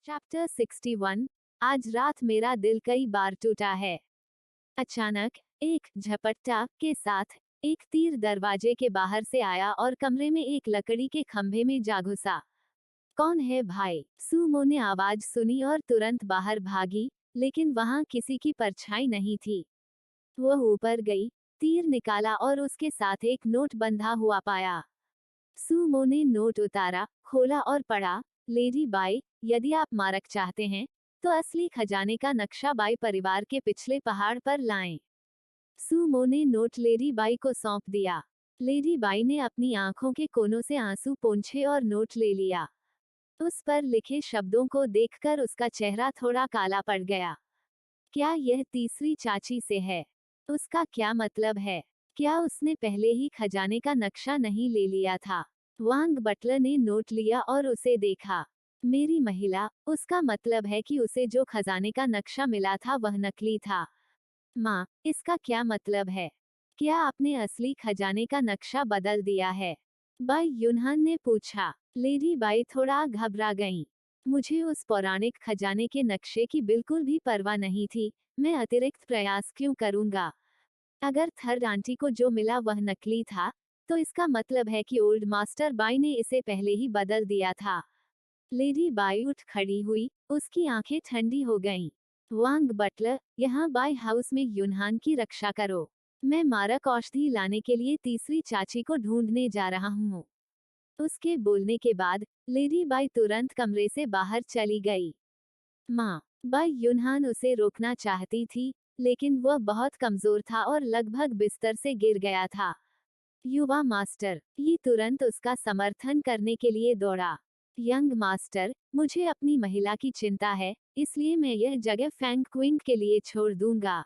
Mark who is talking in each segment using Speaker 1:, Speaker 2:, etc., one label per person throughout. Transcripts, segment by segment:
Speaker 1: Chapter 61। आज रात मेरा दिल कई बार टूटा है। अचानक एक झपट्टा के साथ एक तीर दरवाजे के बाहर से आया और कमरे में एक लकड़ी के खंभे में जा घुसा। कौन है भाई? सुमो ने आवाज सुनी और तुरंत बाहर भागी, लेकिन वहां किसी की परछाई नहीं थी। वह ऊपर गई, तीर निकाला और उसके साथ एक नोट बंधा हुआ पाया। सुमो ने नोट उतारा, खोला और पढ़ा। लेडी बाई, यदि आप मारक चाहते हैं तो असली खजाने का नक्शा बाई परिवार के पिछले पहाड़ पर लाएं। सुमो ने नोट लेडी बाई को सौंप दिया। लेडी बाई ने अपनी आंखों के कोनों से आंसू पोंछे और नोट ले लिया। उस पर लिखे शब्दों को देखकर उसका चेहरा थोड़ा काला पड़ गया। क्या यह तीसरी चाची से है? उसका क्या मतलब है? क्या उसने पहले ही खजाने का नक्शा नहीं ले लिया था? वांग बटलर ने नोट लिया और उसे देखा। मेरी महिला, उसका मतलब है कि उसे जो खजाने का नक्शा मिला था वह नकली था। माँ, इसका क्या मतलब है? क्या आपने असली खजाने का नक्शा बदल दिया है? बाई युनहान ने पूछा। लेडी बाई थोड़ा घबरा गईं। मुझे उस पौराणिक खजाने के नक्शे की बिल्कुल भी परवाह नहीं थी। मैं अतिरिक्त प्रयास क्यों करूंगा? अगर थर्ड आंटी को जो मिला वह नकली था, तो इसका मतलब है कि ओल्ड मास्टर बाई ने इसे पहले ही बदल दिया था। लेडी बाई उठ खड़ी हुई, उसकी आंखें ठंडी हो गईं। वांग बटलर, यहाँ बाई हाउस में युनहान की रक्षा करो। मैं मारक औषधि लाने के लिए तीसरी चाची को ढूंढने जा रहा हूँ। उसके बोलने के बाद लेडी बाई तुरंत कमरे से बाहर चली गई। माँ, बाई युनहान उसे रोकना चाहती थी, लेकिन वह बहुत कमजोर था और लगभग बिस्तर से गिर गया था। युवा मास्टर, ये तुरंत उसका समर्थन करने के लिए दौड़ा। यंग मास्टर, मुझे अपनी महिला की चिंता है, इसलिए मैं यह जगह फैंग क्विंग के लिए छोड़ दूंगा।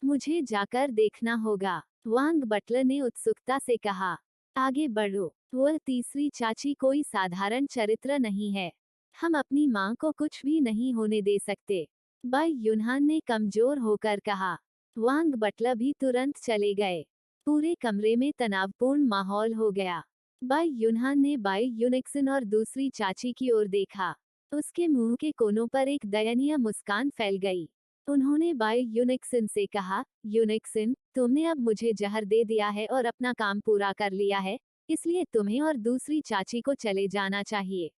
Speaker 1: मुझे जाकर देखना होगा। वांग बटलर ने उत्सुकता से कहा। आगे बढ़ो। वह तीसरी चाची कोई साधारण चरित्र नहीं है। हम अपनी माँ को कुछ भी नहीं होने दे सकते। बाई युनहान ने कमजोर होकर कहा। वांग बटलर भी तुरंत चले गए। पूरे कमरे में तनावपूर्ण माहौल हो गया। बाई युनहान ने बाई यूनिक्सन और दूसरी चाची की ओर देखा। उसके मुंह के कोनों पर एक दयनीय मुस्कान फैल गई। उन्होंने बाई यूनिक्सन से कहा, यूनिक्सन, तुमने अब मुझे जहर दे दिया है और अपना काम पूरा कर लिया है, इसलिए तुम्हें और दूसरी चाची को चले जाना चाहिए।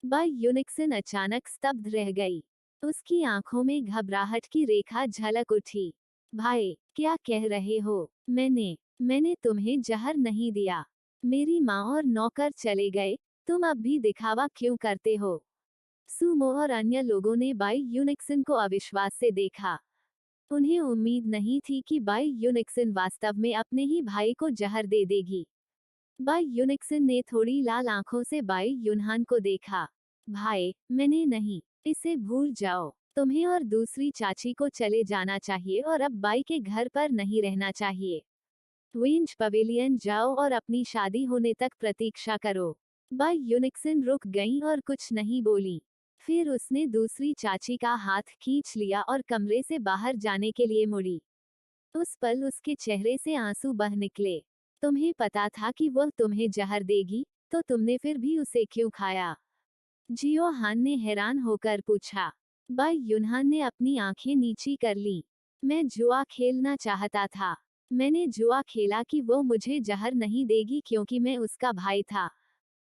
Speaker 1: बाई यूनिक्सन अचानक स्तब्ध रह गई। उसकी आंखों में घबराहट की रेखा झलक उठी। भाई, क्या कह रहे हो? मैंने तुम्हें जहर नहीं दिया। मेरी माँ और नौकर चले गए, तुम अब भी दिखावा क्यों करते हो? सुमो और अन्य लोगों ने बाई यूनिक्सन को अविश्वास से देखा। उन्हें उम्मीद नहीं थी कि बाई यूनिक्सन वास्तव में अपने ही भाई को जहर दे देगी। बाई यूनिक्सन ने थोड़ी लाल आंखों से बाई युनहान को देखा। भाई, मैंने नहीं, इसे भूल जाओ। तुम्हें और दूसरी चाची को चले जाना चाहिए और अब बाई के घर पर नहीं रहना चाहिए। वेंज पवेलियन जाओ और अपनी शादी होने तक प्रतीक्षा करो। बाई यूनिक्सन रुक गईं और कुछ नहीं बोली। फिर उसने दूसरी चाची का हाथ खींच लिया और कमरे से बाहर जाने के लिए मुड़ी। उस पल उसके चेहरे से आंसू बह निकले। तुम्हें पता था कि वह तुम्हें जहर देगी, तो तुमने फिर भी उसे क्यों खाया? जियो हान ने हैरान होकर पूछा। बाई युनहान ने अपनी आंखें नीची कर ली। मैं जुआ खेलना चाहता था। मैंने जुआ खेला कि वो मुझे जहर नहीं देगी क्योंकि मैं उसका भाई था।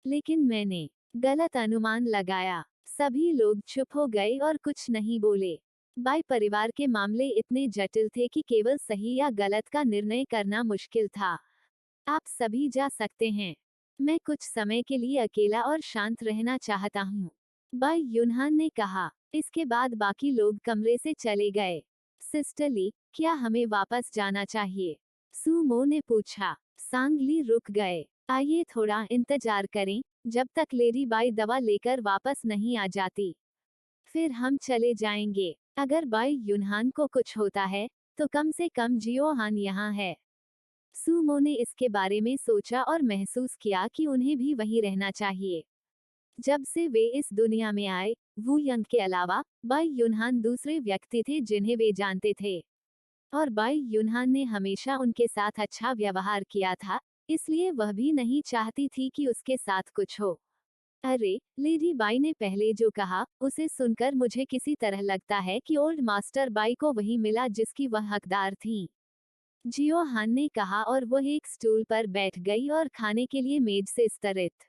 Speaker 1: लेकिन मैंने गलत अनुमान लगाया। सभी लोग चुप हो गए और कुछ नहीं बोले। बाई परिवार के मामले इतने जटिल थे कि केवल सही या गलत का निर्णय करना मुश्किल था। आप सभी जा सकते हैं। मैं कुछ समय के लिए अकेला और शांत रहना चाहता हूँ। बाई युनहान ने कहा। इसके बाद बाकी लोग कमरे से चले गए। सिस्टर ली, क्या हमें वापस जाना चाहिए? सुमो ने पूछा। सांगली रुक गए। आइए थोड़ा इंतजार करें, जब तक लेडी बाई दवा लेकर वापस नहीं आ जाती। फिर हम चले जाएंगे। अगर बाई युनहान को कुछ होता है, तो कम से कम जियो हान यहाँ है। सुमो ने इसके बारे में सोचा और महसूस किया कि उन्हें भी वहीं रहना चाहिए। जब से वे इस दुनिया में आए, वू यंग के अलावा बाई युनहान दूसरे व्यक्ति थे जिन्हें वे जानते थे। और बाई युनहान ने हमेशा उनके साथ अच्छा व्यवहार किया था, इसलिए वह भी नहीं चाहती थी कि उसके साथ कुछ हो। अरे, लेडी बाई ने पहले जो कहा उसे सुनकर मुझे किसी तरह लगता है कि ओल्ड मास्टर बाई को वही मिला जिसकी वह हकदार थी। जियो हान ने कहा और वह एक स्टूल पर बैठ गई और खाने के लिए मेज से स्तरित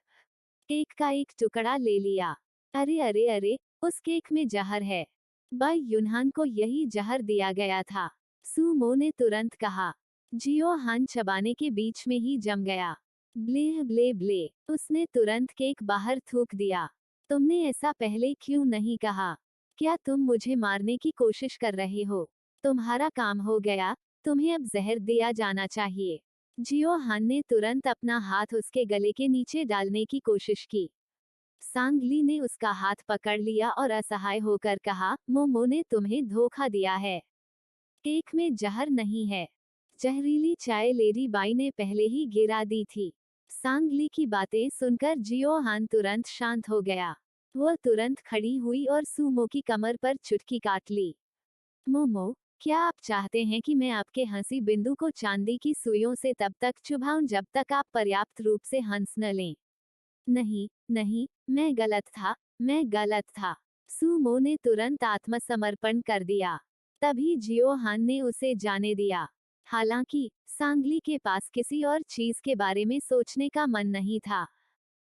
Speaker 1: केक का एक टुकड़ा ले लिया। अरे अरे अरे, उस केक में जहर है। बाई युनहान को यही जहर दिया गया था। सुमो ने तुरंत कहा। जियो हान चबाने के बीच में ही जम गया। ब्ले ब्ले ब्ले, उसने तुरंत केक बाहर थूक दिया। तुमने ऐसा पहले क्यों नहीं कहा? क्या तुम मुझे मारने की कोशिश कर रहे हो? तुम्हारा काम हो गया, तुम्हें अब जहर दिया जाना चाहिए। जियो हान ने तुरंत अपना हाथ उसके गले के नीचे डालने की कोशिश की। सांगली ने उसका हाथ पकड़ लिया और असहाय होकर कहा, मोमो ने तुम्हें धोखा दिया है। केक में जहर नहीं है। जहरीली चाय लेडी बाई ने पहले ही गिरा दी थी। सांगली की बातें सुनकर जियो हान तुरंत शांत हो गया। वह तुरंत खड़ी हुई और सुमो की कमर पर चुटकी काट ली। मोमो, क्या आप चाहते हैं कि मैं आपके हंसी बिंदु को चांदी की सुइयों से तब तक चुभाऊं जब तक आप पर्याप्त रूप से हंस न लें? नहीं, नहीं, मैं गलत था, मैं गलत था। सुमो ने तुरंत आत्मसमर्पण कर दिया। तभी जियो हान ने उसे जाने दिया। हालांकि सांगली के पास किसी और चीज के बारे में सोचने का मन नहीं था।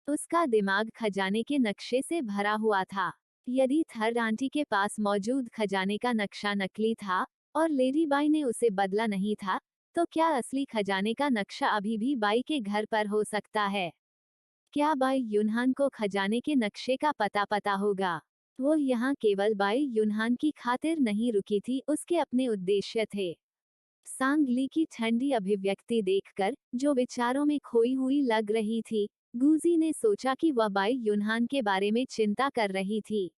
Speaker 1: उसका दिमाग खजाने के नक्शे से भरा हुआ था। यदि थर्ड आंटी के पास मौजूद खजाने का नक्शा नकली था और लेडी बाई ने उसे बदला नहीं था, तो क्या असली खजाने का नक्शा अभी भी बाई के घर पर हो सकता है? क्या बाई युनहान को खजाने के नक्शे का पता होगा? वो यहाँ केवल बाई युनहान की खातिर नहीं रुकी थी, उसके अपने उद्देश्य थे। सांगली की ठंडी अभिव्यक्ति देखकर, जो विचारों में खोई हुई लग रही थी, गुजी ने सोचा कि वह बाई युनहान के बारे में चिंता कर रही थी।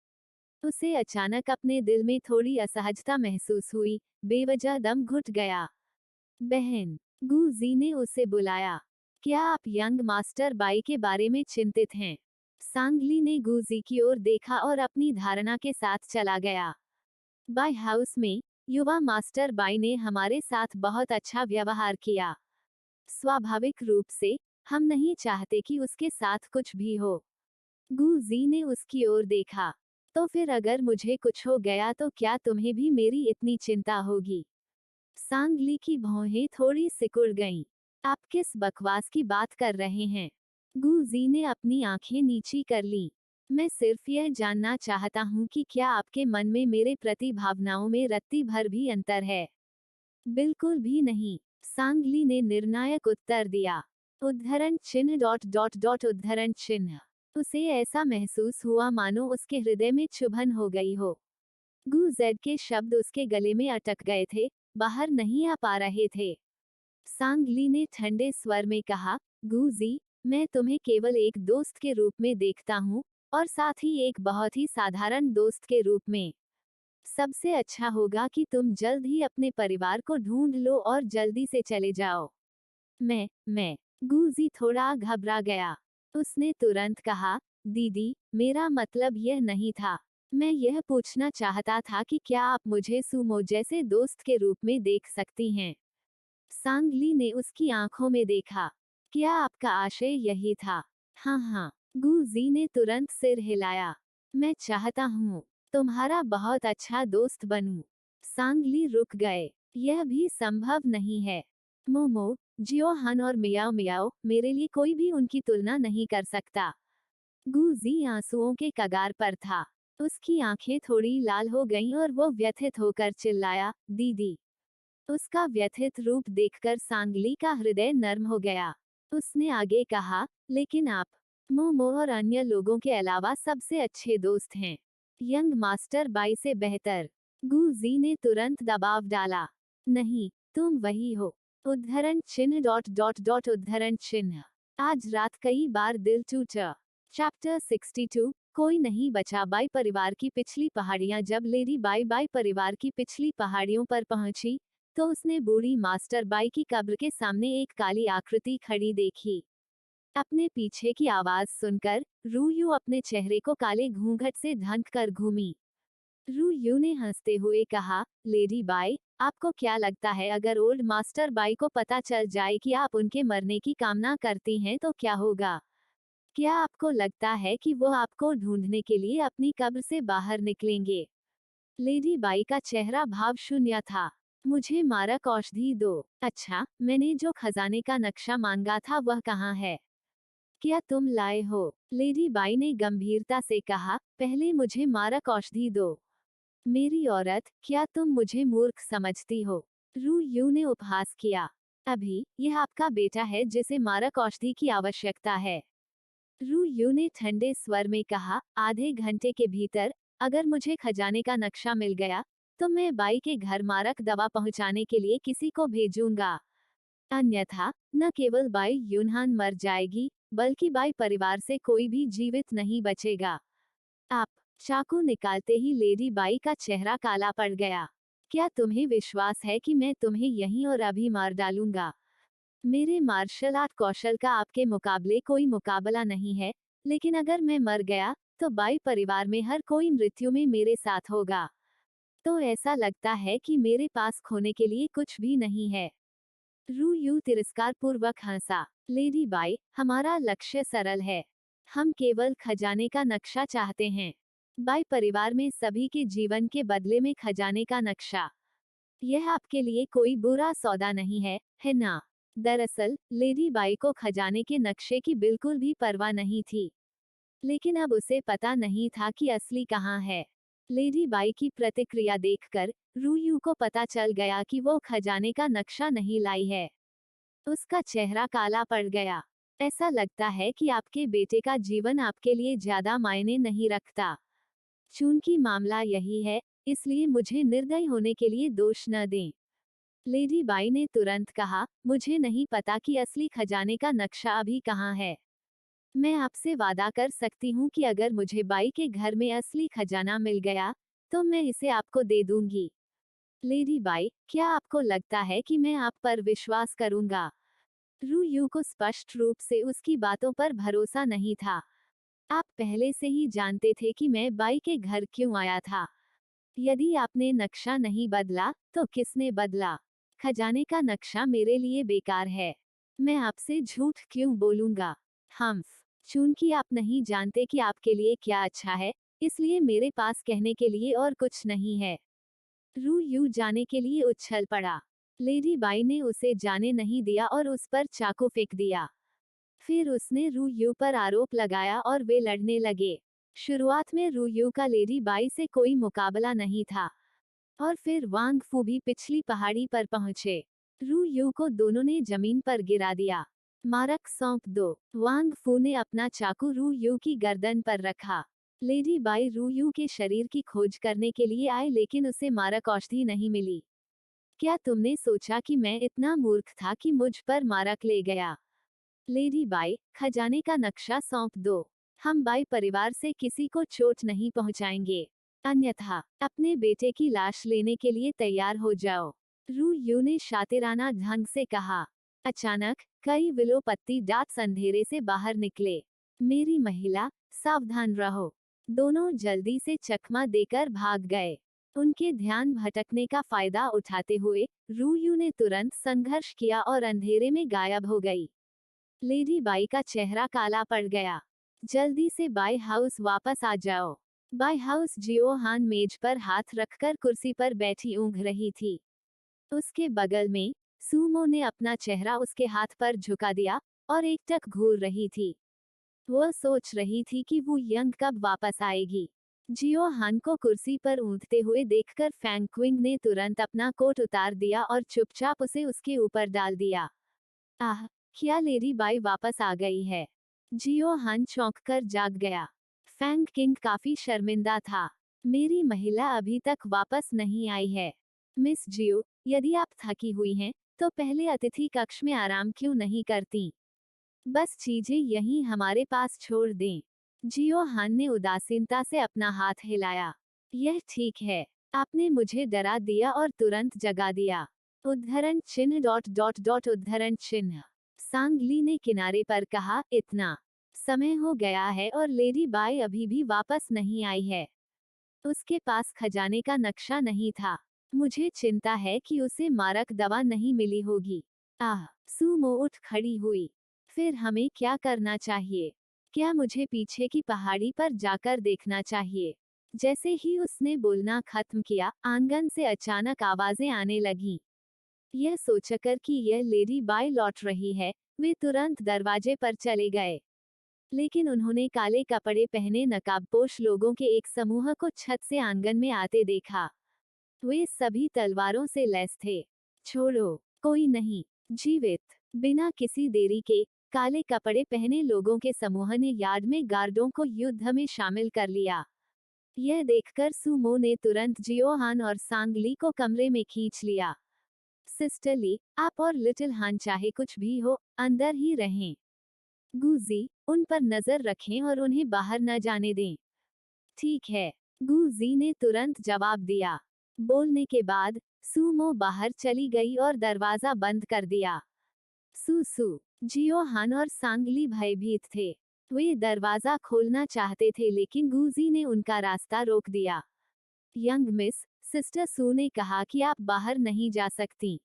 Speaker 1: उसे अचानक अपने दिल में थोड़ी असहजता महसूस हुई, बेवजह दम घुट गया। बहन, गुजी ने उसे बुलाया। क्या आप यंग मास्टर बाई के बारे में चिंतित हैं? सांगली ने गुजी की ओर देखा और अपनी धारणा के साथ चला गया। बाई हाउस में युवा मास्टर बाई ने हमारे साथ बहुत अच्छा व्यवहार किया। स्वाभाविक रूप से हम नहीं चाहते कि उसके साथ कुछ भी हो। गुजी ने उसकी ओर देखा। तो फिर अगर मुझे कुछ हो गया तो क्या तुम्हें भी मेरी इतनी चिंता होगी? सांगली की भौहें थोड़ी सिकुड़ गईं। आप किस बकवास की बात कर रहे हैं? गुजी ने अपनी आंखें नीची कर लीं। मैं सिर्फ यह जानना चाहता हूँ कि क्या आपके मन में मेरे प्रति भावनाओं में रत्ती भर भी अंतर है? बिल्कुल भी नहीं, सांगली ने निर्णायक उत्तर दिया। उद्धरण चिन्ह डॉट डॉट डॉट उद्धरण चिन्ह। उसे ऐसा महसूस हुआ मानो उसके हृदय में चुभन हो गई हो। गुजेड के शब्द उसके गले में अटक गए थे, बाहर नहीं आ पा रहे थे। सांगली ने ठंडे स्वर में कहा, गुजी, मैं तुम्हें केवल एक दोस्त के रूप में देखता हूँ, और साथ ही एक बहुत ही साधारण दोस्त के रूप में। सबसे अच्छा होगा कि तुम जल्द ही अपने परिवार को ढूंढ लो और जल्दी से चले जाओ। मैं, गुजी थोड़ा घबरा गया। उसने तुरंत कहा, दीदी, मेरा मतलब यह नहीं था। मैं यह पूछना चाहता था कि क्या आप मुझे सुमो जैसे दोस्त के रूप में देख सकती हैं? सांगली ने उसकी आंखों में देखा। क्या आपका आशय यही था? हाँ हाँ, गुजी ने तुरंत सिर हिलाया। मैं चाहता हूँ तुम्हारा बहुत अच्छा दोस्त बनूं। सांगली रुक गए। यह भी संभव नहीं है। मोमो, जियो हन और मियाओ मियाओ, मेरे लिए कोई भी उनकी तुलना नहीं कर सकता। गुजी आंसुओं के कगार पर था। उसकी आंखें थोड़ी लाल हो गईं और वो व्यथित होकर चिल्लाया, दीदी। उसका व्यथित रूप देखकर सांगली का हृदय नर्म हो गया। उसने आगे कहा, लेकिन आप मोमो और अन्य लोगों के अलावा सबसे अच्छे दोस्त हैं। यंग मास्टर बाई से बेहतर। गुजी ने तुरंत दबाव डाला। नहीं, तुम वही हो। उद्धरण चिन्ह डॉट डॉट डॉट उद्धरण चिन्ह। आज रात कई बार दिल टूटा। चैप्टर 62, कोई नहीं बचा। बाई परिवार की पिछली पहाड़ियां। जब लेडी बाई बाई परिवार की पिछली पहाड़ियों पर पहुंची, तो उसने बूढ़ी मास्टर बाई की कब्र के सामने एक काली आकृति खड़ी देखी। अपने पीछे की आवाज सुनकर रूयू अपने चेहरे को काले घूंघट से ढक कर घूमी। रूयू ने हंसते हुए कहा, लेडी बाई, आपको क्या लगता है अगर ओल्ड मास्टर बाई को पता चल जाए कि आप उनके मरने की कामना करती हैं तो क्या होगा? क्या आपको लगता है कि वो आपको ढूंढने के लिए अपनी कब्र से बाहर निकलेंगे? लेडी बाई का चेहरा भाव शून्य था। मुझे मारक औषधि दो। अच्छा, मैंने जो खजाने का नक्शा मांगा था वह कहाँ है? क्या तुम लाए हो? लेडी बाई ने गंभीरता से कहा, पहले मुझे मारक औषधि दो। मेरी औरत, क्या तुम मुझे मूर्ख समझती हो? रू यू ने उपहास किया। अभी, यह आपका बेटा है जिसे मारक औषधि की आवश्यकता है। रू यू ने ठंडे स्वर में कहा, आधे घंटे के भीतर, अगर मुझे खजाने का नक्शा मिल गया, तो मैं बाई के घर मारक दवा पहुंचाने के लिए किसी को भेजूंगा। अन्यथा, न केवल बाई यूनहान मर जाएगी, बल्कि बाई परिवार से कोई भी जीवित नहीं बचेगा। आप। चाकू निकालते ही लेडी बाई का चेहरा काला पड़ गया। क्या तुम्हें विश्वास है कि मैं तुम्हें यहीं और अभी मार डालूंगा? मेरे मार्शल आर्ट कौशल का आपके मुकाबले कोई मुकाबला नहीं है, लेकिन अगर मैं मर गया, तो बाई परिवार में हर कोई मृत्यु में मेरे साथ होगा। तो ऐसा लगता है कि मेरे पास खोने के लिए कुछ भी नहीं है। रू यू तिरस्कार पूर्वक हंसा। लेडी बाई, हमारा लक्ष्य सरल है। हम केवल खजाने का नक्शा चाहते हैं। बाई परिवार में सभी के जीवन के बदले में खजाने का नक्शा। यह आपके लिए कोई बुरा सौदा नहीं है ना? दरअसल, लेडी बाई को खजाने के नक्शे की बिल्कुल भी परवाह नहीं थी। लेकिन अब उसे पता नहीं था कि असली कहाँ है। लेडी बाई की प्रतिक्रिया देखकर, रू यू को पता चल गया कि वो खजाने का नक्शा नहीं लाई है। उसका चेहरा काला पड़ गया। ऐसा लगता है कि आपके बेटे का जीवन आपके लिए ज्यादा मायने नहीं रखता। चूंकि मामला यही है, इसलिए मुझे निर्दयी होने के लिए दोष न दें। लेडी बाई ने तुरंत कहा, मुझे नहीं पता कि असली खजाने का नक्शा अभी कहाँ है। मैं आपसे वादा कर सकती हूँ कि अगर मुझे बाई के घर में असली खजाना मिल गया, तो मैं इसे आपको दे दूंगी। लेडी बाई, क्या आपको लगता है कि मैं आप पर विश्वास करूंगा? रू यू को स्पष्ट रूप से उसकी बातों पर भरोसा नहीं था। आप पहले से ही जानते थे कि मैं बाई के घर क्यों आया था। यदि आपने नक्शा नहीं बदला, तो किसने बदला? खजाने का नक्शा मेरे लिए बेकार है। मैं आपसे झूठ क्यों बोलूंगा? हम्फ। चूंकि आप नहीं जानते कि आपके लिए क्या अच्छा है, इसलिए मेरे पास कहने के लिए और कुछ नहीं है। रू यू जाने के लिए उछल पड़ा। लेडी बाई ने उसे जाने नहीं दिया और उस पर चाकू फेंक दिया। फिर उसने रू यू पर आरोप लगाया और वे लड़ने लगे। शुरुआत में रू यू का लेडी बाई से कोई मुकाबला नहीं था। और फिर वांग फू भी पिछली पहाड़ी पर पहुंचे। रू यू को दोनों ने जमीन पर गिरा दिया। मारक सौंप दो। वांग फू ने अपना चाकू रू यू की गर्दन पर रखा। लेडी बाई रू यू के शरीर की खोज करने के लिए आए, लेकिन उसे मारक औषधि नहीं मिली। क्या तुमने सोचा कि मैं इतना मूर्ख था कि मुझ पर मारक ले गया? लेडी बाई, खजाने का नक्शा सौंप दो। हम बाई परिवार से किसी को चोट नहीं पहुंचाएंगे। अन्यथा, अपने बेटे की लाश लेने के लिए तैयार हो जाओ। रू यू ने शातिराना ढंग से कहा। अचानक, कई विलो पत्ती डाट्स अंधेरे से बाहर निकले। मेरी महिला, सावधान रहो। दोनों जल्दी से चकमा देकर भाग गए। उनके ध्यान भटकने का फायदा उठाते हुए, रू यू ने तुरंत संघर्ष किया और अंधेरे में गायब हो गई। लेडी बाई का चेहरा काला पड़ गया। जल्दी से बाई हाउस वापस आ जाओ। बाई हाउस जियो हान मेज पर हाथ रखकर कुर्सी पर बैठी ऊँघ रही थी। उसके बगल में, सूमो ने अपना चेहरा उसके हाथ पर झुका दिया और एकटक घूर रही थी। वह सोच रही थी कि वो यंग कब वापस आएगी। जियो हान को कुर्सी पर ऊँघते हुए देखकर फैंग क्विंग ने तुरंत अपना कोट उतार दिया और चुपचाप उसे उसके ऊपर डाल दिया। आह, क्या लेडी बाई वापस आ गई है? जियो हान चौंक कर जाग गया। फैंग किंग काफी शर्मिंदा था। मेरी महिला अभी तक वापस नहीं आई है। मिस जियो, यदि आप थकी हुई हैं, तो पहले अतिथि कक्ष में आराम क्यों नहीं करती? बस चीजें यहीं हमारे पास छोड़ दें। जियो हान ने उदासीनता से अपना हाथ हिलाया। यह ठीक है। आपने मुझे डरा दिया और तुरंत जगा दिया। उद्धरण चिन्ह डॉट डॉट डॉट उद्धरण चिन्ह। सांग ली ने किनारे पर कहा, इतना समय हो गया है और लेडी बाई अभी भी वापस नहीं आई है। उसके पास खजाने का नक्शा नहीं था। मुझे चिंता है कि उसे मारक दवा नहीं मिली होगी। आह, सूमो उठ खड़ी हुई। फिर हमें क्या करना चाहिए? क्या मुझे पीछे की पहाड़ी पर जाकर देखना चाहिए? जैसे ही उसने बोलना खत्म किया, आंगन से अचानक आवाजें आने लगीं। यह सोचकर कि यह लेडी बाई लौट रही है, वे तुरंत दरवाजे पर चले गए। लेकिन उन्होंने काले कपड़े पहने नकाबपोश लोगों के एक समूह को छत से आंगन में आते देखा। वे सभी तलवारों से लैस थे। छोड़ो, कोई नहीं, जीवित। बिना किसी देरी के काले कपड़े पहने लोगों के समूह ने यार्ड में गार्डों को युद्ध में शामिल कर लिया। यह देखकर सुमो ने तुरंत जियोहान और सांगली को कमरे में खींच लिया। सिस्टर ली, आप और लिटिल हान चाहे कुछ भी हो, अंदर ही रहें। गुजी, उन पर नजर रखें और उन्हें बाहर न जाने दें। ठीक है, गुजी ने तुरंत जवाब दिया। बोलने के बाद सुमो बाहर चली गई और दरवाजा बंद कर दिया। सुसु, जियोहान और सांगली भयभीत थे। वे दरवाजा खोलना चाहते थे लेकिन गुजी ने उनका रास्ता रोक दिया। यंग मिस, सिस्टर सू ने कहा कि आप बाहर नहीं जा सकती।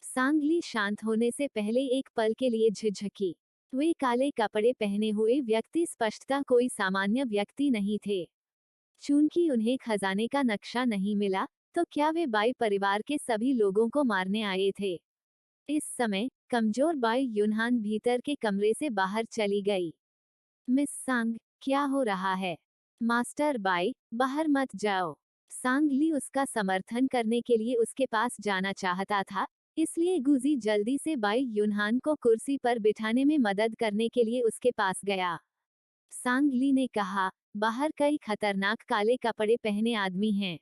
Speaker 1: सांगली शांत होने से पहले एक पल के लिए झिझकी। वे काले कपड़े पहने हुए व्यक्ति स्पष्टतः कोई सामान्य व्यक्ति नहीं थे। चूंकि उन्हें खजाने का नक्शा नहीं मिला, तो क्या वे बाई परिवार के सभी लोगों को मारने आए थे? इस समय कमजोर बाई यूनहान भीतर के कमरे से बाहर चली गई। मिस सांग, क्या हो रहा है? मास्टर बाई, बाहर मत जाओ। सांगली उसका समर्थन करने के लिए उसके पास जाना चाहता था, इसलिए गुजी जल्दी से बाई यूनहान को कुर्सी पर बिठाने में मदद करने के लिए उसके पास गया। सांगली ने कहा, बाहर कई खतरनाक काले कपड़े पहने आदमी हैं।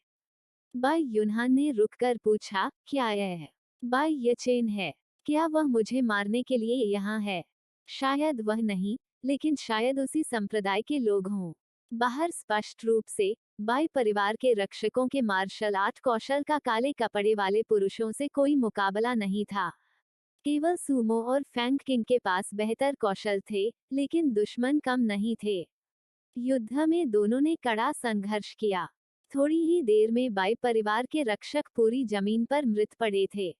Speaker 1: बाई यूनहान ने रुककर पूछा, क्या यह है? बाई ये चेन है। क्या वह मुझे मारने के लिए यहाँ है? शायद वह नहीं, लेकिन शायद उसी संप्रदाय के लोग हों। बाहर स्पष्ट रूप से बाई परिवार के रक्षकों के मार्शल आर्ट कौशल का काले कपड़े वाले पुरुषों से कोई मुकाबला नहीं था। केवल सूमो और फैंग किंग के पास बेहतर कौशल थे, लेकिन दुश्मन कम नहीं थे। युद्ध में दोनों ने कड़ा संघर्ष किया। थोड़ी ही देर में बाई परिवार के रक्षक पूरी जमीन पर मृत पड़े थे।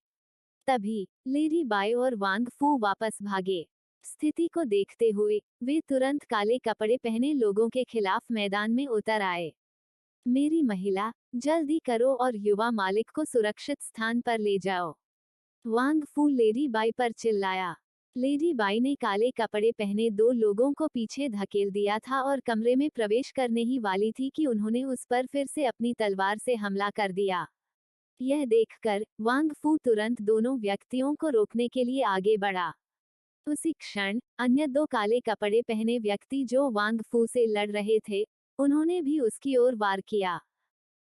Speaker 1: तभी लेडी बाई और वांग फू वापस भागे। स्थिति को देखते हुए वे तुरंत काले कपड़े पहने लोगों के खिलाफ मैदान में उतर आए। मेरी महिला, जल्दी करो और युवा मालिक को सुरक्षित स्थान पर ले जाओ। वांग फू लेडी बाई पर चिल्लाया। लेडी बाई ने काले कपड़े पहने दो लोगों को पीछे धकेल दिया था और कमरे में प्रवेश करने ही वाली थी कि उन्होंने उस पर फिर से अपनी तलवार से हमला कर दिया। यह देखकर वांग फू तुरंत दोनों व्यक्तियों को रोकने के लिए आगे बढ़ा। उसी क्षण अन्य दो काले कपड़े पहने व्यक्ति जो वांग फू से लड़ रहे थे, उन्होंने भी उसकी ओर वार किया।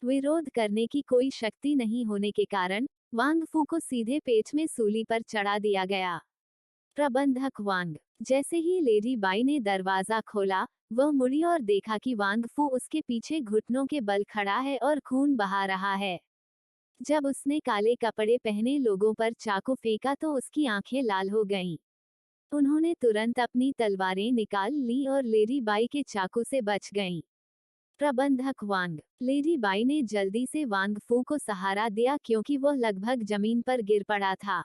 Speaker 1: विरोध करने की कोई शक्ति नहीं होने के कारण वांग फू को सीधे पेट में सूली पर चढ़ा दिया गया। प्रबंधक वांग, जैसे ही लेडी बाई ने दरवाजा खोला, वह मुड़ी और देखा कि वांग फू उसके पीछे घुटनों के बल खड़ा है और खून बहा रहा है। जब उसने काले कपड़े पहने लोगों पर चाकू फेंका तो उसकी आंखें लाल हो गईं। उन्होंने तुरंत अपनी तलवारें निकाल ली और लेडी बाई के चाकू से बच गईं। प्रबंधक वांग, लेडी बाई ने जल्दी से वांग फू को सहारा दिया क्योंकि वह लगभग जमीन पर गिर पड़ा था।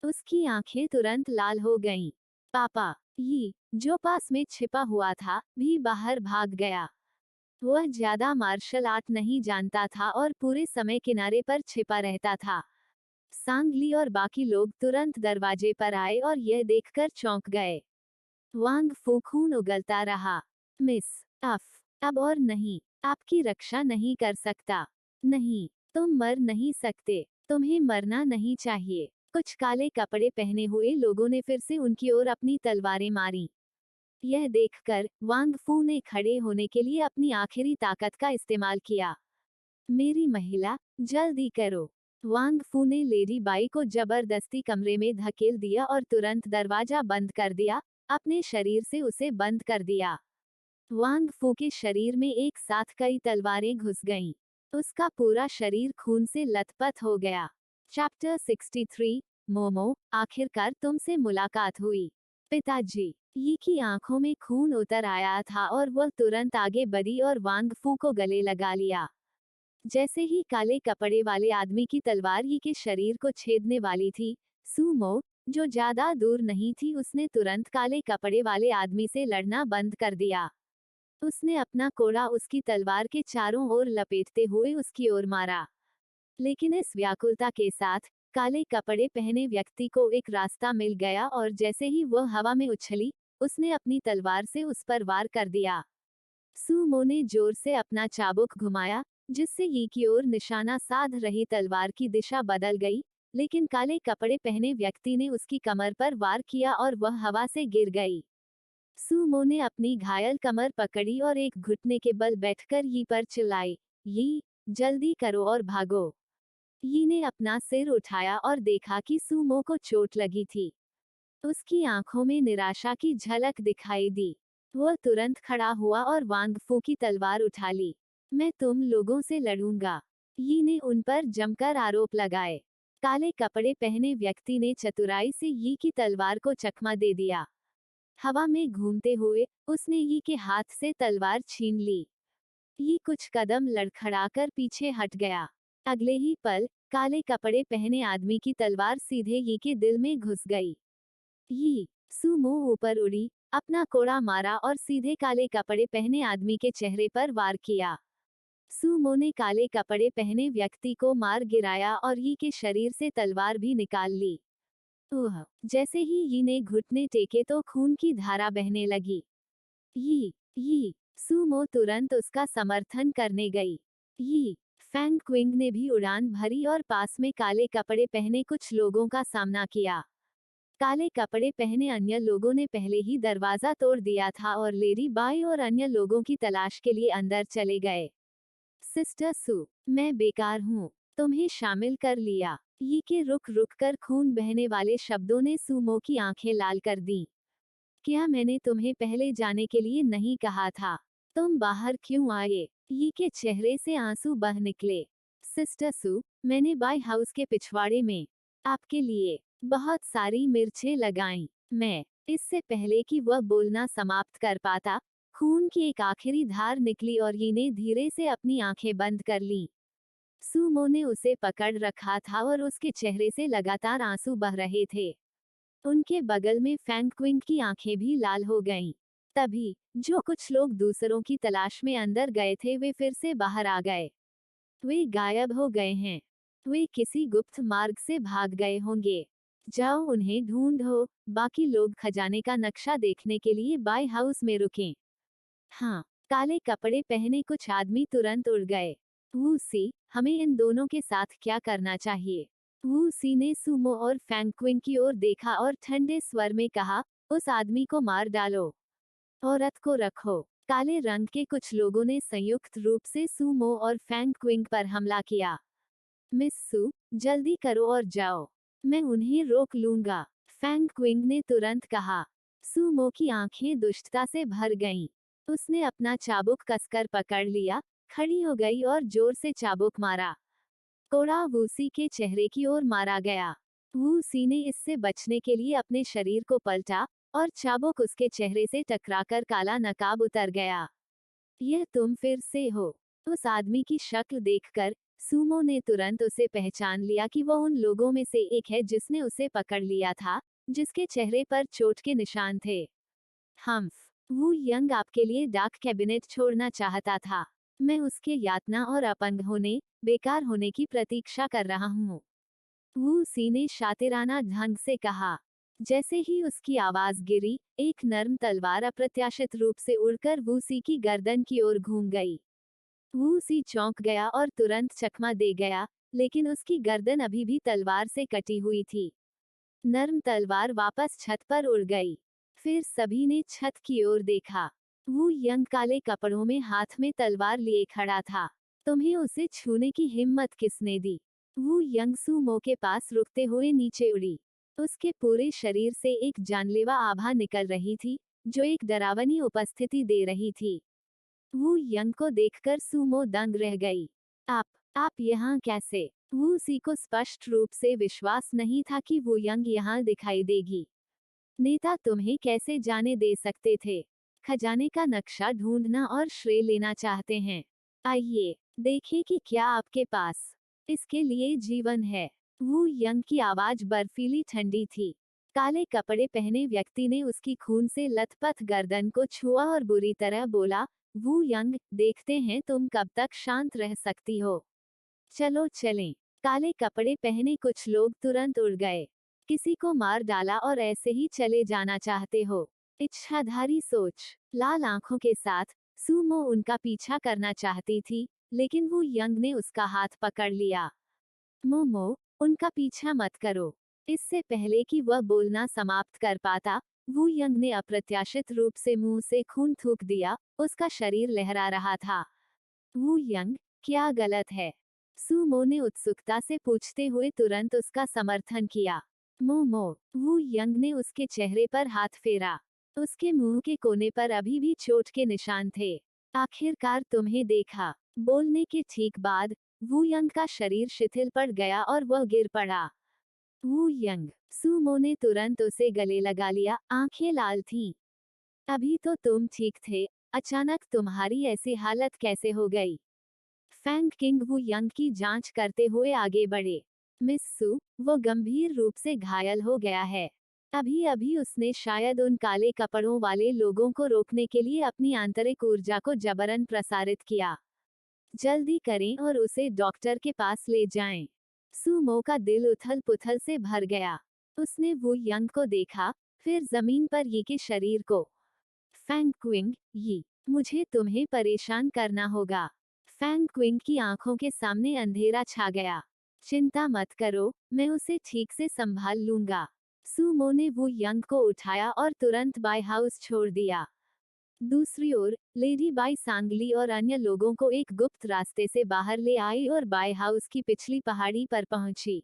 Speaker 1: उसकी आंखें तुरंत लाल हो गईं। पापा, यी, जो पास में छिपा हुआ था, भी बाहर भाग गया। वह ज्यादा मार्शल आर्ट नहीं जानता था और पूरे समय किनारे पर छिपा रहता था। सांगली और बाकी लोग तुरंत दरवाजे पर आए और यह देखकर चौंक गए। वांग फू खून उगलता रहा। मिस अफ, अब और नहीं, आपकी रक्षा नहीं कर सकता। नहीं, तुम मर नहीं सकते, तुम्हें मरना नहीं चाहिए। कुछ काले कपड़े पहने हुए लोगों ने फिर से उनकी ओर अपनी तलवारें मारी। यह देखकर वांग फू ने खड़े होने के लिए अपनी आखिरी ताकत का इस्तेमाल किया। मेरी महिला, जल्दी करो। वांग फू ने लेडी बाई को जबरदस्ती कमरे में धकेल दिया और तुरंत दरवाजा बंद कर दिया, अपने शरीर से उसे बंद कर दिया। वांग फू के शरीर में एक साथ कई तलवारें घुस गईं। उसका पूरा शरीर खून से लथपथ हो गया। चैप्टर 63, मोमो, आखिरकार तुमसे मुलाकात हुई। पिताजी, यी की आंखों में खून उतर आया था और वह तुरंत आगे बढ़ी और वांग फू को गले लगा लिया। जैसे ही काले कपड़े वाले आदमी की तलवार यी के शरीर को छेदने वाली थी, सुमो, जो ज्यादा दूर नहीं थी उसने तुरंत काले कपड़े वाले आदमी से लड़ना बंद कर दिया। उसने अपना कोड़ा उसकी तलवार के चारों ओर लपेटते हुए उसकी ओर मारा। लेकिन इस व्याकुलता के साथ काले कपड़े पहने व्यक्ति को एक रास्ता मिल गया और जैसे ही वह हवा में उछली, उसने अपनी तलवार से उस पर वार कर दिया। सूमो ने जोर से अपना चाबुक घुमाया, जिससे यी की ओर निशाना साध रही तलवार की दिशा बदल गई, लेकिन काले कपड़े पहने व्यक्ति ने उसकी कमर पर वार किया और वह हवा से गिर गई। सूमो ने अपनी घायल कमर पकड़ी और एक घुटने के बल बैठकर यी पर चिल्लाई, यी, जल्दी करो और भागो। यी ने अपना सिर उठाया और देखा कि सूमो को चोट लगी थी। उसकी आंखों में निराशा की झलक दिखाई दी। वह तुरंत खड़ा हुआ और वांग फू की तलवार उठा ली। मैं तुम लोगों से लड़ूंगा। यी ने उन पर जमकर आरोप लगाए। काले कपड़े पहने व्यक्ति ने चतुराई से यी की तलवार को चकमा दे दिया। हवा में घूमते हुए उसने यी के हाथ से तलवार छीन ली। यी कुछ कदम लड़खड़ाकर पीछे हट गया। अगले ही पल काले कपड़े पहने आदमी की तलवार सीधे यी के दिल में घुस गई। यी सूमो ऊपर उड़ी, अपना कोड़ा मारा और सीधे काले कपड़े पहने आदमी के चेहरे पर वार किया। सूमो ने काले कपड़े पहने व्यक्ति को मार गिराया और यी के शरीर से तलवार भी निकाल ली। जैसे ही यी ने घुटने टेके तो खून की धारा बहने लगी। यी सूमो तुरंत उसका समर्थन करने गई। यी फैंग क्विंग ने भी उड़ान भरी और पास में काले कपड़े पहने कुछ लोगों का सामना किया। काले कपड़े पहने अन्य लोगों ने पहले ही दरवाजा तोड़ दिया था और लेडी बाई और अन्य लोगों की तलाश के लिए अंदर चले गए। सिस्टर सू, मैं बेकार हूँ, तुम्हें शामिल कर लिया। यी के रुक रुक कर खून बहने वाले शब्दों ने सूमो की आंखें लाल कर दी। क्या मैंने तुम्हें पहले जाने के लिए नहीं कहा था? तुम बाहर क्यों आए? यी के चेहरे से आंसू बह निकले। सिस्टर सू, मैंने बाई हाउस के पिछवाड़े में आपके लिए बहुत सारी मिर्चें लगाईं। मैं इससे पहले कि वह बोलना समाप्त कर पाता, खून की एक आखिरी धार निकली और यी ने धीरे से अपनी आंखें बंद कर लीं। सूमो ने उसे पकड़ रखा था और उसके चेहरे से लगातार आंसू बह रहे थे। उनके बगल में फैंग क्विंग की आंखें भी लाल हो गईं। तभी जो कुछ लोग दूसरों की तलाश में अंदर गए थे वे फिर से बाहर आ गए। वे गायब हो गए हैं। वे किसी गुप्त मार्ग से भाग गए होंगे। जाओ उन्हें ढूंढो। बाकी लोग खजाने का नक्शा देखने के लिए बाई हाउस में रुकें। हाँ, काले कपड़े पहने कुछ आदमी तुरंत उड़ गए। वू सी, हमें इन दोनों के साथ क्या करना चाहिए? वू सी ने सूमो और फैंग क्विंग की ओर देखा और ठंडे स्वर में कहा, उस आदमी को मार डालो। औरत को रखो। काले रंग के कुछ लोगों ने संयुक्त रूप से सूमो और फैंग क्विंग पर हमला किया। मिस सू, जल्दी करो और जाओ। मैं उन्हें रोक लूंगा, फैंग क्विंग ने तुरंत कहा। सूमो की आंखें दुष्टता से भर गईं। उसने अपना चाबुक कसकर पकड़ लिया, खड़ी हो गई और जोर से चाबुक मारा। कोड़ा वूसी के चेहरे की ओर मारा गया। वूसी ने इससे बचने के लिए अपने शरीर को पलटा और चाबुक उसके चेहरे से टकराकर काला नकाब उतर गया। यह तुम फिर से हो? उस आदमी की शक्ल देखकर सूमो ने तुरंत उसे पहचान लिया कि वह उन लोगों में से एक है जिसने उसे पकड़ लिया था, जिसके चेहरे पर चोट के निशान थे। हम्फ, वू यंग आपके लिए डाक कैबिनेट छोड़ना चाहता था। मैं उसके यातना और अपंग होने, बेकार होने की प्रतीक्षा कर रहा हूँ। वू सी ने शातिराना ढंग से कहा। जैसे ही उसकी आवाज गिरी, एक नर्म तलवार अप्रत्याशित रूप से उड़कर वू सी की गर्दन की ओर घूम गई। वू सी चौंक गया और तुरंत चकमा दे गया, लेकिन उसकी गर्दन अभी भी तलवार से कटी हुई थी। नर्म तलवार वापस छत पर उड़ गई। फिर सभी ने छत की ओर देखा। वू यंग काले कपड़ों में हाथ में तलवार लिए खड़ा था। तुम्हें उसे छूने की हिम्मत किसने दी? वू यंग सूमो के पास रुकते हुए नीचे उड़ी। उसके पूरे शरीर से एक जानलेवा आभा निकल रही थी, जो एक डरावनी उपस्थिति दे रही थी। वू यंग को देखकर सूमो दंग रह गई। आप यहाँ कैसे? वू सी को स्पष्ट रूप से विश्वास नहीं था कि वू यंग यहाँ दिखाई देगी। नेता तुम्हें कैसे जाने दे सकते थे? खजाने का नक्शा ढूंढना और श्रेय लेना चाहते हैं। आइए देखें कि क्या आपके पास इसके लिए जीवन है। वू यंग की आवाज बर्फीली ठंडी थी। काले कपड़े पहने व्यक्ति ने उसकी खून से लथपथ गर्दन को छुआ और बुरी तरह बोला, वू यंग, देखते हैं तुम कब तक शांत रह सकती हो। चलो चलें। काले कपड़े पहने कुछ लोग तुरंत उड़ गए। किसी को मार डाला और ऐसे ही चले जाना चाहते हो। इच्छाधारी सोच। लाल आंखों के साथ सुमो उनका पीछा करना चाहती थी, लेकिन वो यंग ने उसका हाथ पकड़ लिया। मोमो, उनका पीछा मत करो। इससे पहले कि वह बोलना समाप्त कर पाता, वू यंग ने अप्रत्याशित रूप से मुंह से खून थूक दिया। उसका शरीर लहरा रहा था। वू यंग, क्या गलत है? सुमो ने उत्सुकता से पूछते हुए तुरंत उसका समर्थन किया। मोमो, वू यंग ने उसके चेहरे पर हाथ फेरा। उसके मुंह के कोने पर अभी भी चोट के निशान थे। आखिरकार तुम्हें देखा। बोलने के ठीक बाद वू यंग का शरीर शिथिल पड़ गया और वह गिर पड़ा। वू यंग, सुमो ने तुरंत उसे गले लगा लिया, आंखें लाल थीं। अभी तो तुम ठीक थे, अचानक तुम्हारी ऐसी हालत कैसे हो गई? फैंग किंग वू यंग की जांच करते हुए आगे बढ़े। मिस सू, वो गंभीर रूप से घायल हो गया है। अभी अभी उसने शायद उन काले कपड़ों वाले लोगों को रोकने के लिए अपनी आंतरिक ऊर्जा को जबरन प्रसारित किया। जल्दी करें और उसे डॉक्टर के पास ले जाएं। सुमो का दिल उथल पुथल से भर गया। उसने वो यंग को देखा, फिर जमीन पर ये के शरीर को। फैंग क्विंग, ये मुझे तुम्हें परेशान करना होगा। फैंग क्विंग की आंखों के सामने अंधेरा छा गया। चिंता मत करो, मैं उसे ठीक से संभाल लूंगा। सुमो ने वो यंग को उठाया और तुरंत बाय हाउस छोड़ दिया। दूसरी ओर लेडी बाई सांगली और अन्य लोगों को एक गुप्त रास्ते से बाहर ले आई और बाय हाउस की पिछली पहाड़ी पर पहुंची।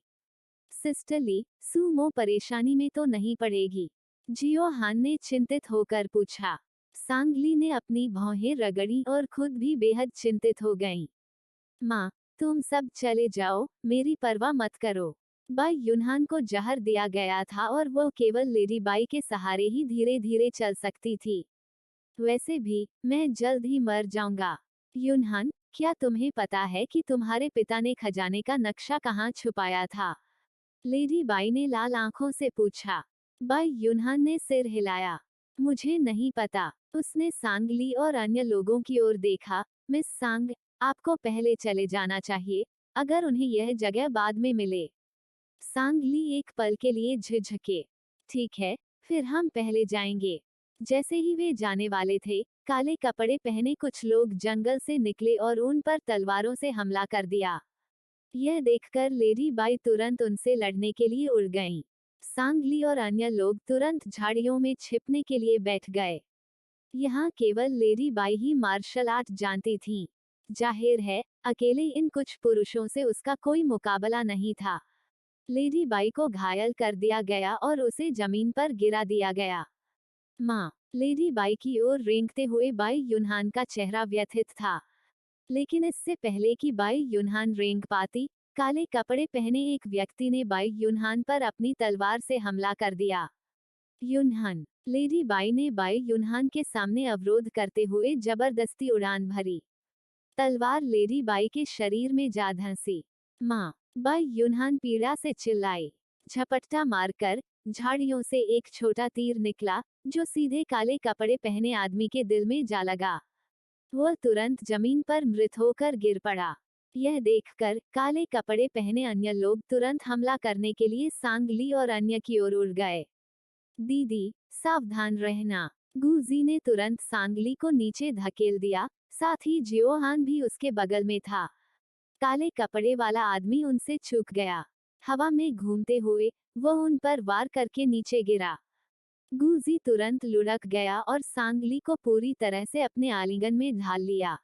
Speaker 1: सिस्टर ली, सुमो परेशानी में तो नहीं पड़ेगी? जियो हान ने चिंतित होकर पूछा। सांगली ने अपनी भौहें रगड़ी और खुद भी बेहद चिंतित हो गईं। माँ, तुम सब चले जाओ, मेरी परवाह मत करो। बाई युनहान को जहर दिया गया था और वह केवल लेडी बाई के सहारे ही धीरे धीरे चल सकती थी। वैसे भी मैं जल्द ही मर जाऊंगा। युनहान, क्या तुम्हें पता है कि तुम्हारे पिता ने खजाने का नक्शा कहाँ छुपाया था? लेडी बाई ने लाल आंखों से पूछा। बाई युनहान ने सिर हिलाया। मुझे नहीं पता। उसने सांगली और अन्य लोगों की ओर देखा। मिस सांग, आपको पहले चले जाना चाहिए, अगर उन्हें यह जगह बाद में मिले। सांगली एक पल के लिए झिझके। ठीक है, फिर हम पहले जाएंगे। जैसे ही वे जाने वाले थे, काले कपड़े पहने कुछ लोग जंगल से निकले और उन पर तलवारों से हमला कर दिया। यह देखकर लेडी बाई तुरंत उनसे लड़ने के लिए उड़ गईं। सांगली और अन्य लोग तुरंत झाड़ियों में छिपने के लिए बैठ गए। यहाँ केवल लेडी बाई ही मार्शल आर्ट जानती थीं। जाहिर है, अकेले इन कुछ पुरुषों से उसका कोई मुकाबला नहीं था। लेडी बाई को घायल कर दिया गया और उसे जमीन पर गिरा दिया गया। माँ, लेडी बाई की ओर रेंगते हुए बाई युनहान का चेहरा व्यथित था। लेकिन इससे पहले कि बाई युनहान रेंग पाती, काले कपड़े पहने एक व्यक्ति ने बाई युनहान पर अपनी तलवार से हमला कर दिया। युनहान, लेडी बाई ने बाई युनहान के सामने अवरोध करते हुए जबरदस्ती उड़ान भरी। तलवार लेडी बाई के शरीर में जा धंसी। माँ, बाई युनहान पीड़ा से चिल्लाई। झपट्टा मारकर झाड़ियों से एक छोटा तीर निकला, जो सीधे काले कपड़े पहने आदमी के दिल में जा लगा। वह तुरंत जमीन पर मृत होकर गिर पड़ा। यह देखकर काले कपड़े पहने अन्य लोग तुरंत हमला करने के लिए सांगली और अन्य की ओर उड़ गए। दीदी, सावधान रहना। गुजी ने तुरंत सांगली को नीचे धकेल दिया, साथ ही जियोहान भी उसके बगल में था। काले कपड़े वाला आदमी उनसे चूक गया। हवा में घूमते हुए वह उन पर वार करके नीचे गिरा। गुजी तुरंत लुढ़क गया और सांगली को पूरी तरह से अपने आलिंगन में ढाल लिया।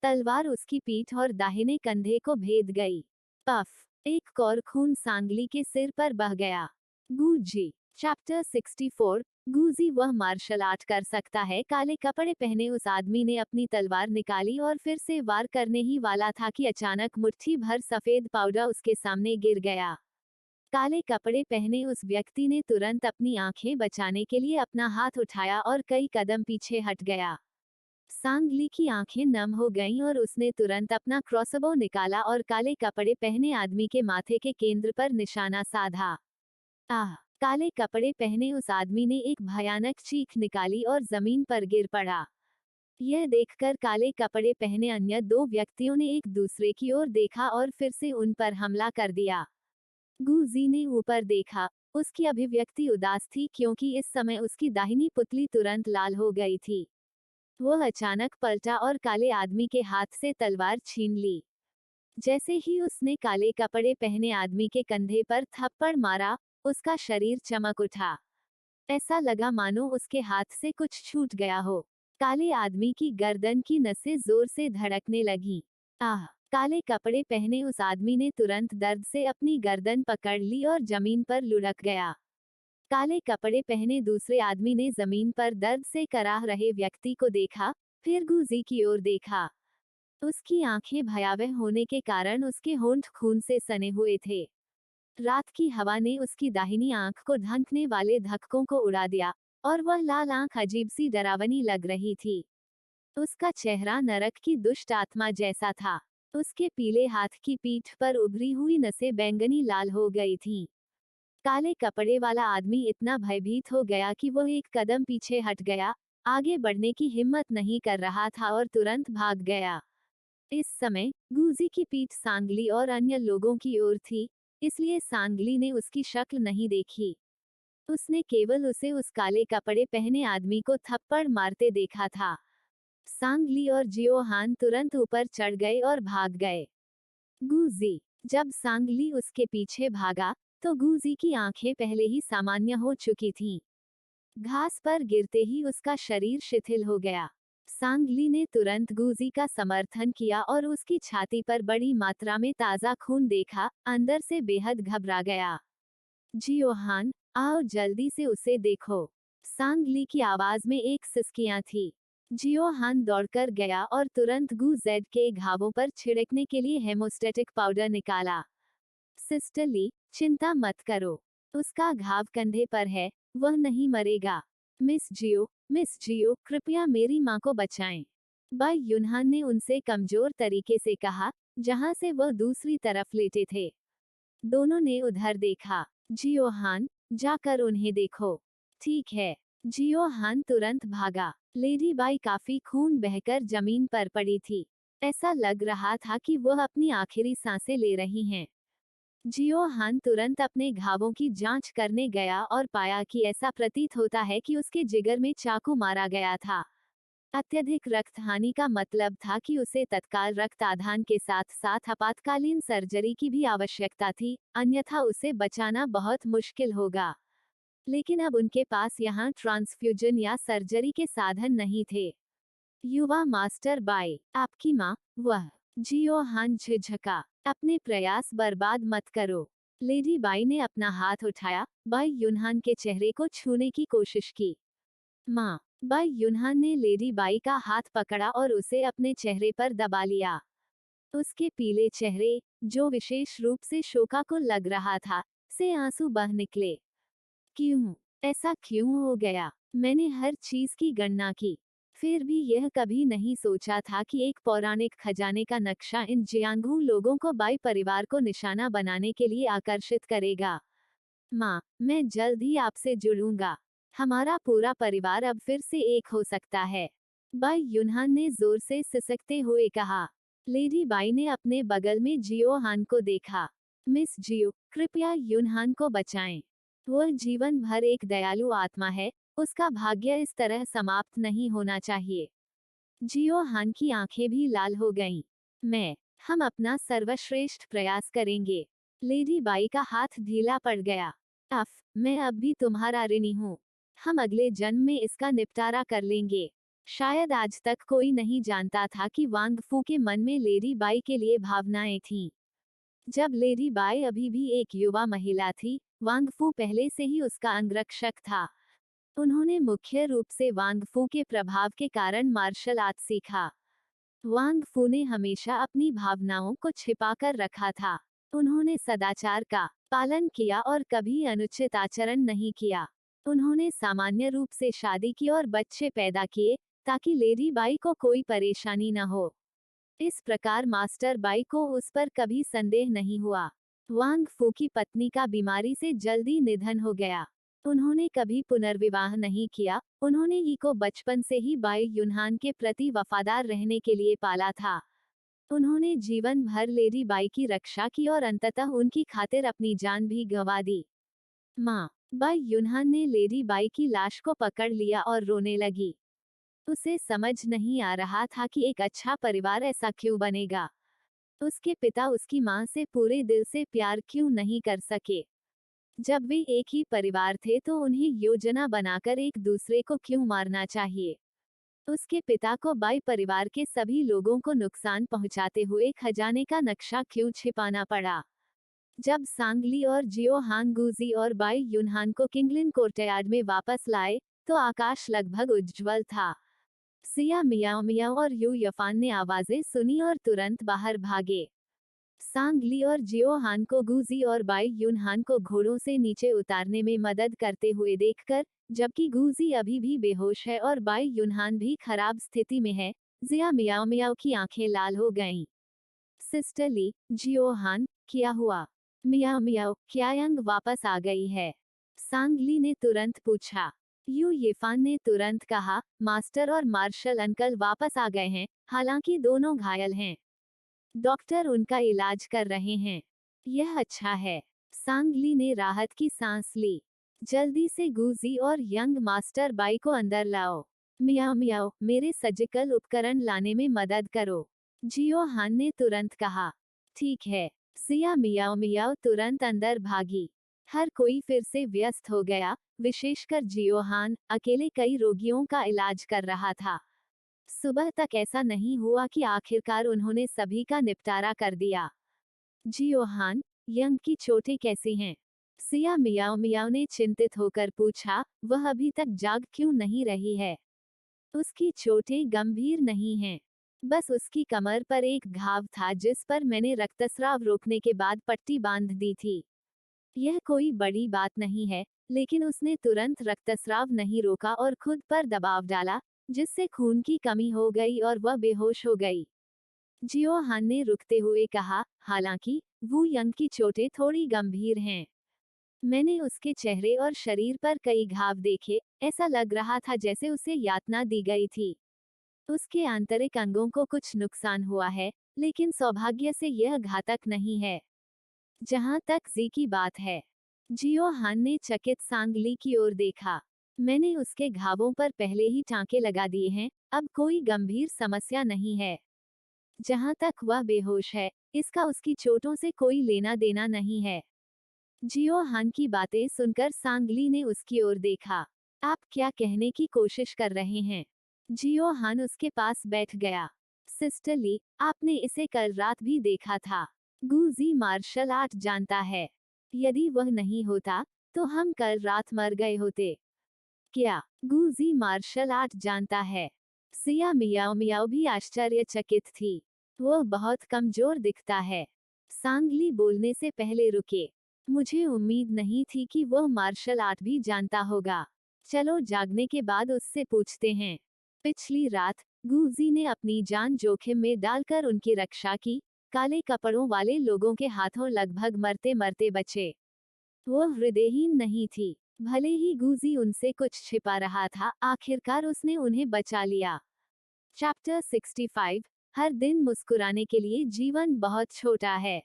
Speaker 1: तलवार उसकी पीठ और दाहिने कंधे को भेद गई। पफ, एक कौर खून सांगली के सिर पर बह गया। गुजी। चैप्टर 64। गुजी वह मार्शल आर्ट कर सकता है। काले कपड़े पहने उस आदमी ने अपनी तलवार निकाली और फिर से वार करने ही वाला था कि अचानक मुट्ठी भर सफेद पाउडर उसके सामने गिर गया। काले कपड़े पहने उस व्यक्ति ने तुरंत अपनी आंखें बचाने के लिए अपना हाथ उठाया और कई कदम पीछे हट गया। सांगली की आंखें नम हो गईं और उसने तुरंत अपना क्रॉसबो निकाला और काले कपड़े पहने आदमी के माथे के केंद्र पर निशाना साधा। आह! काले कपड़े पहने उस आदमी ने एक भयानक चीख निकाली और जमीन पर गिर पड़ा। यह देखकर काले कपड़े पहने अन्य दो व्यक्तियों ने एक दूसरे की ओर देखा और फिर से उन पर हमला कर दिया। गुजी ने ऊपर देखा। उसकी अभिव्यक्ति उदास थी क्योंकि इस समय उसकी दाहिनी पुतली तुरंत लाल हो गई थी। वह अचानक पलटा और काले आदमी के हाथ से तलवार छीन ली। जैसे ही उसने काले कपड़े पहने आदमी के कंधे पर थप्पड़ मारा, उसका शरीर चमक उठा। ऐसा लगा मानो उसके हाथ से कुछ छूट गया हो। काले आदमी की गर्दन की नसें जोर से धड़कने लगीं। आह! काले कपड़े पहने उस आदमी ने तुरंत दर्द से अपनी गर्दन पकड़ ली और जमीन पर लुढ़क गया। काले कपड़े पहने दूसरे आदमी ने जमीन पर दर्द से कराह रहे व्यक्ति को देखा, फिर गुजी की ओर देखा। उसकी आंखें भयावह होने के कारण उसके होंठ खून से सने हुए थे। रात की हवा ने उसकी दाहिनी आंख को ढंकने वाले धक्कों को उड़ा दिया और वह लाल आंख अजीब सी डरावनी लग रही थी। उसका चेहरा नरक की दुष्ट आत्मा जैसा था। उसके पीले हाथ की पीठ पर उभरी हुई नसें बैंगनी लाल हो गई थीं। काले कपड़े वाला आदमी इतना भयभीत हो गया कि वह एक कदम पीछे हट गया, आगे बढ़ने की हिम्मत नहीं कर रहा था और तुरंत भाग गया। इस समय गुजी की पीठ सांगली और अन्य लोगों की ओर थी, इसलिए सांगली ने उसकी शक्ल नहीं देखी। उसने केवल उसे उस काले कपड़े पहने आदमी को थप्पड़ मारते देखा था। सांगली और जियोहान तुरंत ऊपर चढ़ गए और भाग गए। गुजी, जब सांगली उसके पीछे भागा, तो गुजी की आंखें पहले ही सामान्य हो चुकी थीं। घास पर गिरते ही उसका शरीर शिथिल हो गया। सांगली ने तुरंत गुजी का समर्थन किया और उसकी छाती पर बड़ी मात्रा में ताज़ा खून देखा, अंदर से बेहद घबरा गया। जियोहान, आओ जल्दी से उसे देखो। सांगली की आवाज में एक सिसकियां थी। जियोहान दौड़कर गया और तुरंत गुजेड के घावों पर छिड़कने के लिए हेमोस्टेटिक पाउडर निकाला। सिस्टर ली, चिंता मत करो। उसका घाव कंधे पर है, वह नहीं मरेगा। मिस जियो, कृपया मेरी माँ को बचाएं। बाई युनहान ने उनसे कमजोर तरीके से कहा, जहां से वह दूसरी तरफ लेटे थे। दोनों ने उधर देखा। जियोहान, जाकर उन्हें देखो। ठीक है। जियोहान तुरंत भागा। लेडी बाई काफी खून बहकर जमीन पर पड़ी थी। ऐसा लग रहा था कि वह अपनी आखिरी सांसें ले रही हैं। जियोहान तुरंत अपने घावों की जांच करने गया और पाया कि ऐसा प्रतीत होता है कि उसके जिगर में चाकू मारा गया था। अत्यधिक रक्त हानि का मतलब था कि उसे तत्काल रक्त आधान के साथ साथ आपातकालीन सर्जरी की भी आवश्यकता थी, अन्यथा उसे बचाना बहुत मुश्किल होगा। लेकिन अब उनके पास यहाँ ट्रांसफ्यूजन या सर्जरी के साधन नहीं थे। युवा मास्टर बाई, आपकी माँ, वह। जियोहान झिझका। अपने प्रयास बर्बाद मत करो। लेडी बाई ने अपना हाथ उठाया, बाई युनहान के चेहरे को छूने की कोशिश की। माँ। बाई युनहान ने लेडी बाई का हाथ पकड़ा और उसे अपने चेहरे पर दबा लिया। उसके पीले चेहरे, जो विशेष रूप से शोकाकुल लग रहा था, से आंसू बह निकले। क्यों? ऐसा क्यों हो गया? मैंने हर चीज की गणना की। फिर भी यह कभी नहीं सोचा था कि एक पौराणिक खजाने का नक्शा इन जियांगू लोगों को बाई परिवार को निशाना बनाने के लिए आकर्षित करेगा। माँ, मैं जल्द ही आपसे जुड़ूंगा। हमारा पूरा परिवार अब फिर से एक हो सकता है। बाई युनहान ने जोर से सिसकते हुए कहा। लेडी बाई ने अपने बगल में जियोहान को देखा। मिस जियो, कृपया युनहान को बचाएं। वह जीवन भर एक दयालु आत्मा है, उसका भाग्य इस तरह समाप्त नहीं होना चाहिए। जियोहान की आंखें भी लाल हो गईं। हम अपना सर्वश्रेष्ठ प्रयास करेंगे। लेडी बाई का हाथ ढीला पड़ गया। मैं अब भी तुम्हारा ऋणी हूँ। हम अगले जन्म में इसका निपटारा कर लेंगे। शायद आज तक कोई नहीं जानता था कि वांग फू के मन में लेडी बाई के लिए भावनाएं थीं। जब लेडी बाई अभी भी एक युवा महिला थी, वांग फू पहले से ही उसका अंगरक्षक था। उन्होंने मुख्य रूप से वांग फू के प्रभाव के कारण मार्शल आर्ट सीखा। वांग फू ने हमेशा अपनी भावनाओं को छिपाकर रखा था। उन्होंने सदाचार का पालन किया और कभी अनुचित आचरण नहीं किया। उन्होंने सामान्य रूप से शादी की और बच्चे पैदा किए, ताकि लेडी बाई को कोई परेशानी न हो। इस प्रकार मास्टर बाई को उस पर कभी संदेह नहीं हुआ। वांग फू की पत्नी का बीमारी से जल्दी निधन हो गया। उन्होंने कभी पुनर्विवाह नहीं किया। उन्होंने ही को बचपन से ही बाई युनहान के प्रति वफादार रहने के लिए पाला था। उन्होंने जीवन भर लेडी बाई की रक्षा की और अंततः उनकी खातिर अपनी जान भी गंवा दी। माँ बाई युनहान ने लेडी बाई की लाश को पकड़ लिया और रोने लगी। उसे समझ नहीं आ रहा था कि एक अच्छा परिवार ऐसा क्यों बनेगा। उसके पिता उसकी माँ से पूरे दिल से प्यार क्यों नहीं कर सके। जब वे एक ही परिवार थे तो उन्हें योजना बनाकर एक दूसरे को क्यों मारना चाहिए। उसके पिता को बाई परिवार के सभी लोगों को नुकसान पहुंचाते हुए खजाने का नक्शा क्यों छिपाना पड़ा। जब सांगली और जियो हांगगुजी और बाई युनहान को किंगलिन कोर्टयार्ड में वापस लाए तो आकाश लगभग उज्ज्वल था। सिया मियाओ मियाओ और यू यफान ने आवाजें सुनी और तुरंत बाहर भागे। सांगली और जियो हान को गुजी और बाई युनहान को घोड़ों से नीचे उतारने में मदद करते हुए देखकर, जबकि गुजी अभी भी बेहोश है और बाई युनहान भी खराब स्थिति में है, जिया मियाओ मियाओ की आंखें लाल हो गईं। सिस्टर ली, जियो हान, क्या हुआ? मियाओ मियाओ, क्या यंग वापस आ गई है? सांगली ने तुरंत पूछा। यू येफान ने तुरंत कहा, मास्टर और मार्शल अंकल वापस आ गए हैं, हालांकि दोनों घायल हैं। डॉक्टर उनका इलाज कर रहे हैं। यह अच्छा है। सांगली ने राहत की सांस ली। जल्दी से गुजी और यंग मास्टर बाई को अंदर लाओ। मियाओ मियाओ, मेरे सर्जिकल उपकरण लाने में मदद करो। जियो हान ने तुरंत कहा। ठीक है। सिया मियाओ मियाओ तुरंत अंदर भागी। हर कोई फिर से व्यस्त हो गया, विशेषकर जियो हान अकेले कई रोगियों का इलाज कर रहा था। सुबह तक ऐसा नहीं हुआ कि आखिरकार उन्होंने सभी का निपटारा कर दिया। जियो हान, यंग की चोटें कैसी हैं? सिया मियाओ मियाओ ने चिंतित होकर पूछा, वह अभी तक जाग क्यों नहीं रही है? उसकी चोटें गंभीर नहीं हैं। बस उसकी कमर पर एक घाव था जिस पर मैंने रक्तस्राव रोकने के बाद पट्टी बांध दी थी। यह कोई बड़ी बात नहीं है, लेकिन उसने तुरंत रक्तस्राव नहीं रोका और खुद पर दबाव डाला, जिससे खून की कमी हो गई और वह बेहोश हो गई। जियो हान ने रुकते हुए कहा, हालांकि वू यंग की चोटें थोड़ी गंभीर हैं। मैंने उसके चेहरे और शरीर पर कई घाव देखे, ऐसा लग रहा था जैसे उसे यातना दी गई थी। उसके आंतरिक अंगों को कुछ नुकसान हुआ है, लेकिन सौभाग्य से यह घातक नहीं है। जहां तक जी की बात है। जियो हान ने चकित सांगली की ओर देखा। मैंने उसके घावों पर पहले ही टांके लगा दिए हैं, अब कोई गंभीर समस्या नहीं है। जहां तक वह बेहोश है, इसका उसकी चोटों से कोई लेना देना नहीं है। जियो हान की बातें सुनकर सांगली ने उसकी ओर देखा। आप क्या कहने की कोशिश कर रहे हैं? जियो हान उसके पास बैठ गया। सिस्टर ली, आपने इसे कल रात भी देखा था। गुजी मार्शल आर्ट जानता है। यदि वह नहीं होता, तो हम कल रात मर गए होते। क्या गुजी मार्शल आर्ट जानता है? सिया मियाओ मियाओ भी आश्चर्यचकित थी। वह बहुत कमजोर दिखता है। सांगली बोलने से पहले रुके। मुझे उम्मीद नहीं थी कि वह मार्शल आर्ट भी जानता होगा। चलो जागने के बाद उससे पूछते हैं। पिछली रात गुजी ने अपनी जान जोखिम में डालकर उनकी रक्षा की। काले कपड़ों वाले लोगों के हाथों लगभग मरते मरते बचे। वह हृदयहीन नहीं थी। भले ही गुजी उनसे कुछ छिपा रहा था, आखिरकार उसने उन्हें बचा लिया। चैप्टर 65, हर दिन मुस्कुराने के लिए जीवन बहुत छोटा है।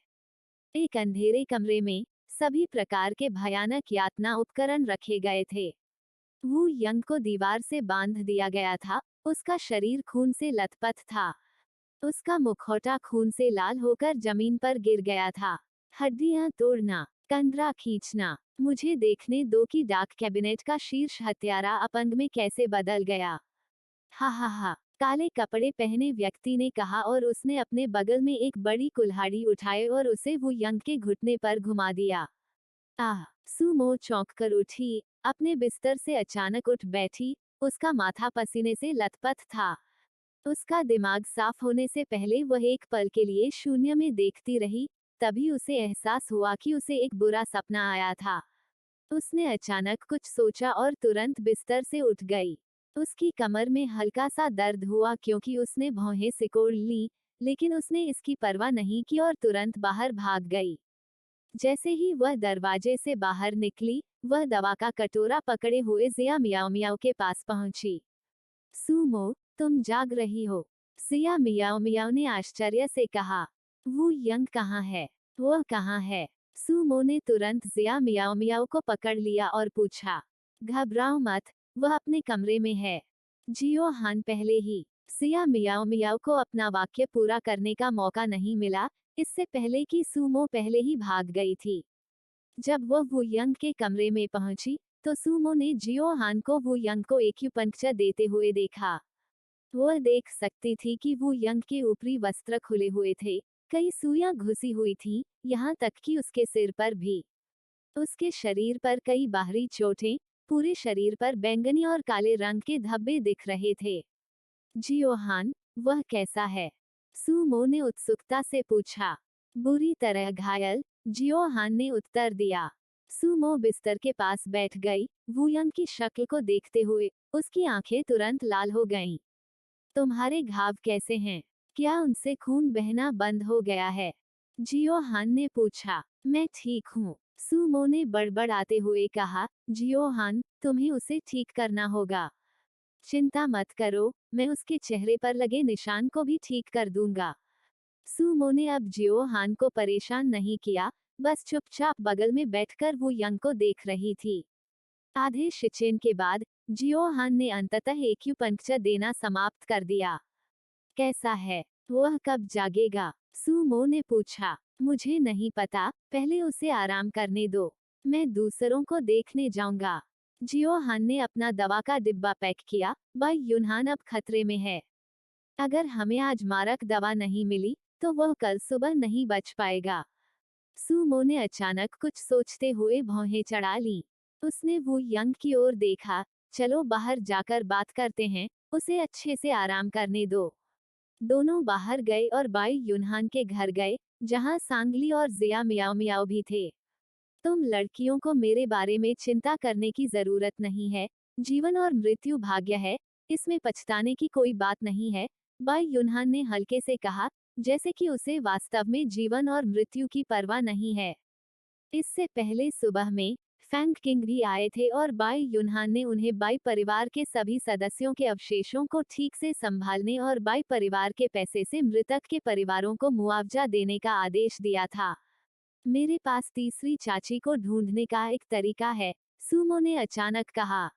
Speaker 1: एक अंधेरे कमरे में सभी प्रकार के भयानक यातना उपकरण रखे गए थे। वू यंग को दीवार से बांध दिया गया था। उसका शरीर खून से लथपथ था। उसका मुखौटा खून से लाल होकर जमीन पर गिर गया था। हड्डियां तोड़ना, कंधरा खींचना। मुझे देखने दो कि डाक कैबिनेट का शीर्ष हत्यारा अपंग में कैसे बदल गया। हा हा हा, काले कपड़े पहने व्यक्ति ने कहा और उसने अपने बगल में एक बड़ी कुल्हाड़ी उठाई और उसे वो यंग के घुटने पर घुमा दिया। आह, सुमो चौंक कर उठी, अपने बिस्तर से अचानक उठ बैठी। उसका माथा पसीने से लथपथ था। उसका दिमाग साफ होने से पहले वह एक पल के लिए शून्य में देखती रही। तभी उसे एहसास हुआ कि उसे एक बुरा सपना आया था। उसने अचानक कुछ सोचा और तुरंत बिस्तर से उठ गई। उसकी कमर में हल्का सा दर्द हुआ क्योंकि उसने भौहें सिकोड़ ली, लेकिन उसने इसकी परवाह नहीं की और तुरंत बाहर भाग गई। जैसे ही वह दरवाजे से बाहर निकली, वह दवा का कटोरा पकड़े हुए जिया मियाओ मियाओ के पास पहुंची। सूमो, तुम जाग रही हो? सिया मियाओ मियाओ ने आश्चर्य से कहा। वो यंग कहाँ है? वह कहाँ है? सूमो ने तुरंत जिया मियाओ मियाओ को पकड़ लिया और पूछा। घबराओ मत, वह अपने कमरे में है। जियो हान पहले ही। सिया मियाओ मियाओ को अपना वाक्य पूरा करने का मौका नहीं मिला, इससे पहले कि सूमो पहले ही भाग गई थी। जब वह वू यंग के कमरे में पहुंची, तो सूमो ने जियो हान को वू यंग को एक्यूपंक्चर देते हुए देखा। वह देख सकती थी कि वू यंग के ऊपरी वस्त्र खुले हुए थे, कई सुइयां घुसी हुई थीं, यहाँ तक कि उसके सिर पर भी। उसके शरीर पर कई बाहरी चोटें, पूरे शरीर पर बैंगनी और काले रंग के धब्बे दिख रहे थे। जियोहान, वह कैसा है? सूमो ने उत्सुकता से पूछा। बुरी तरह घायल, जियोहान ने उत्तर दिया। सूमो बिस्तर के पास बैठ गई, वूयंग की शक्ल को देखते हुए उसकी आंखें तुरंत लाल हो गईं। तुम्हारे घाव कैसे हैं? क्या उनसे खून बहना बंद हो गया है? जियोहान ने पूछा। मैं ठीक हूँ, सूमो ने बड़बड़ाते हुए कहा। जियोहान, तुम्हें उसे ठीक करना होगा। चिंता मत करो, मैं उसके चेहरे पर लगे निशान को भी ठीक कर दूंगा। सूमो ने अब जियोहान को परेशान नहीं किया, बस चुपचाप बगल में बैठकर वो यंग को देख रही थी। आधे शिचेन के बाद जियोहान ने अंततः एक्यूपंक्चर देना समाप्त कर दिया। कैसा है? वह कब जागेगा? सूमो ने पूछा। मुझे नहीं पता, पहले उसे आराम करने दो। मैं दूसरों को देखने जाऊंगा। जियोहान ने अपना दवा का डिब्बा पैक किया। बाई युनहान अब खतरे में है। अगर हमें आज मारक दवा नहीं मिली, तो वह कल सुबह नहीं बच पाएगा। सूमो ने अचानक कुछ सोचते हुए भौहें चढ़ा ली। उसने वो यंग की ओर देखा। चलो बाहर जाकर बात करते हैं, उसे अच्छे से आराम करने दो। दोनों बाहर गए और बाई युनहान के घर गए, जहां सांगली और जिया मियाओ मियाओ भी थे। तुम लड़कियों को मेरे बारे में चिंता करने की जरूरत नहीं है। जीवन और मृत्यु भाग्य है, इसमें पछताने की कोई बात नहीं है, बाई युनहान ने हल्के से कहा, जैसे कि उसे वास्तव में जीवन और मृत्यु की परवाह नहीं है। इससे पहले सुबह में फैंग किंग भी आए थे और बाई युनहान ने उन्हें बाई परिवार के सभी सदस्यों के अवशेषों को ठीक से संभालने और बाई परिवार के पैसे से मृतक के परिवारों को मुआवजा देने का आदेश दिया था। मेरे पास तीसरी चाची को ढूंढने का एक तरीका है, सूमो ने अचानक कहा।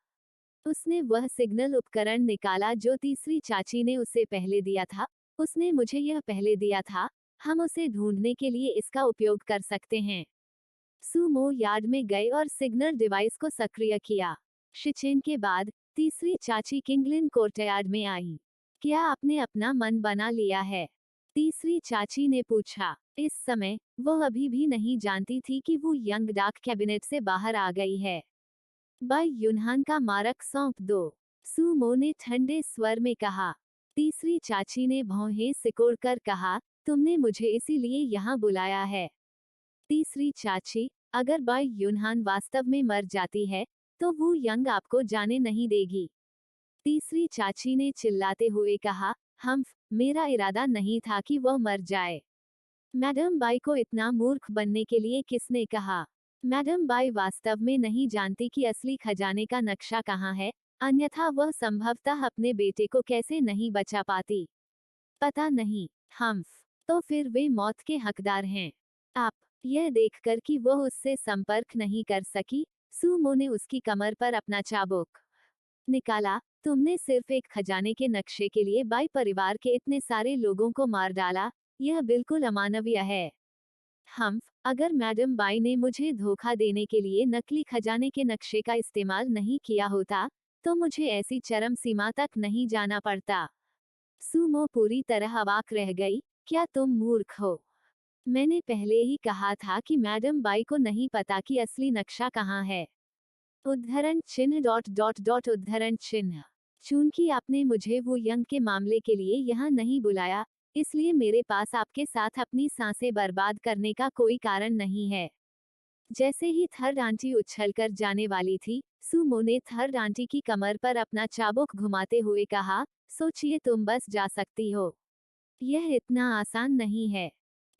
Speaker 1: उसने वह सिग्नल उपकरण निकाला जो तीसरी चाची ने उसे पहले दिया था। उसने मुझे यह पहले दिया था। हम उसे ढूंढने के लिए इसका उपयोग कर सकते हैं। सूमो यार्ड में गए और सिग्नल डिवाइस को सक्रिय किया। शिचेन के बाद तीसरी चाची किंगलिन कोर्टयार्ड में आई। क्या आपने अपना मन बना लिया है? तीसरी चाची ने पूछा। इस समय वह अभी भी नहीं जानती थी कि वो यंग डाक कैबिनेट से बाहर आ गई है। बाई युनहान का मारक सौंप दो, सूमो ने ठंडे स्वर में कहा। तीसरी चाची ने भौहें सिकोड़कर कहा, तुमने मुझे इसीलिए यहाँ बुलाया है। तीसरी चाची, अगर बाई युनहान वास्तव में मर जाती है, तो वो यंग आपको जाने नहीं देगी। तीसरी चाची ने चिल्लाते हुए कहा, मेरा इरादा नहीं था कि वह मर जाए। मैडम बाई को इतना मूर्ख बनने के लिए किसने कहा? मैडम बाई वास्तव में नहीं जानती कि असली खजाने का नक्शा कहाँ है, अन्यथा वह संभवतः अपने बेटे को कैसे नहीं बचा पाती। पता नहीं, तो फिर वे मौत के हकदार हैं। आप, यह देखकर कि वह उससे संपर्क नहीं कर सकी, सूमो ने उसकी कमर पर अपना चाबुक निकाला। तुमने सिर्फ एक खजाने के नक्शे के लिए बाई परिवार के इतने सारे लोगों को मार डाला, यह बिल्कुल अमानवीय है। अगर मैडम बाई ने मुझे धोखा देने के लिए नकली खजाने के नक्शे का इस्तेमाल नहीं किया होता, तो मुझे ऐसी चरम सीमा तक नहीं जाना पड़ता। सूमो पूरी तरह अवाक रह गई। क्या तुम मूर्ख हो? मैंने पहले ही कहा था कि मैडम बाई को नहीं पता कि असली नक्शा कहाँ है। उद्धरण चिन्ह डॉट डॉट डॉट उद्धरण चिन्ह। चूंकि आपने मुझे वो यंग के मामले के लिए यहाँ नहीं बुलाया, इसलिए मेरे पास आपके साथ अपनी सांसें बर्बाद करने का कोई कारण नहीं है। जैसे ही थर्ड आंटी उछलकर जाने वाली थी, सूमो ने थर्ड आंटी की कमर पर अपना चाबुक घुमाते हुए कहा, सोचिए तुम बस जा सकती हो। यह इतना आसान नहीं है।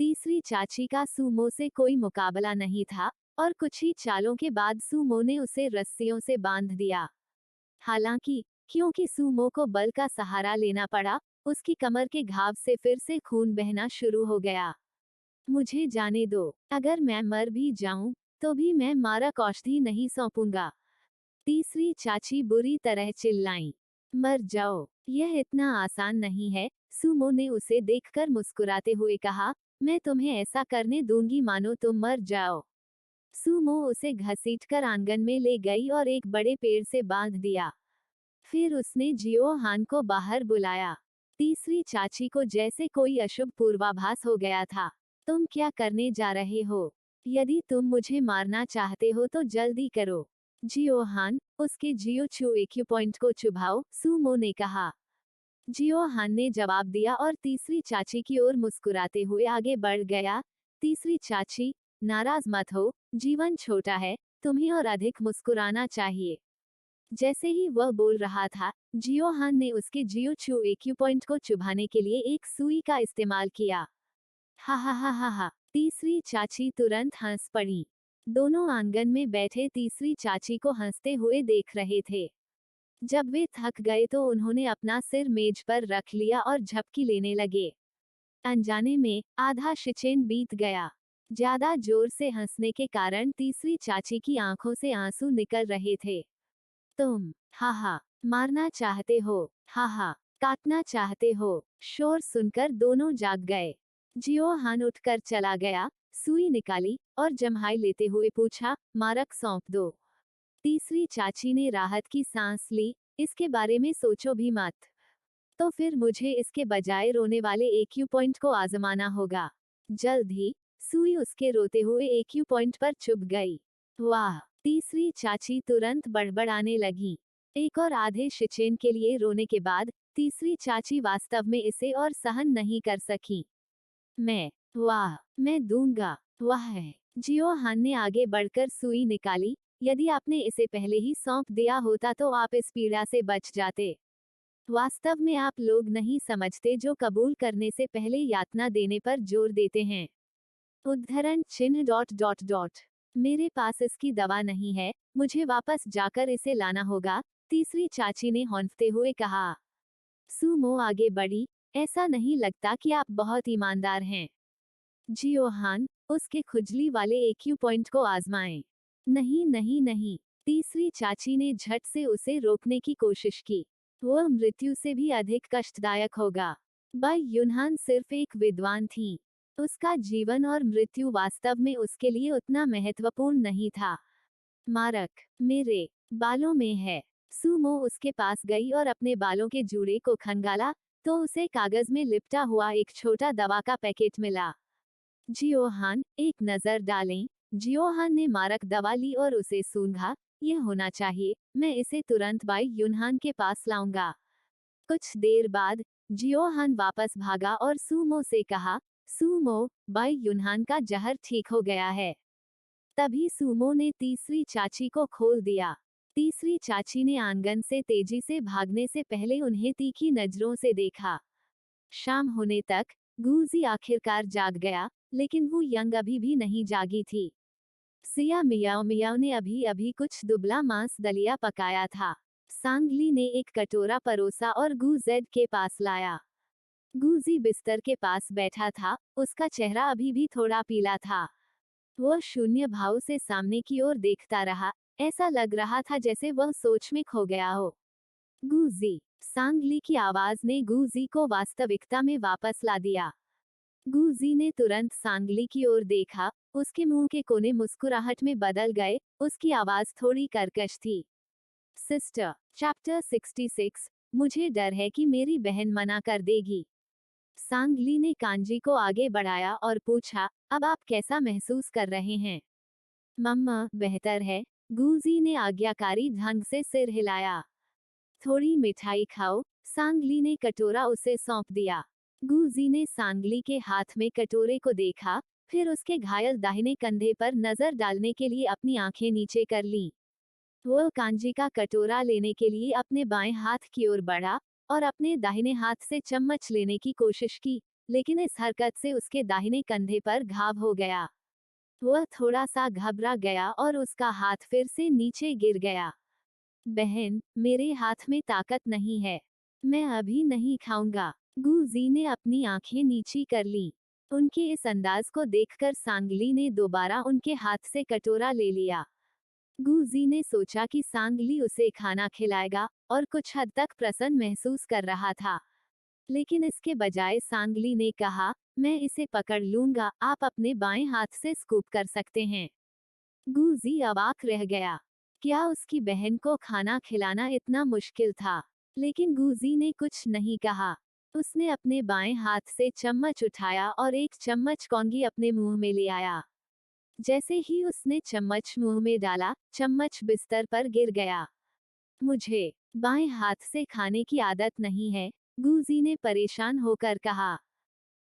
Speaker 1: तीसरी चाची का सूमो से कोई मुकाबला नहीं था और कुछ ही चालों के बाद सूमो ने उसे रस्सियों से बांध दिया। हालांकि क्योंकि सूमो को बल का सहारा लेना पड़ा, उसकी कमर के घाव से फिर से खून बहना शुरू हो गया। मुझे जाने दो, अगर मैं मर भी जाऊं तो भी मैं मारक औषधि नहीं सौंपूंगा। तीसरी चाची बुरी तरह चिल्लाई। मर जाओ, यह इतना आसान नहीं है। सूमो ने उसे देखकर मुस्कुराते हुए कहा, मैं तुम्हें ऐसा करने दूंगी मानो तुम मर जाओ। सूमो उसे घसीटकर आंगन में ले गई और एक बड़े पेड़ से बांध दिया। फिर उसने जियो हान को बाहर बुलाया। तीसरी चाची को जैसे कोई अशुभ पूर्वाभास हो गया था। तुम क्या करने जा रहे हो? यदि तुम मुझे मारना चाहते हो तो जल्दी करो। जियो हान, उसके जियो छू एक्यू पॉइंट को चुभाओ, सूमो ने कहा। जियो हान ने जवाब दिया और तीसरी चाची की ओर मुस्कुराते हुए आगे बढ़ गया। तीसरी चाची, नाराज मत हो, जीवन छोटा है, तुम्हें और अधिक मुस्कुराना चाहिए। जैसे ही वह बोल रहा था, जियो हान ने उसके जियो छू एक्यू पॉइंट को चुभाने के लिए एक सुई का इस्तेमाल किया। हा हा हा हा हा, तीसरी चाची तुरंत हंस पड़ी। दोनों आंगन में बैठे तीसरी चाची को हंसते हुए देख रहे थे। जब वे थक गए तो उन्होंने अपना सिर मेज पर रख लिया और झपकी लेने लगे। अनजाने में आधा शिचेन बीत गया। ज्यादा जोर से हंसने के कारण तीसरी चाची की आंखों से आंसू निकल रहे थे। तुम, हा, मारना चाहते हो, हा, काटना चाहते हो। शोर सुनकर दोनों जाग गए। जियो हान उठकर चला गया, सुई निकाली और जम्हाई लेते हुए पूछा, मारक सौंप दो। तीसरी चाची ने राहत की सांस ली, इसके बारे में सोचो भी मत। तो फिर मुझे इसके बजाय रोने वाले एक्यू पॉइंट को आजमाना होगा। जल्द ही सुई उसके रोते हुए एक्यू पॉइंट पर चुभ गई। वाह, तीसरी चाची तुरंत बड़बड़ाने लगी। एक और आधे शिचेन के लिए रोने के बाद तीसरी चाची वास्तव में इसे और सहन नहीं कर सकी। मैं दूंगा। वाह है। जियो हान ने आगे बढ़कर सुई निकाली। यदि आपने इसे पहले ही सौंप दिया होता तो आप इस पीड़ा से बच जाते। वास्तव में आप लोग नहीं समझते जो कबूल करने से पहले यातना देने पर जोर देते हैं। उद्धरण चिन्ह डॉट डॉट डॉट। मेरे पास इसकी दवा नहीं है, मुझे वापस जाकर इसे लाना होगा, तीसरी चाची ने हौंफते हुए कहा। सूमो आगे बढ़ी, ऐसा नहीं लगता कि आप बहुत ईमानदार हैं। जियो हान, उसके खुजली वाले एक्यू पॉइंट को आजमाएं। नहीं नहीं नहीं, तीसरी चाची ने झट से उसे रोकने की कोशिश की। वह मृत्यु से भी अधिक कष्टदायक होगा। बाई युनहान सिर्फ एक विद्वान थी। उसका जीवन और मृत्यु वास्तव में उसके लिए उतना महत्वपूर्ण नहीं था। मारक, मेरे बालों में है। सूमो उसके पास गई और अपने बालों के जूड़े को खंगाला, तो उसे कागज में लिपटा हुआ एक छोटा दवा का पैकेट मिला। जियोहान, एक नजर डालें। जियोहान ने मारक दवा ली और उसे सूंघा। यह होना चाहिए, मैं इसे तुरंत बाई युनहान के पास लाऊंगा। कुछ देर बाद जियोहान वापस भागा और सूमो से कहा, सूमो, बाई युनहान का जहर ठीक हो गया है। तभी सूमो ने तीसरी चाची को खोल दिया। तीसरी चाची ने आंगन से तेजी से भागने से पहले उन्हें तीखी नजरों से देखा। शाम होने तक गूजी आखिरकार जाग गया, लेकिन वो यंग अभी भी नहीं जागी थी। सिया मियाओ मियाओ ने अभी अभी कुछ दुबला मांस दलिया पकाया था। सांगली ने एक कटोरा परोसा और गूजेड के पास लाया। गूजी बिस्तर के पास बैठा था, उसका चेहरा अभी भी थोड़ा पीला था। वह शून्य भाव से सामने की ओर देखता रहा, ऐसा लग रहा था जैसे वह सोच में खो गया हो। गूजी, सांगली की आवाज ने गूजी को वास्तविकता में वापस ला दिया। गूजी ने तुरंत सांगली की ओर देखा, उसके मुंह के कोने मुस्कुराहट में बदल गए, उसकी आवाज थोड़ी कर्कश थी। सिस्टर, चैप्टर 66, मुझे डर है कि मेरी बहन मना कर देगी। सांगली ने कांजी को आगे बढ़ाया और पूछा, अब आप कैसा महसूस कर रहे हैं? मम्मा, बेहतर है। गूजी ने आज्ञाकारी ढंग से सिर हिलाया। थोड़ी मिठाई खाओ, सांगली ने कटोरा उसे सौंप दिया। गूजी ने सांगली के हाथ में कटोरे को देखा, फिर उसके घायल दाहिने कंधे पर नजर डालने के लिए अपनी आंखें नीचे कर लीं। वह कांजी का कटोरा लेने के लिए अपने बाएं हाथ की ओर बढ़ा और अपने दाहिने हाथ से चम्मच लेने की कोशिश की, लेकिन इस हरकत से उसके दाहिने कंधे पर घाव हो गया। वह थोड़ा सा घबरा गया और उसका हाथ फिर से नीचे गिर गया। बहन, मेरे हाथ में ताकत नहीं है। मैं अभी नहीं खाऊंगा। गुजी ने अपनी आंखें नीची कर लीं। उनके इस अंदाज को देखकर सांगली ने दोबारा उनके हाथ से कटोरा ले लिया। गुजी ने सोचा कि सांगली उसे खाना खिलाएगा और कुछ हद तक प्रसन्न महसूस कर रहा था। लेकिन इसके बजाय सांगली ने कहा, मैं इसे पकड़ लूंगा, आप अपने बाएं हाथ से स्कूप कर सकते हैं। गुजी अवाक रह गया। क्या उसकी बहन को खाना खिलाना इतना मुश्किल था? लेकिन गुजी ने कुछ नहीं कहा। उसने अपने बाएं हाथ से चम्मच उठाया और एक चम्मच कौंगी अपने मुंह में ले आया। जैसे ही उसने चम्मच मुंह में डाला, चम्मच बिस्तर पर गिर गया। मुझे बाएं हाथ से खाने की आदत नहीं है, गुजी ने परेशान होकर कहा।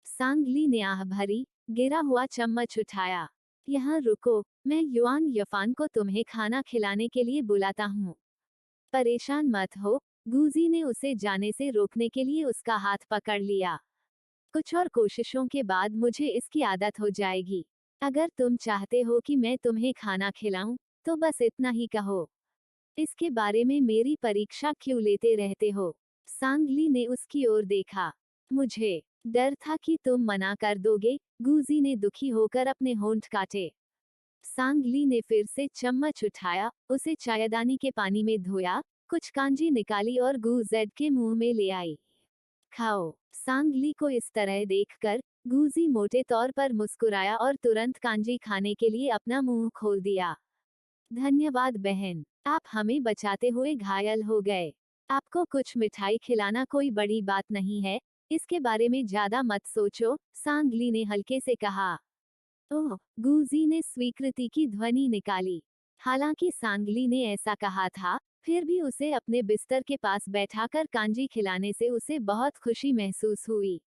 Speaker 1: सांगली ने आह भरी, गिरा हुआ चम्मच उठाया। यहाँ रुको, मैं युआन यफान को तुम्हें खाना खिलाने के लिए बुलाता हूँ। परेशान मत हो। गुजी ने उसे जाने से रोकने के लिए उसका हाथ पकड़ लिया। कुछ और कोशिशों के बाद मुझे इसकी आदत हो जाएगी। अगर तुम चाहते हो कि मैं तुम्हें खाना खिलाऊं, तो बस इतना ही कहो। इसके बारे में मेरी परीक्षा क्यों लेते रहते हो? सांगली ने उसकी ओर देखा। मुझे डर था कि तुम मना कर दोगे। गुजी ने दुखी होकर अपने होंठ काटे। सांगली ने फिर से चम्मच उठाया, उसे चायदानी के पानी में धोया, कुछ कांजी निकाली और गुजेड के मुंह में ले आई। खाओ। सांगली को इस तरह देखकर गुजी मोटे तौर पर मुस्कुराया और तुरंत कांजी खाने के लिए अपना मुंह खोल दिया। धन्यवाद बहन, आप हमें बचाते हुए घायल हो गए। आपको कुछ मिठाई खिलाना कोई बड़ी बात नहीं है, इसके बारे में ज्यादा मत सोचो, सांगली ने हल्के से कहा। ओह, गुजी ने स्वीकृति की ध्वनि निकाली। हालांकि सांगली ने ऐसा कहा था, फिर भी उसे अपने बिस्तर के पास बैठाकर कांजी खिलाने से उसे बहुत खुशी महसूस हुई।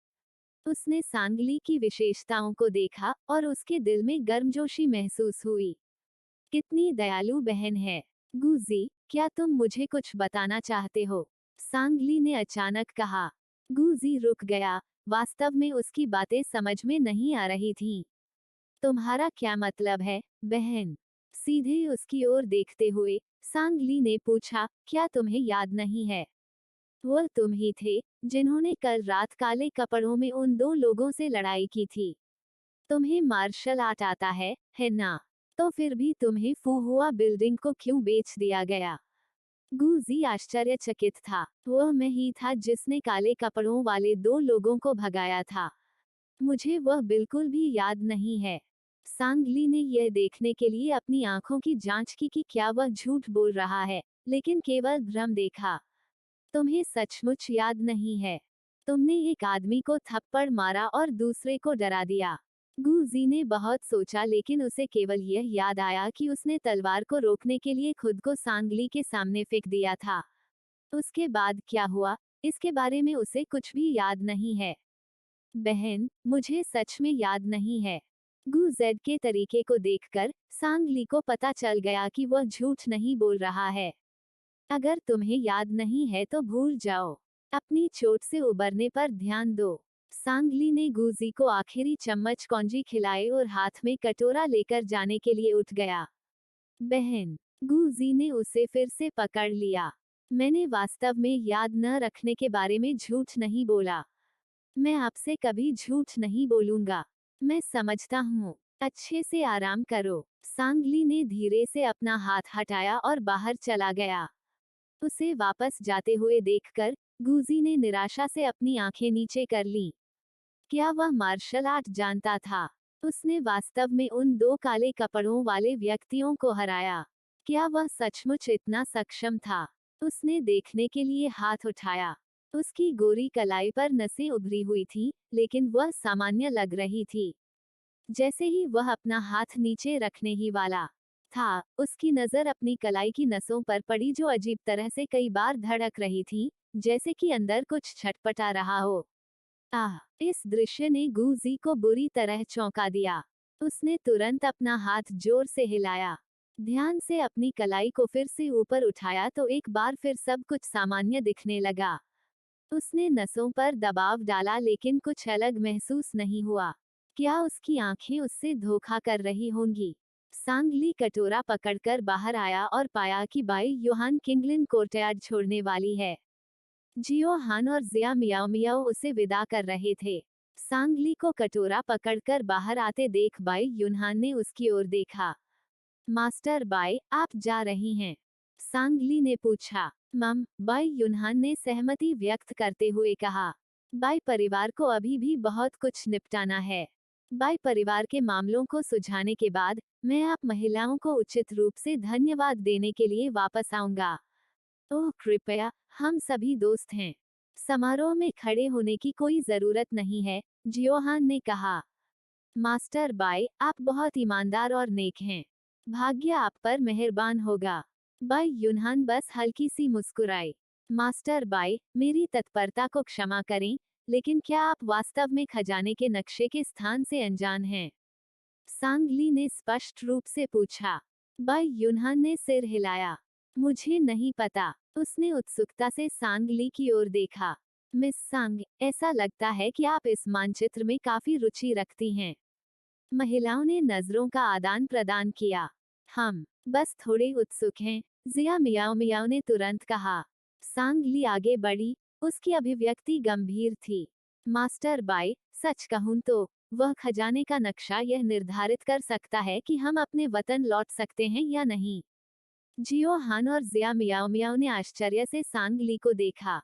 Speaker 1: उसने सांगली की विशेषताओं को देखा और उसके दिल में गर्मजोशी महसूस हुई। कितनी दयालु बहन है। गुजी, क्या तुम मुझे कुछ बताना चाहते हो? सांगली ने अचानक कहा। गुजी रुक गया। वास्तव में उसकी बातें समझ में नहीं आ रही थीं। तुम्हारा क्या मतलब है, बहन? सीधे उसकी ओर देखते हुए सांगली ने पूछा, क्या तुम्हें याद नहीं है? वह तुम ही थे जिन्होंने कल रात काले कपड़ों में उन दो लोगों से लड़ाई की थी। तुम्हें मार्शल आर्ट आता है ना? तो फिर भी तुम्हें फुहुआ बिल्डिंग को क्यों बेच दिया गया? गुजी आश्चर्यचकित था। वह मैं ही था जिसने काले कपड़ों वाले दो लोगों को भगाया था। मुझे वह बिल्कुल भी याद नहीं है। सांगली ने यह देखने के लिए अपनी आंखों की जांच की कि क्या वह झूठ बोल रहा है, लेकिन केवल भ्रम देखा। तुम्हें सचमुच याद नहीं है? तुमने एक आदमी को थप्पड़ मारा और दूसरे को डरा दिया। गुजी ने बहुत सोचा, लेकिन उसे केवल यह याद आया कि उसने तलवार को रोकने के लिए खुद को सांगली के सामने फेंक दिया था। उसके बाद क्या हुआ, इसके बारे में उसे कुछ भी याद नहीं है। बहन, मुझे सच में याद नहीं है। गुजेड के तरीके को देखकर सांगली को पता चल गया कि वह झूठ नहीं बोल रहा है। अगर तुम्हें याद नहीं है तो भूल जाओ। अपनी चोट से उबरने पर ध्यान दो। सांगली ने गुजी को आखिरी चम्मच कौंजी खिलाए और हाथ में कटोरा लेकर जाने के लिए उठ गया। बहन, गुजी ने उसे फिर से पकड़ लिया। मैंने वास्तव में याद न रखने के बारे में झूठ नहीं बोला। मैं आपसे कभी झूठ नहीं बोलूंगा। मैं समझता हूँ। अच्छे से आराम करो। सांगली ने धीरे से अपना हाथ हटाया और बाहर चला गया। उसे वापस जाते हुए देखकर गुजी ने निराशा से अपनी आंखें नीचे कर लीं। क्या वह मार्शल आर्ट जानता था? उसने वास्तव में उन दो काले कपड़ों वाले व्यक्तियों को हराया। क्या वह सचमुच इतना सक्षम था? उसने देखने के लिए हाथ उठाया। उसकी गोरी कलाई पर नसें उभरी हुई थीं, लेकिन वह सामान्य लग रही थी। जैसे ही वह अपना हाथ नीचे रखने ही वाला था, उसकी नजर अपनी कलाई की नसों पर पड़ी, जो अजीब तरह से कई बार धड़क रही थी, जैसे कि अंदर कुछ छटपटा रहा हो। आह! इस दृश्य ने गुजी को बुरी तरह चौंका दिया। उसने तुरंत अपना हाथ जोर से हिलाया। ध्यान से अपनी कलाई को फिर से ऊपर उठाया तो एक बार फिर सब कुछ सामान्य दिखने लगा। उसने नसों पर दबाव डाला लेकिन कुछ अलग महसूस नहीं हुआ। क्या उसकी आंखें उससे धोखा कर रही होंगी? सांगली कटोरा पकड़कर बाहर आया और पाया कि बाई योहान किंगलिन कोर्टयार्ड छोड़ने वाली है। जियो हान और जिया मियाओ मियाओ उसे विदा कर रहे थे। सांगली को कटोरा पकड़कर बाहर आते देख बाई युनहान ने उसकी ओर देखा। मास्टर बाई, आप जा रही हैं? सांगली ने पूछा। मम, बाई युनहान ने सहमति व्यक्त करते हुए कहा। बाई परिवार को अभी भी बहुत कुछ निपटाना है। बाई परिवार के मामलों को सुलझाने के बाद मैं आप महिलाओं को उचित रूप से धन्यवाद देने के लिए वापस आऊंगा। ओह कृपया, हम सभी दोस्त हैं। समारोह में खड़े होने की कोई जरूरत नहीं है, जियोहान ने कहा। मास्टर बाई, आप बहुत ईमानदार और नेक हैं। भाग्य आप पर मेहरबान होगा। बाई युनहान बस हल्की सी मुस्कुराई। मास्टर बाई, मेरी तत्परता को क्षमा करें, लेकिन क्या आप वास्तव में खजाने के नक्शे के स्थान से अनजान हैं? सांगली ने स्पष्ट रूप से पूछा। बाई युनहान ने सिर हिलाया। मुझे नहीं पता। उसने उत्सुकता से सांगली की ओर देखा। मिस सांग, ऐसा लगता है कि आप इस मानचित्र में काफी रुचि रखती हैं। महिलाओं ने नजरों का आदान प्रदान किया। हम बस थोड़े उत्सुक हैं, जिया मियाओ मियाओ ने तुरंत कहा। सांगली आगे बढ़ी, उसकी अभिव्यक्ति गंभीर थी। मास्टर बाई, सच कहूं तो वह खजाने का नक्शा यह निर्धारित कर सकता है कि हम अपने वतन लौट सकते हैं या नहीं। जियो हान और जिया मियाओ मियाओ ने आश्चर्य से सांगली को देखा।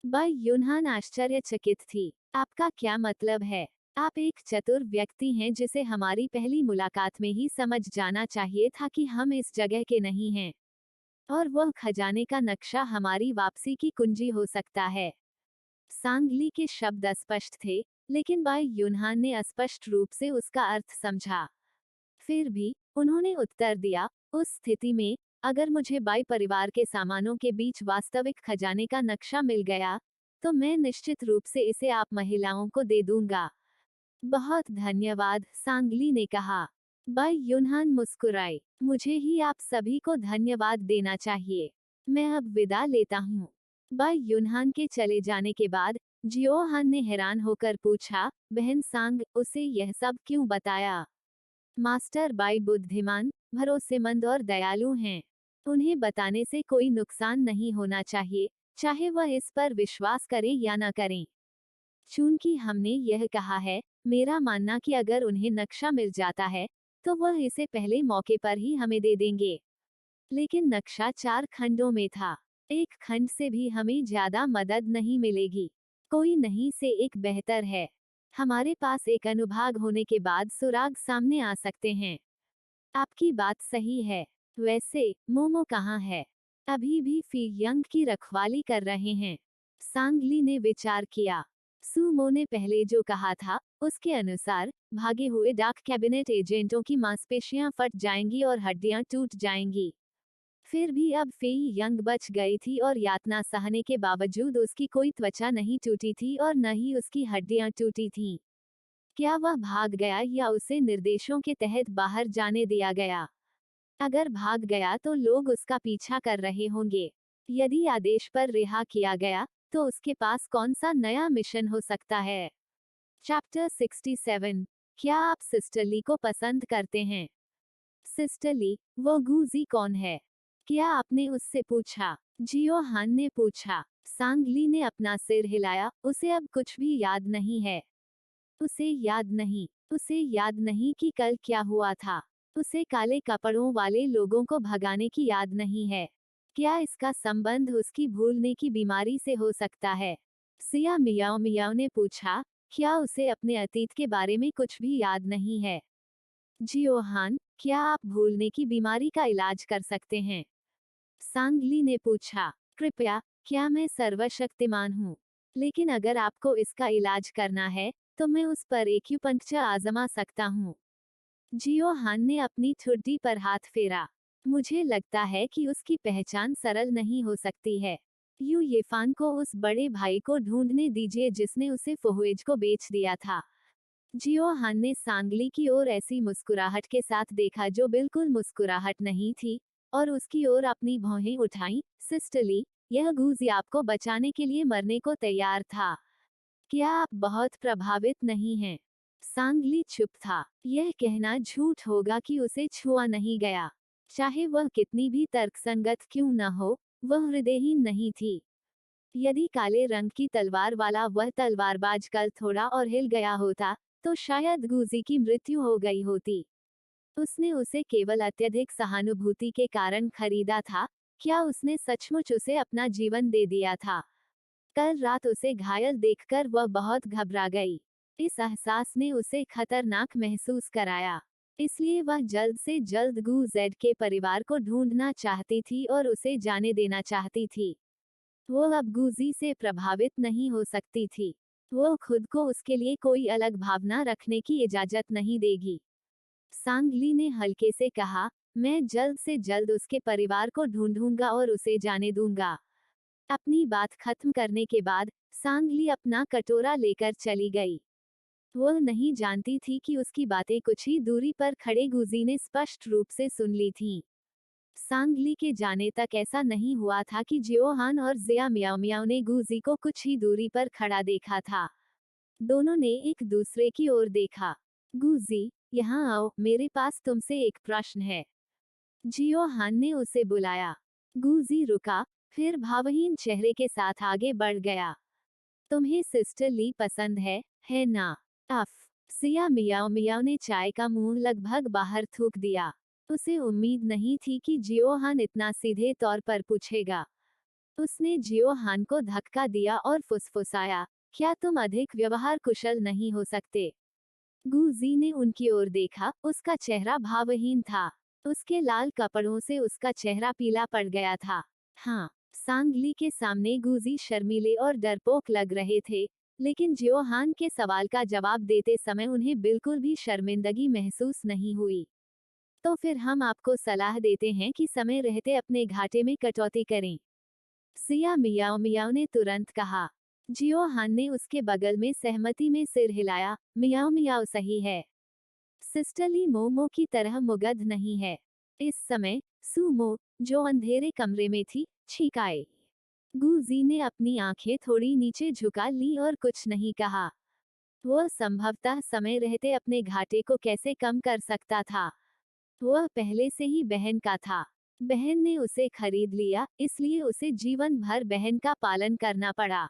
Speaker 1: बाई युनहान आश्चर्यचकित थी। आपका क्या मतलब है? आप एक चतुर व्यक्ति हैं जिसे हमारी पहली मुलाकात में ही समझ जाना चाहिए था कि हम इस जगह के नहीं हैं। और वह खजाने का नक्शा हमारी वापसी की कुंजी हो सकता है। सांगली के शब्द अस्पष्ट थे, लेकिन बाई युनहान ने अस्पष्ट रूप से उसका अर्थ समझा। फिर भी उन्होंने उत्तर दिया, उस स्थिति में अगर मुझे बाई परिवार के सामानों के बीच वास्तविक खजाने का नक्शा मिल गया, तो मैं निश्चित रूप से इसे आप महिलाओं को दे दूंगा। बहुत धन्यवाद, सांगली ने कहा। बाई युनहान मुस्कुराई। मुझे ही आप सभी को धन्यवाद देना चाहिए। मैं अब विदा लेता हूँ। बाई युनहान के चले जाने के बाद जियोहान ने हैरान होकर पूछा, बहन सांग, उसे यह सब क्यों बताया? मास्टर बाई बुद्धिमान, भरोसेमंद और दयालु हैं। उन्हें बताने से कोई नुकसान नहीं होना चाहिए, चाहे वह इस पर विश्वास करें या न करें। चूंकि हमने यह कहा है, मेरा मानना कि अगर उन्हें नक्शा मिल जाता है, तो वह इसे पहले मौके पर ही हमें दे देंगे। लेकिन नक्शा 4 खंडों में था। एक खंड से भी हमें ज्यादा मदद नहीं मिलेगी। कोई नहीं से एक बेहतर है। हमारे पास एक अनुभाग होने के बाद सुराग सामने आ सकते हैं। आपकी बात सही है। वैसे मोमो कहाँ है? अभी भी फी यंग की रखवाली कर रहे हैं। सांगली ने विचार किया। सुमो ने पहले जो कहा था, उसके अनुसार भागे हुए डाक कैबिनेट एजेंटों की मांसपेशियां फट जाएंगी और हड्डियां टूट जाएंगी। फिर भी अब फेई यंग बच गई थी और यातना सहने के बावजूद उसकी कोई त्वचा नहीं टूटी थी और न ही उसकी हड्डियां टूटी थीं। क्या वह भाग गया या उसे निर्देशों के तहत बाहर जाने दिया गया? अगर भाग गया तो लोग उसका पीछा कर रहे होंगे। यदि आदेश पर रिहा किया गया, तो उसके पास कौन सा नया मिशन हो सकता है? चैप्टर 67। क्या आप सिस्टर ली को पसंद करते हैं? सिस्टर ली, वो गूजी कौन है? क्या आपने उससे पूछा? जियो हान ने पूछा। सांगली ने अपना सिर हिलाया, उसे अब कुछ भी याद नहीं है। उसे याद नहीं। उसे याद नहीं कि कल क्या हुआ था। उसे काले कपड़ों वाले लोगों को भगाने की याद नहीं है। क्या इसका संबंध उसकी भूलने की बीमारी से हो सकता है? सिया मियाओ मियाओ ने पूछा। क्या उसे अपने अतीत के बारे में कुछ भी याद नहीं है? जियोहान, क्या आप भूलने की बीमारी का इलाज कर सकते हैं? सांगली ने पूछा। कृपया, क्या मैं सर्वशक्तिमान हूँ? लेकिन अगर आपको इसका इलाज करना है, तो मैं उस पर एक्यूपंक्चर आजमा सकता हूँ। जियोहान ने अपनी ठुड्डी पर हाथ फेरा। मुझे लगता है कि उसकी पहचान सरल नहीं हो सकती है। यू येफान को उस बड़े भाई को ढूंढने दीजिए जिसने उसे फुहुएज को बेच दिया था। जियोहान ने सांगली की ओर ऐसी मुस्कुराहट के साथ देखा जो बिल्कुल मुस्कुराहट नहीं थी, और उसकी ओर अपनी भौहें उठाईं। सिस्टर ली, यह गूजी आपको बचाने के लिए मरने को तैयार था। क्या आप बहुत प्रभावित नहीं हैं? सांगली चुप था। यह कहना झूठ होगा कि उसे छुआ नहीं गया। चाहे वह कितनी भी तर्कसंगत क्यों न हो, वह हृदयहीन नहीं थी। यदि काले रंग की तलवार वाला वह तलवारबाज कल थोड़ा और हिल गया होता, तो शायद गूजी की मृत्यु हो गई होती। उसने उसे केवल अत्यधिक सहानुभूति के कारण खरीदा था। क्या उसने सचमुच उसे अपना जीवन दे दिया था? कल रात उसे घायल देखकर वह बहुत घबरा गई। इस एहसास ने उसे खतरनाक महसूस कराया। इसलिए वह जल्द से जल्द गू जेड के परिवार को ढूंढना चाहती थी और उसे जाने देना चाहती थी। वो अब गूजी से प्रभावित नहीं हो सकती थी। वो खुद को उसके लिए कोई अलग भावना रखने की इजाजत नहीं देगी। सांगली ने हल्के से कहा, मैं जल्द से जल्द उसके परिवार को ढूंढूंगा और उसे जाने दूंगा। अपनी बात खत्म करने के बाद सांगली अपना कटोरा लेकर चली गई। वह नहीं जानती थी कि उसकी बातें कुछ ही दूरी पर खड़े गूजी ने स्पष्ट रूप से सुन ली थीं। सांगली के जाने तक ऐसा नहीं हुआ था कि जियोहान और जिया मियाओ मियाओ ने गूजी को कुछ ही दूरी पर खड़ा देखा था। दोनों ने एक दूसरे की ओर देखा। गूजी, यहाँ आओ, मेरे पास तुमसे एक प्रश्न है। जियोहान ने उसे बुलाया। गूजी रुका, फिर भावहीन चेहरे के साथ आगे बढ़ गया। तुम्हें सिस्टर ली पसंद है ना? अफ। सिया मियाओ मियाओ ने चाय का मुंह लगभग बाहर थूक दिया। उसे उम्मीद नहीं थी कि जियोहान इतना सीधे तौर पर पूछेगा। उसने जियोहान को धक्का दिया और फुसफुसाया, क्या तुम अधिक व्यवहार कुशल नहीं हो सकते? गूजी ने उनकी ओर देखा, उसका चेहरा भावहीन था। उसके लाल कपड़ों से उसका चेहरा पीला पड़ गया था। हाँ, सांगली के सामने गूजी शर्मीले और डरपोक लग रहे थे, लेकिन जियोहान के सवाल का जवाब देते समय उन्हें बिल्कुल भी शर्मिंदगी महसूस नहीं हुई। तो फिर हम आपको सलाह देते हैं कि समय रहते अपने घाटे में कटौती करें। सिया मियाओ मियाओ ने तुरंत कहा। जियोहान ने उसके बगल में सहमति में सिर हिलाया, मियाओ मियाओ सही है। सिस्टरली मोमो की तरह मुगध नहीं है। इस समय सुमो, जो अंधेरे कमरे में थी, छींक आए। गूजी ने अपनी आंखें थोड़ी नीचे झुका ली और कुछ नहीं कहा। वह संभवतः समय रहते अपने घाटे को कैसे कम कर सकता था। वह पहले से ही बहन का था। बहन ने उसे खरीद लिया, इसलिए उसे जीवन भर बहन का पालन करना पड़ा।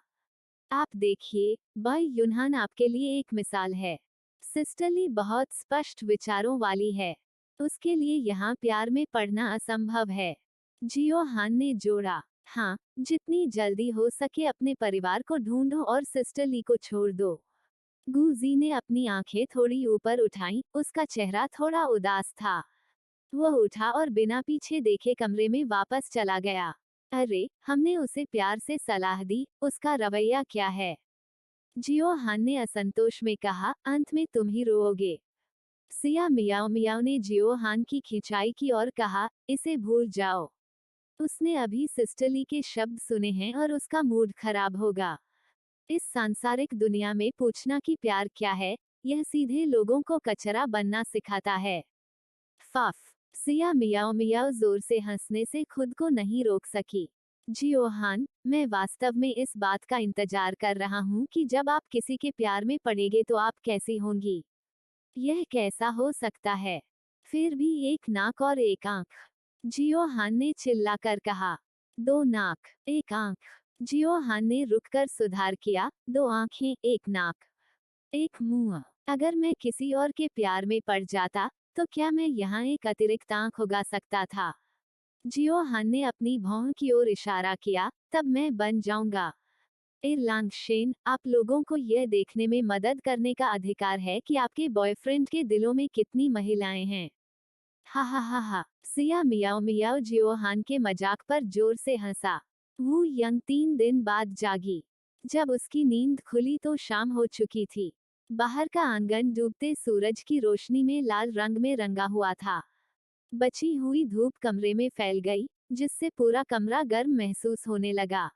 Speaker 1: आप देखिए, बाई यूनहान आपके लिए एक मिसाल है। सिस्टरली बहुत स्पष्ट विचारों वाली है। उसके लिए यहाँ प्यार में पड़ना असंभव है। जियोहान ने जोड़ा, हाँ, जितनी जल्दी हो सके अपने परिवार को ढूंढो और सिस्टरली को छोड़ दो। गूजी ने अपनी आंखें थोड़ी ऊपर उठाईं, उसका चेहरा थोड़ा उदास था। वह उठा और बिना पीछे देखे कमरे में वापस चला गया। अरे, हमने उसे प्यार से सलाह दी, उसका रवैया क्या है? जियोहान ने असंतोष में कहा, अंत में तुम ही रोओगे। सिया मियाओ मियाओ ने जियोहान की खिंचाई की और कहा, इसे भूल जाओ। उसने अभी सिस्टरली के शब्द सुने हैं और उसका मूड खराब होगा। इस सांसारिक दुनिया में पूछना कि प्यार क्या है, यह सीधे लोगों को कचरा बनना सिखाता है। फफ। सिया मियाओ मियाओ जोर से हंसने से खुद को नहीं रोक सकी। जियोहान, मैं वास्तव में इस बात का इंतजार कर रहा हूँ कि जब आप किसी के प्यार में पड़ेंगे तो आप कैसी होंगी। यह कैसा हो सकता है? फिर भी एक नाक और एक आंख। जियोहान ने चिल्लाकर कहा। दो नाक, एक आंख। जियोहान ने रुककर सुधार किया, दो आंखें, एक नाक, एक मुंह। अगर मैं किसी और के प्यार में पड़ जाता, तो क्या मैं यहाँ एक अतिरिक्त आंख उगा सकता था? जियोहान ने अपनी भौं की ओर इशारा किया, तब मैं बन जाऊंगा। इरलांगशेन, आप लोगों को यह देखने में मदद करने का अधिकार है कि आपके बॉयफ्रेंड के दिलों में कितनी महिलाएं हैं। हा हा हा हा। सिया मियाओ मियाओ जियोहान के मजाक पर जोर से हंसा। वू यंग 3 दिन बाद जागी। जब उसकी नींद खुली तो शाम हो चुकी थी। बाहर का आंगन डूबते सूरज की रोशनी में लाल रंग में रंगा हुआ था। बची हुई धूप कमरे में फैल गई, जिससे पूरा कमरा गर्म महसूस होने लगा।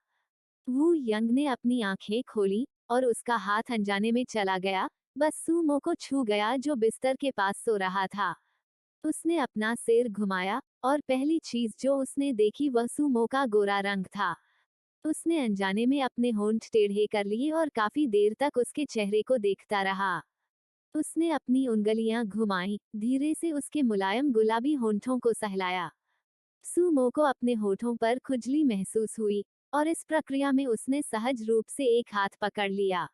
Speaker 1: वू यंग ने अपनी आंखें खोली और उसका हाथ अनजाने में चला गया, बस सुमो को छू गया जो बिस्तर के पास सो रहा था। उसने अपना सिर घुमाया और पहली चीज जो उसने देखी वह सुमो का गोरा रंग था। उसने अनजाने में अपने होंठ टेढ़े कर लिए और काफी देर तक उसके चेहरे को देखता रहा। उसने अपनी उंगलियां घुमाई, धीरे से उसके मुलायम गुलाबी होंठों को सहलाया। सुमो को अपने होठों पर खुजली महसूस हुई और इस प्रक्रिया में उसने सहज रूप से एक हाथ पकड़ लिया।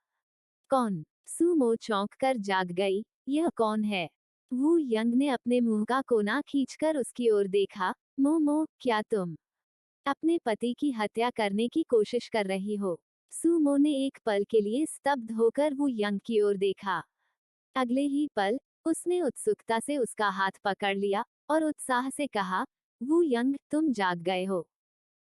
Speaker 1: कौन? सुमो चौंक कर जाग गई। यह कौन है? वू यंग ने अपने मुंह का कोना खींचकर उसकी ओर देखा। मोमो, क्या तुम अपने पति की हत्या करने की कोशिश कर रही हो? सुमो ने एक पल के लिए स्तब्ध होकर वू यंग की ओर देखा। अगले ही पल उसने उत्सुकता से उसका हाथ पकड़ लिया और उत्साह से कहा, वू यंग, तुम जाग गए हो।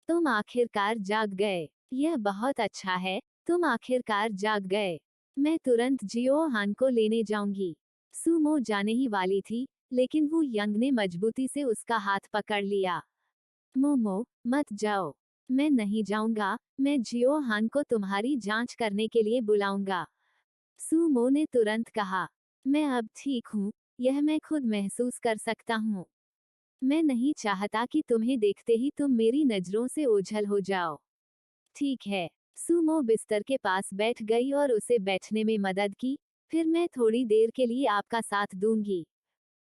Speaker 1: तुम आखिरकार जाग गए। यह बहुत अच्छा है, तुम आखिरकार जाग गए। मैं तुरंत जियो हान को लेने जाऊंगी। सुमो जाने ही वाली थी, लेकिन वू यंग ने मजबूती से उसका हाथ पकड़ लिया। मोमो, मत जाओ। मैं नहीं जाऊंगा, मैं जियो हान को तुम्हारी जांच करने के लिए बुलाऊंगा। सुमो ने तुरंत कहा, मैं अब ठीक हूँ, यह मैं खुद महसूस कर सकता हूँ। मैं नहीं चाहता कि तुम्हें देखते ही तुम मेरी नजरों से ओझल हो जाओ। ठीक है। सुमो बिस्तर के पास बैठ गई और उसे बैठने में मदद की। फिर मैं थोड़ी देर के लिए आपका साथ दूंगी।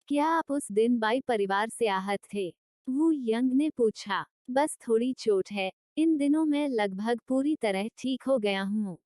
Speaker 1: क्या आप उस दिन बाई परिवार से आहत थे? वू यंग ने पूछा। बस थोड़ी चोट है, इन दिनों मैं लगभग पूरी तरह ठीक हो गया हूँ।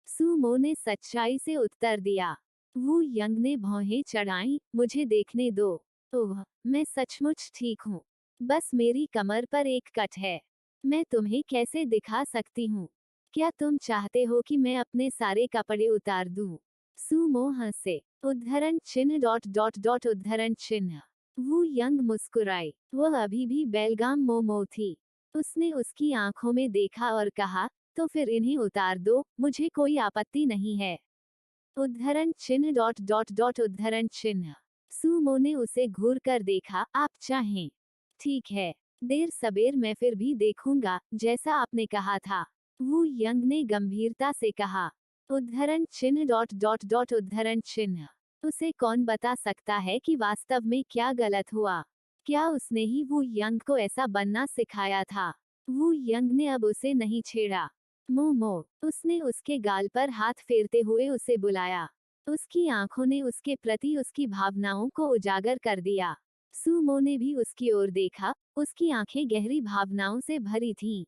Speaker 1: सुमो ने सच्चाई से उत्तर दिया। वू यंग ने भौहें चढ़ाई। मुझे देखने दो। ओह, मैं सचमुच ठीक हूँ। बस मेरी कमर पर एक कट है। मैं तुम्हें कैसे दिखा सकती हूँ? क्या तुम चाहते हो कि मैं अपने सारे कपड़े उतार दूं? सुमो हंसे। उद्धरण चिन्ह डॉट डॉट डॉट उद्धरण चिन्ह। वो यंग मुस्कुराई। वह अभी भी बेलगाम मोमो थी। उसने उसकी आंखों में देखा और कहा, तो फिर इन्हें उतार दो, मुझे कोई आपत्ति नहीं है। उद्धरण चिन्ह डॉट डॉट डॉट उद्धरण चिन्ह। सुमो ने उसे घूर कर देखा। आप चाहें? ठीक है। देर सबेर मैं फिर भी देखूंगा, जैसा आपने कहा था। वू यंग ने गंभीरता से कहा। उद्धरण चिन्ह डॉट डॉट डॉट उद्धरण चिन्ह। उसे कौन बता सकता है कि वास्तव में क्या गलत हुआ? क्या उसने ही वू यंग को ऐसा बनना सिखाया था? वू यंग ने अब उसे नहीं छेड़ा। मोमो, उसने उसके गाल पर हाथ फेरते हुए उसे बुलाया। उसकी आंखों ने उसके प्रति उसकी भावनाओं को उजागर कर दिया। सुमो ने भी उसकी ओर देखा, उसकी आंखें गहरी भावनाओं से भरी थीं।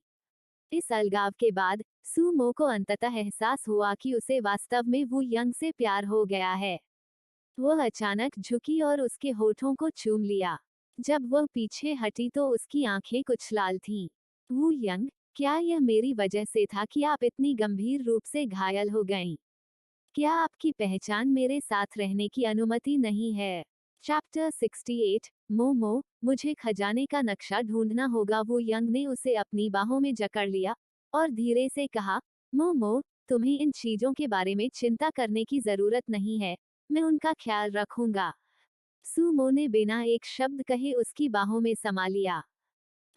Speaker 1: इस अलगाव के बाद सुमो को अंततः एहसास हुआ कि उसे वास्तव में वू यंग से प्यार हो गया है। वह अचानक झुकी और उसके होठों को चूम लिया। जब वह पीछे हटी तो उसकी आंखें कुछ लाल थीं। वू यंग, क्या यह मेरी वजह से था कि आप इतनी गंभीर रूप से घायल हो गईं? क्या आपकी पहचान मेरे साथ रहने की अनुमति नहीं है? चैप्टर 68। मोमो, मुझे खजाने का नक्शा ढूंढना होगा। वो यंग ने उसे अपनी बाहों में जकड़ लिया और धीरे से कहा, मोमो, तुम्हें इन चीजों के बारे में चिंता करने की जरूरत नहीं है, मैं उनका ख्याल रखूंगा। सुमो ने बिना एक शब्द कहे उसकी बाहों में समा लिया।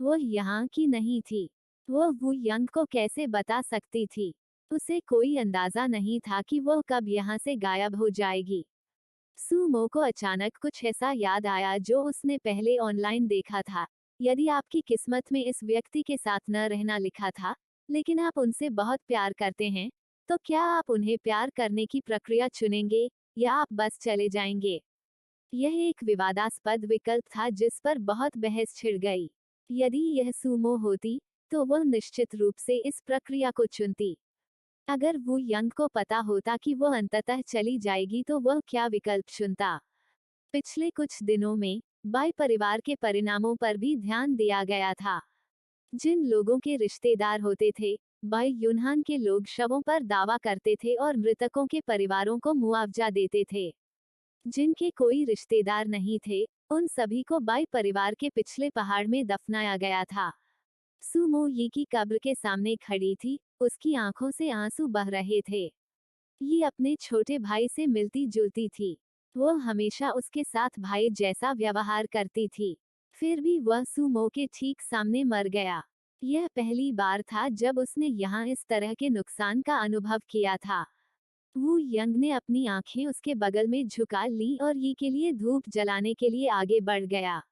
Speaker 1: वह यहाँ की नहीं थी। वह वू यंग को कैसे बता सकती थी? उसे कोई अंदाजा नहीं था कि वह कब यहाँ से गायब हो जाएगी। सुमो को अचानक कुछ ऐसा याद आया जो उसने पहले ऑनलाइन देखा था। यदि आपकी किस्मत में इस व्यक्ति के साथ न रहना लिखा था, लेकिन आप उनसे बहुत प्यार करते हैं, तो क्या आप उन्हें प्यार करने की प्रक्रिया चुनेंगे या आप बस चले जाएंगे? यह एक विवादास्पद विकल्प था जिस पर बहुत बहस छिड़ गई। यदि यह सुमो होती, तो वह निश्चित रूप से इस प्रक्रिया को चुनती। अगर वो यंग को पता होता कि वह अंततः चली जाएगी तो वह क्या विकल्प चुनता? पिछले कुछ दिनों में बाई परिवार के परिणामों पर भी ध्यान दिया गया था। जिन लोगों के रिश्तेदार होते थे, बाई यूनहान के लोग शवों पर दावा करते थे और मृतकों के परिवारों को मुआवजा देते थे। जिनके कोई रिश्तेदार नहीं थे, उन सभी को बाई परिवार के पिछले पहाड़ में दफनाया गया था। सुमो ये की कब्र के सामने खड़ी थी, उसकी आंखों से आंसू बह रहे थे। ये अपने छोटे भाई से मिलती जुलती थी। वह हमेशा उसके साथ भाई जैसा व्यवहार करती थी। फिर भी वह सुमो के ठीक सामने मर गया। यह पहली बार था जब उसने यहाँ इस तरह के नुकसान का अनुभव किया था। वू यंग ने अपनी आंखें उसके बगल में झुका ली और ये के लिए धूप जलाने के लिए आगे बढ़ गया।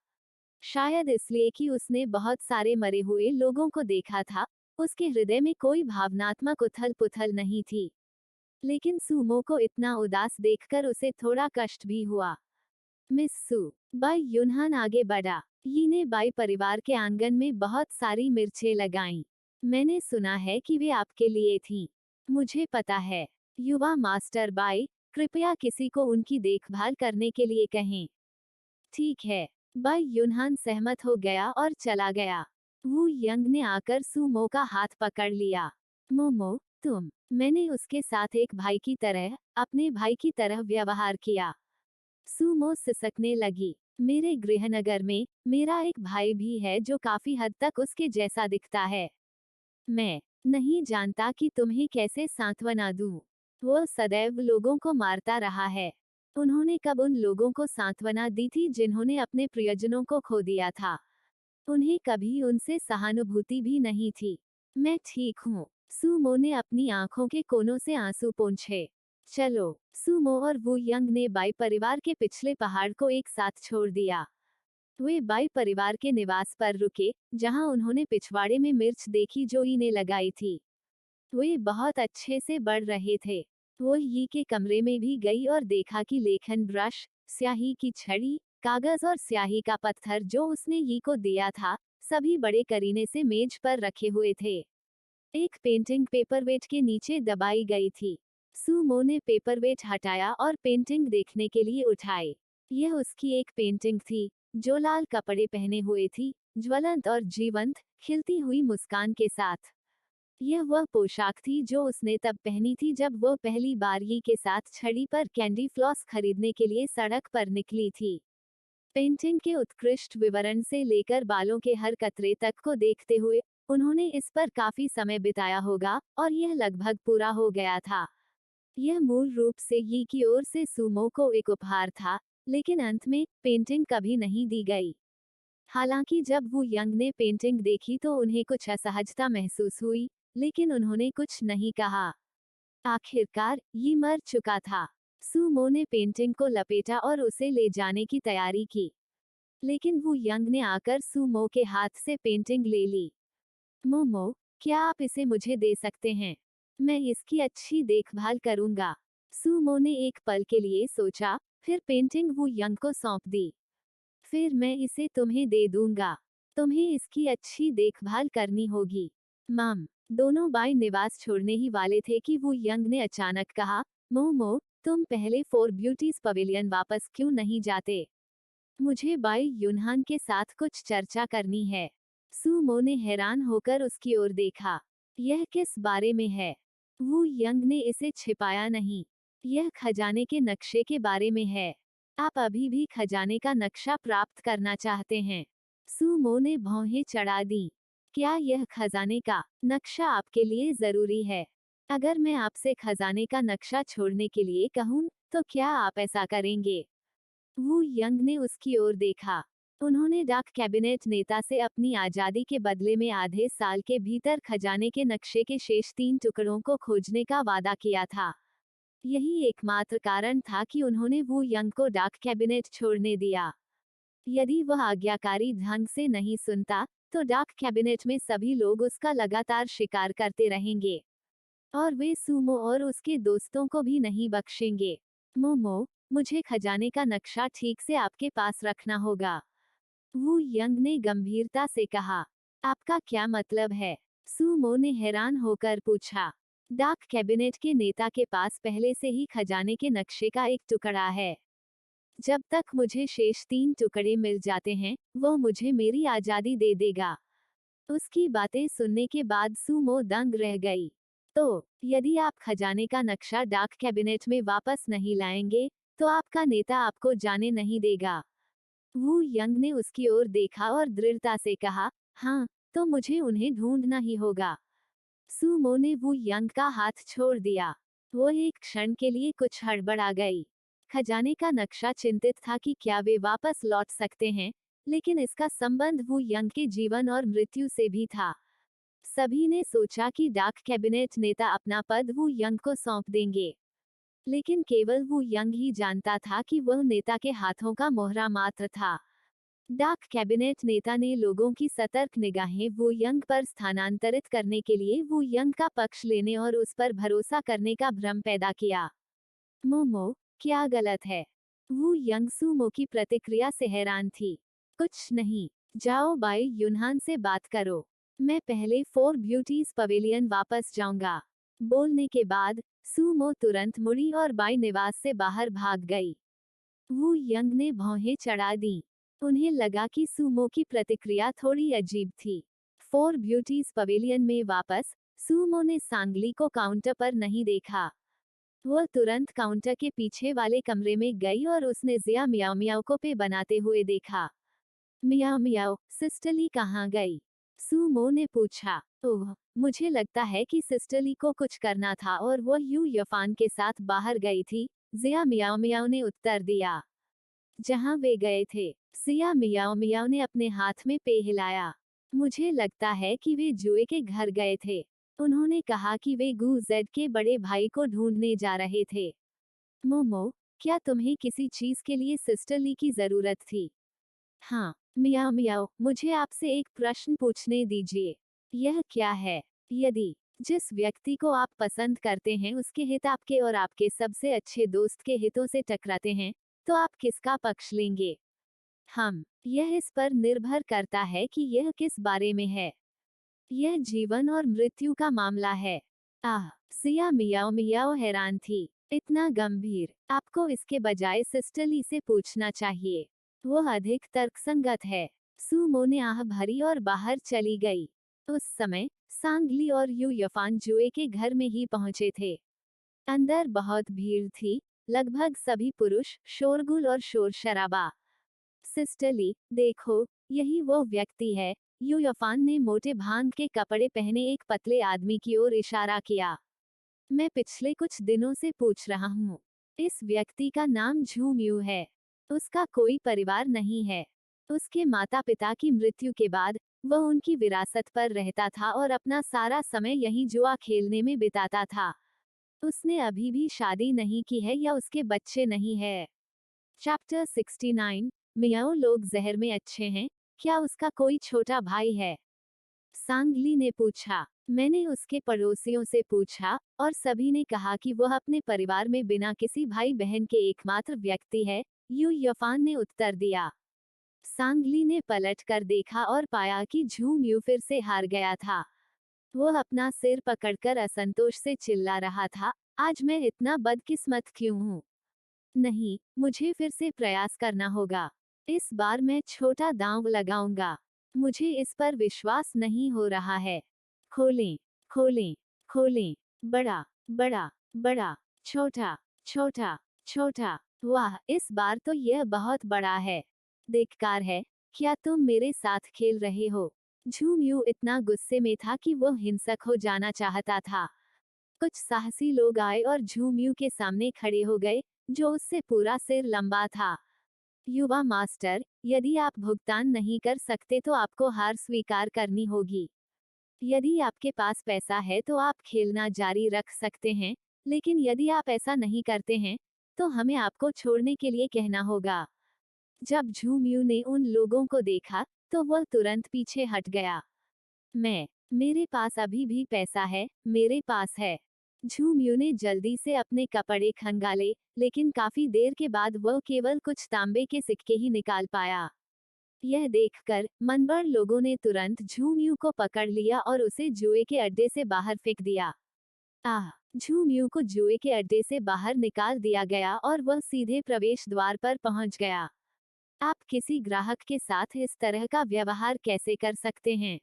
Speaker 1: शायद इसलिए कि उसने बहुत सारे मरे हुए लोगों को देखा था उसके हृदय में कोई भावनात्मक उथल पुथल नहीं थी। लेकिन सुमो को इतना उदास देखकर उसे थोड़ा कष्ट भी हुआ। मिस सू, बाई युनहान आगे बढ़ा। यी ने बाई परिवार के आंगन में बहुत सारी मिर्चें लगाईं। मैंने सुना है कि वे आपके लिए थीं। मुझे पता है। युवा मास्टर बाई, कृपया किसी को उनकी देखभाल करने के लिए कहें। ठीक है। बाई युनहान सहमत हो गया और चला गया। वू यंग ने आकर सुमो का हाथ पकड़ लिया। मोमो, मैंने उसके साथ एक भाई की तरह, अपने भाई की तरह व्यवहार किया। सुमो सिसकने लगी। मेरे गृहनगर में मेरा एक भाई भी है जो काफी हद तक उसके जैसा दिखता है। मैं नहीं जानता कि तुम्हें कैसे सांत्वना दूं। वो सदैव लोगों को मारता रहा है। उन्होंने कब उन लोगों को सांत्वना दी थी जिन्होंने अपने प्रियजनों को खो दिया था? उन्हें कभी उनसे सहानुभूति भी नहीं थी। मैं ठीक हूँ। सुमो ने अपनी आंखों के कोनों से आंसू पोंछे। चलो। सुमो और वू यंग ने बाई परिवार के पिछले पहाड़ को एक साथ छोड़ दिया। वे बाई परिवार के निवास पर रुके, जहां उन्होंने पिछवाड़े में मिर्च देखी जो ई ने लगाई थी। वे बहुत अच्छे से बढ़ रहे थे। वो यी के कमरे में भी गई और देखा कि लेखन ब्रश, स्याही की छड़ी, कागज और स्याही का पत्थर जो उसने यी को दिया था, सभी बड़े करीने से मेज पर रखे हुए थे। एक पेंटिंग पेपरवेट के नीचे दबाई गई थी। सुमो ने पेपरवेट हटाया और पेंटिंग देखने के लिए उठाई। यह उसकी एक पेंटिंग थी, जो लाल कपड़े पहने हुए थी, ज्वलंत और जीवंत, खिलती हुई मुस्कान के साथ। यह वह पोशाक थी जो उसने तब पहनी थी जब वह पहली बार यी के साथ छड़ी पर कैंडी फ्लॉस खरीदने के लिए सड़क पर निकली थी। पेंटिंग के उत्कृष्ट विवरण से लेकर बालों के हर कतरे तक को देखते हुए, उन्होंने इस पर काफी समय बिताया होगा, और यह लगभग पूरा हो गया था। यह मूल रूप से यी की ओर से सुमो को एक उपहार था, लेकिन अंत में, पेंटिंग कभी नहीं दी गई। हालांकि जब वू यंग ने पेंटिंग देखी तो उन्हें कुछ असहजता महसूस हुई, लेकिन उन्होंने कुछ नहीं कहा। आखिरकार, यी मर चुका था। सुमो ने पेंटिंग को लपेटा और उसे ले जाने की तैयारी की। लेकिन वू यंग ने आकर सुमो के हाथ से पेंटिंग ले ली। मोमो, क्या आप इसे मुझे दे सकते हैं? मैं इसकी अच्छी देखभाल करूंगा। सुमो ने एक पल के लिए सोचा, फिर पेंटिंग वू यंग को सौंप दी। फिर मैं इसे तुम्हें दे दूंगा। तुम्हें इसकी अच्छी देखभाल करनी होगी। माम, दोनों बाई निवास छोड़ने ही वाले थे कि वू यंग ने अचानक कहा, मोमो, तुम पहले फोर ब्यूटीज पवेलियन वापस क्यों नहीं जाते? मुझे बाई युनहान के साथ कुछ चर्चा करनी है। सुमो ने हैरान होकर उसकी ओर देखा। यह किस बारे में है? वू यंग ने इसे छिपाया नहीं। यह खजाने के नक्शे के बारे में है। आप अभी भी खजाने का नक्शा प्राप्त करना चाहते हैं? सुमो ने भौहें चढ़ा दी। क्या यह खजाने का नक्शा आपके लिए जरूरी है? अगर मैं आपसे खजाने का नक्शा छोड़ने के लिए कहूं, तो क्या आप ऐसा करेंगे? वू यंग ने उसकी ओर देखा। उन्होंने डाक कैबिनेट नेता से अपनी आजादी के बदले में आधे साल के भीतर खजाने के नक्शे के शेष 3 टुकड़ों को खोजने का वादा किया था। यही एकमात्र कारण था कि उन्होंने वू यंग को डाक कैबिनेट छोड़ने दिया। यदि वह आज्ञाकारी ढंग से नहीं सुनता, तो डाक कैबिनेट में सभी लोग उसका लगातार शिकार करते रहेंगे। और वे सुमो और उसके दोस्तों को भी नहीं बख्शेंगे। मोमो, मुझे खजाने का नक्शा ठीक से आपके पास रखना होगा। वू यंग ने गंभीरता से कहा। आपका क्या मतलब है? सुमो ने हैरान होकर पूछा। डाक कैबिनेट के नेता के पास पहले से ही खजाने के नक्शे का एक टुकड़ा है। जब तक मुझे शेष 3 टुकड़े मिल जाते हैं, वो मुझे मेरी आजादी दे देगा। उसकी बातें सुनने के बाद सुमो दंग रह गई। तो, यदि आप खजाने का नक्शा डाक कैबिनेट में वापस नहीं लाएंगे, तो आपका नेता आपको जाने नहीं देगा। वू यंग ने उसकी ओर देखा और दृढ़ता से कहा, हाँ, तो मुझे उन्हें ढूंढना ही होगा। सुमो ने वू यंग का हाथ छोड़ दिया। वो एक क्षण के लिए कुछ हड़बड़ा गई। खजाने का नक्शा चिंतित था कि क्या वे वापस लौट सकते हैं, लेकिन इसका संबंध वू यंग के जीवन और मृत्यु से भी था। सभी ने सोचा कि डाक कैबिनेट नेता अपना पद वू यंग को सौंप देंगे, लेकिन केवल वू यंग ही जानता था कि वह नेता के हाथों का मोहरा मात्र था। डाक कैबिनेट नेता ने लोगों की सतर्क निगाहें वू यंग पर स्थानांतरित करने के लिए वू यंग का पक्ष लेने और उस पर भरोसा करने का भ्रम पैदा किया। मोमो, क्या गलत है? वू यंग सूमो की प्रतिक्रिया से हैरान थी। कुछ नहीं, जाओ बाई यूनहान से बात करो। मैं पहले फोर ब्यूटीज पवेलियन वापस जाऊंगा। बोलने के बाद सूमो तुरंत मुड़ी और बाई निवास से बाहर भाग गई। वू यंग ने भौहें चढ़ा दी। उन्हें लगा कि सूमो की प्रतिक्रिया थोड़ी अजीब थी। फोर ब्यूटीज पवेलियन में वापस, सूमो ने सांगली को काउंटर पर नहीं देखा। वह तुरंत काउंटर के पीछे वाले कमरे में गई और उसने जिया मियाओ मियाओ को पे बनाते हुए देखा। मियाओ मियाओ, सिस्टरली कहाँ गई? सूमो ने पूछा। ओह, मुझे लगता है कि सिस्टरली को कुछ करना था और वह यू यफान के साथ बाहर गई थी, जिया मियाओ मियाओ ने उत्तर दिया। जहां वे गए थे, जिया मियाओ मियाओ ने अपने हाथ में पे हिलाया। मुझे लगता है कि वे जुए के घर गए थे। उन्होंने कहा कि वे गू जेड के बड़े भाई को ढूंढने जा रहे थे। मोमो, क्या तुम्हें किसी चीज के लिए सिस्टरली की जरूरत थी? हाँ, मियाओ मियाओ, मुझे आपसे एक प्रश्न पूछने दीजिए। यह क्या है? यदि जिस व्यक्ति को आप पसंद करते हैं उसके हित आपके और आपके सबसे अच्छे दोस्त के हितों से टकराते हैं, तो आप किसका पक्ष लेंगे? यह इस पर निर्भर करता है कि यह किस बारे में है। यह जीवन और मृत्यु का मामला है। आह, सिया मियाओ मियाओ हैरान थी। इतना गंभीर, आपको इसके बजाय सिस्टरली से पूछना चाहिए। वो अधिक तर्कसंगत है। सूमो ने आह भरी और बाहर चली गई। उस समय सांगली और यू यफान जुए के घर में ही पहुंचे थे। अंदर बहुत भीड़ थी, लगभग सभी पुरुष, शोरगुल और शोर शराबा। सिस्टरली, देखो, यही वो व्यक्ति है। यू यफान ने मोटे भांग के कपड़े पहने एक पतले आदमी की ओर इशारा किया। मैं पिछले कुछ दिनों से पूछ रहा हूँ। इस व्यक्ति का नाम झूम्यू है। उसका कोई परिवार नहीं है। उसके माता पिता की मृत्यु के बाद वह उनकी विरासत पर रहता था और अपना सारा समय यहीं जुआ खेलने में बिताता था। उसने अभी भी शादी नहीं की है या उसके बच्चे नहीं है। चैप्टर 69, मियाओ लोग जहर में अच्छे हैं, क्या उसका कोई छोटा भाई है? सांगली ने पूछा। मैंने उसके पड़ोसियों से पूछा, और सभी ने कहा कि वह अपने परिवार में बिना किसी भाई बहन के एकमात्र व्यक्ति है, यू यफान ने उत्तर दिया। सांगली ने पलट कर देखा और पाया कि झूम यू फिर से हार गया था। वह अपना सिर पकड़कर असंतोष से चिल्ला रहा था, आज मैं इतना बदकिस्मत क्यों हूँ? नहीं, मुझे फिर से प्रयास करना होगा। इस बार मैं छोटा दांव लगाऊंगा। मुझे इस पर विश्वास नहीं हो रहा है। खोलें, खोलें, खोलें। बड़ा, बड़ा, बड़ा, छोटा, छोटा, छोटा। वाह, इस बार तो यह बहुत बड़ा है। बेकार है, क्या तुम मेरे साथ खेल रहे हो? झूमयू इतना गुस्से में था कि वह हिंसक हो जाना चाहता था। कुछ साहसी लोग आए और झूमयू के सामने खड़े हो गए, जो उससे पूरा सिर लंबा था। युवा मास्टर, यदि आप भुगतान नहीं कर सकते तो आपको हार स्वीकार करनी होगी। यदि आपके पास पैसा है तो आप खेलना जारी रख सकते हैं, लेकिन यदि आप ऐसा नहीं करते हैं, तो हमें आपको छोड़ने के लिए कहना होगा। जब झूमयू ने उन लोगों को देखा, तो वह तुरंत पीछे हट गया। मेरे पास अभी भी पैसा है, मेरे पास है। झूमयू ने जल्दी से अपने कपड़े खंगाले, लेकिन काफी देर के बाद वह केवल कुछ तांबे के सिक्के ही निकाल पाया। यह देखकर मनबड़ लोगों ने तुरंत झूमयू को पकड़ लिया और उसे जुए के अड्डे से बाहर फेंक दिया। आह, झूमयू को जुए के अड्डे से बाहर निकाल दिया गया और वह सीधे प्रवेश द्वार पर पहुंच गया। आप किसी ग्राहक के साथ इस तरह का व्यवहार कैसे कर सकते हैं?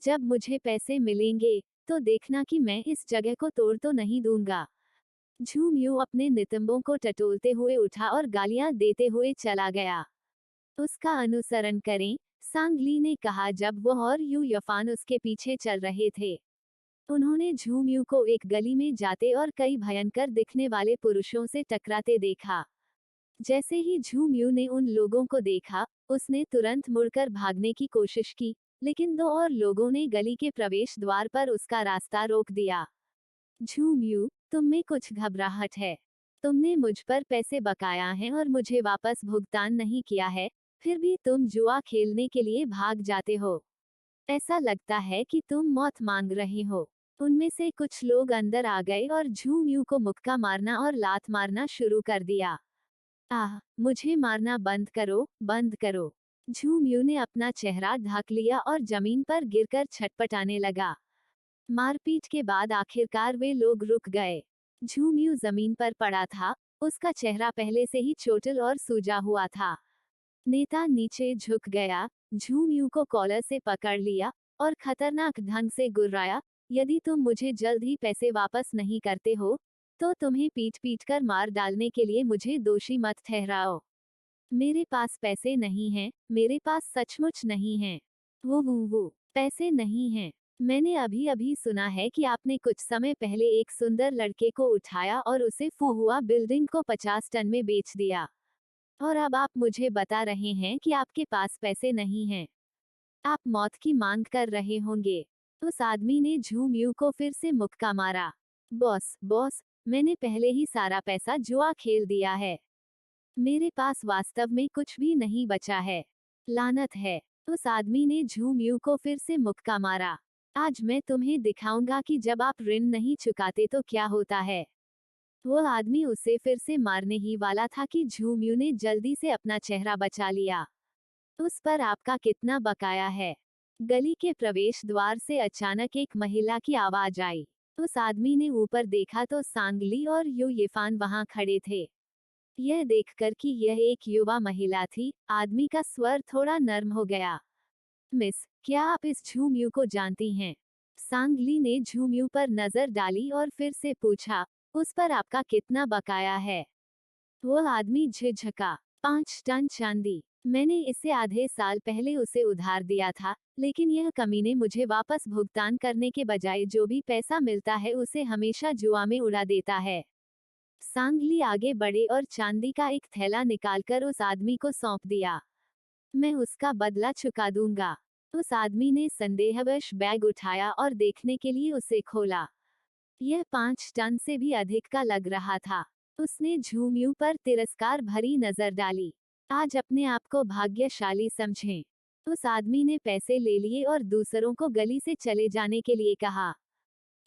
Speaker 1: जब मुझे पैसे मिलेंगे, तो देखना कि मैं इस जगह को तोड़ तो नहीं दूंगा। झूमयू अपने नितंबों को टटोलते हुए उठा और गालियां देते हुए चला गया। उसका अनुसरण करें, सांगली ने कहा जब वह और यू यफान उसके पीछे चल रहे थे। उन्होंने झूमयू को एक गली में जाते और कई भयंकर दिखने वाले पुरुषों से टकराते देखा। जैसे ही झूमयू ने उन लोगों को देखा, उसने तुरंत मुड़कर भागने की कोशिश की, लेकिन दो और लोगों ने गली के प्रवेश द्वार पर उसका रास्ता रोक दिया। झूमयू, तुम में कुछ घबराहट है। तुमने मुझ पर पैसे बकाया हैं और मुझे वापस भुगतान नहीं किया है, फिर भी तुम जुआ खेलने के लिए भाग जाते हो। ऐसा लगता है कि तुम मौत मांग रहे हो। उनमें से कुछ लोग अंदर आ गए और झू म्यू को मुक्का मारना और लात मारना शुरू कर दिया। आह, मुझे मारना बंद करो, बंद करो। झू म्यू ने अपना चेहरा ढक लिया और जमीन पर गिरकर छटपटाने लगा। मारपीट के बाद आखिरकार वे लोग रुक गए। झू म्यू जमीन पर पड़ा था, उसका चेहरा पहले से ही चोटिल और सूजा हुआ था। नेता नीचे झुक गया, झू म्यू को कॉलर से पकड़ लिया और खतरनाक ढंग से गुर्राया, यदि तुम मुझे जल्द ही पैसे वापस नहीं करते हो तो तुम्हें पीट पीट कर मार डालने के लिए मुझे दोषी मत ठहराओ। मेरे पास पैसे नहीं हैं, मेरे पास सचमुच नहीं हैं। वो पैसे नहीं हैं। मैंने अभी अभी सुना है कि आपने कुछ समय पहले एक सुंदर लड़के को उठाया और उसे फुहुआ बिल्डिंग को 50 टन में बेच दिया। और अब आप मुझे बता रहे हैं कि आपके पास पैसे नहीं हैं। आप मौत की मांग कर रहे होंगे। उस आदमी ने झू म्यू को फिर से मुक्का मारा। बॉस, बॉस, मैंने पहले ही सारा पैसा जुआ खेल दिया है। मेरे पास वास्तव में कुछ भी नहीं बचा है। लानत है। उस आदमी ने झू म्यू को फिर से मुक्का मारा। आज मैं तुम्हें दिखाऊंगा कि जब आप ऋण नहीं चुकाते तो क्या होता है। वो आदमी उसे फिर से मारने ही वाला था कि झू म्यू ने जल्दी से अपना चेहरा बचा लिया। उस पर आपका कितना बकाया है? गली के प्रवेश द्वार से अचानक एक महिला की आवाज आई। उस आदमी ने ऊपर देखा तो सांगली और यू येफान वहां खड़े थे। यह देखकर कि यह एक युवा महिला थी, आदमी का स्वर थोड़ा नर्म हो गया। मिस, क्या आप इस झूम्यू को जानती हैं? सांगली ने झूम्यू पर नजर डाली और फिर से पूछा, उस पर आपका कितना बकाया है? वो आदमी झिझका। 5 टन चांदी। मैंने इसे आधे साल पहले उसे उधार दिया था, लेकिन यह कमीने मुझे वापस भुगतान करने के बजाय जो भी पैसा मिलता है उसे हमेशा जुआ में उड़ा देता है। सांगली आगे बढ़े और चांदी का एक थैला निकालकर उस आदमी को सौंप दिया। मैं उसका बदला चुका दूंगा। उस आदमी ने संदेहवश बैग उठाया और देखने के लिए उसे खोला। यह 5 टन से भी अधिक का लग रहा था। उसने झूम्यू पर तिरस्कार भरी नजर डाली। आज अपने आप को भाग्यशाली समझें। उस आदमी ने पैसे ले लिए और दूसरों को गली से चले जाने के लिए कहा।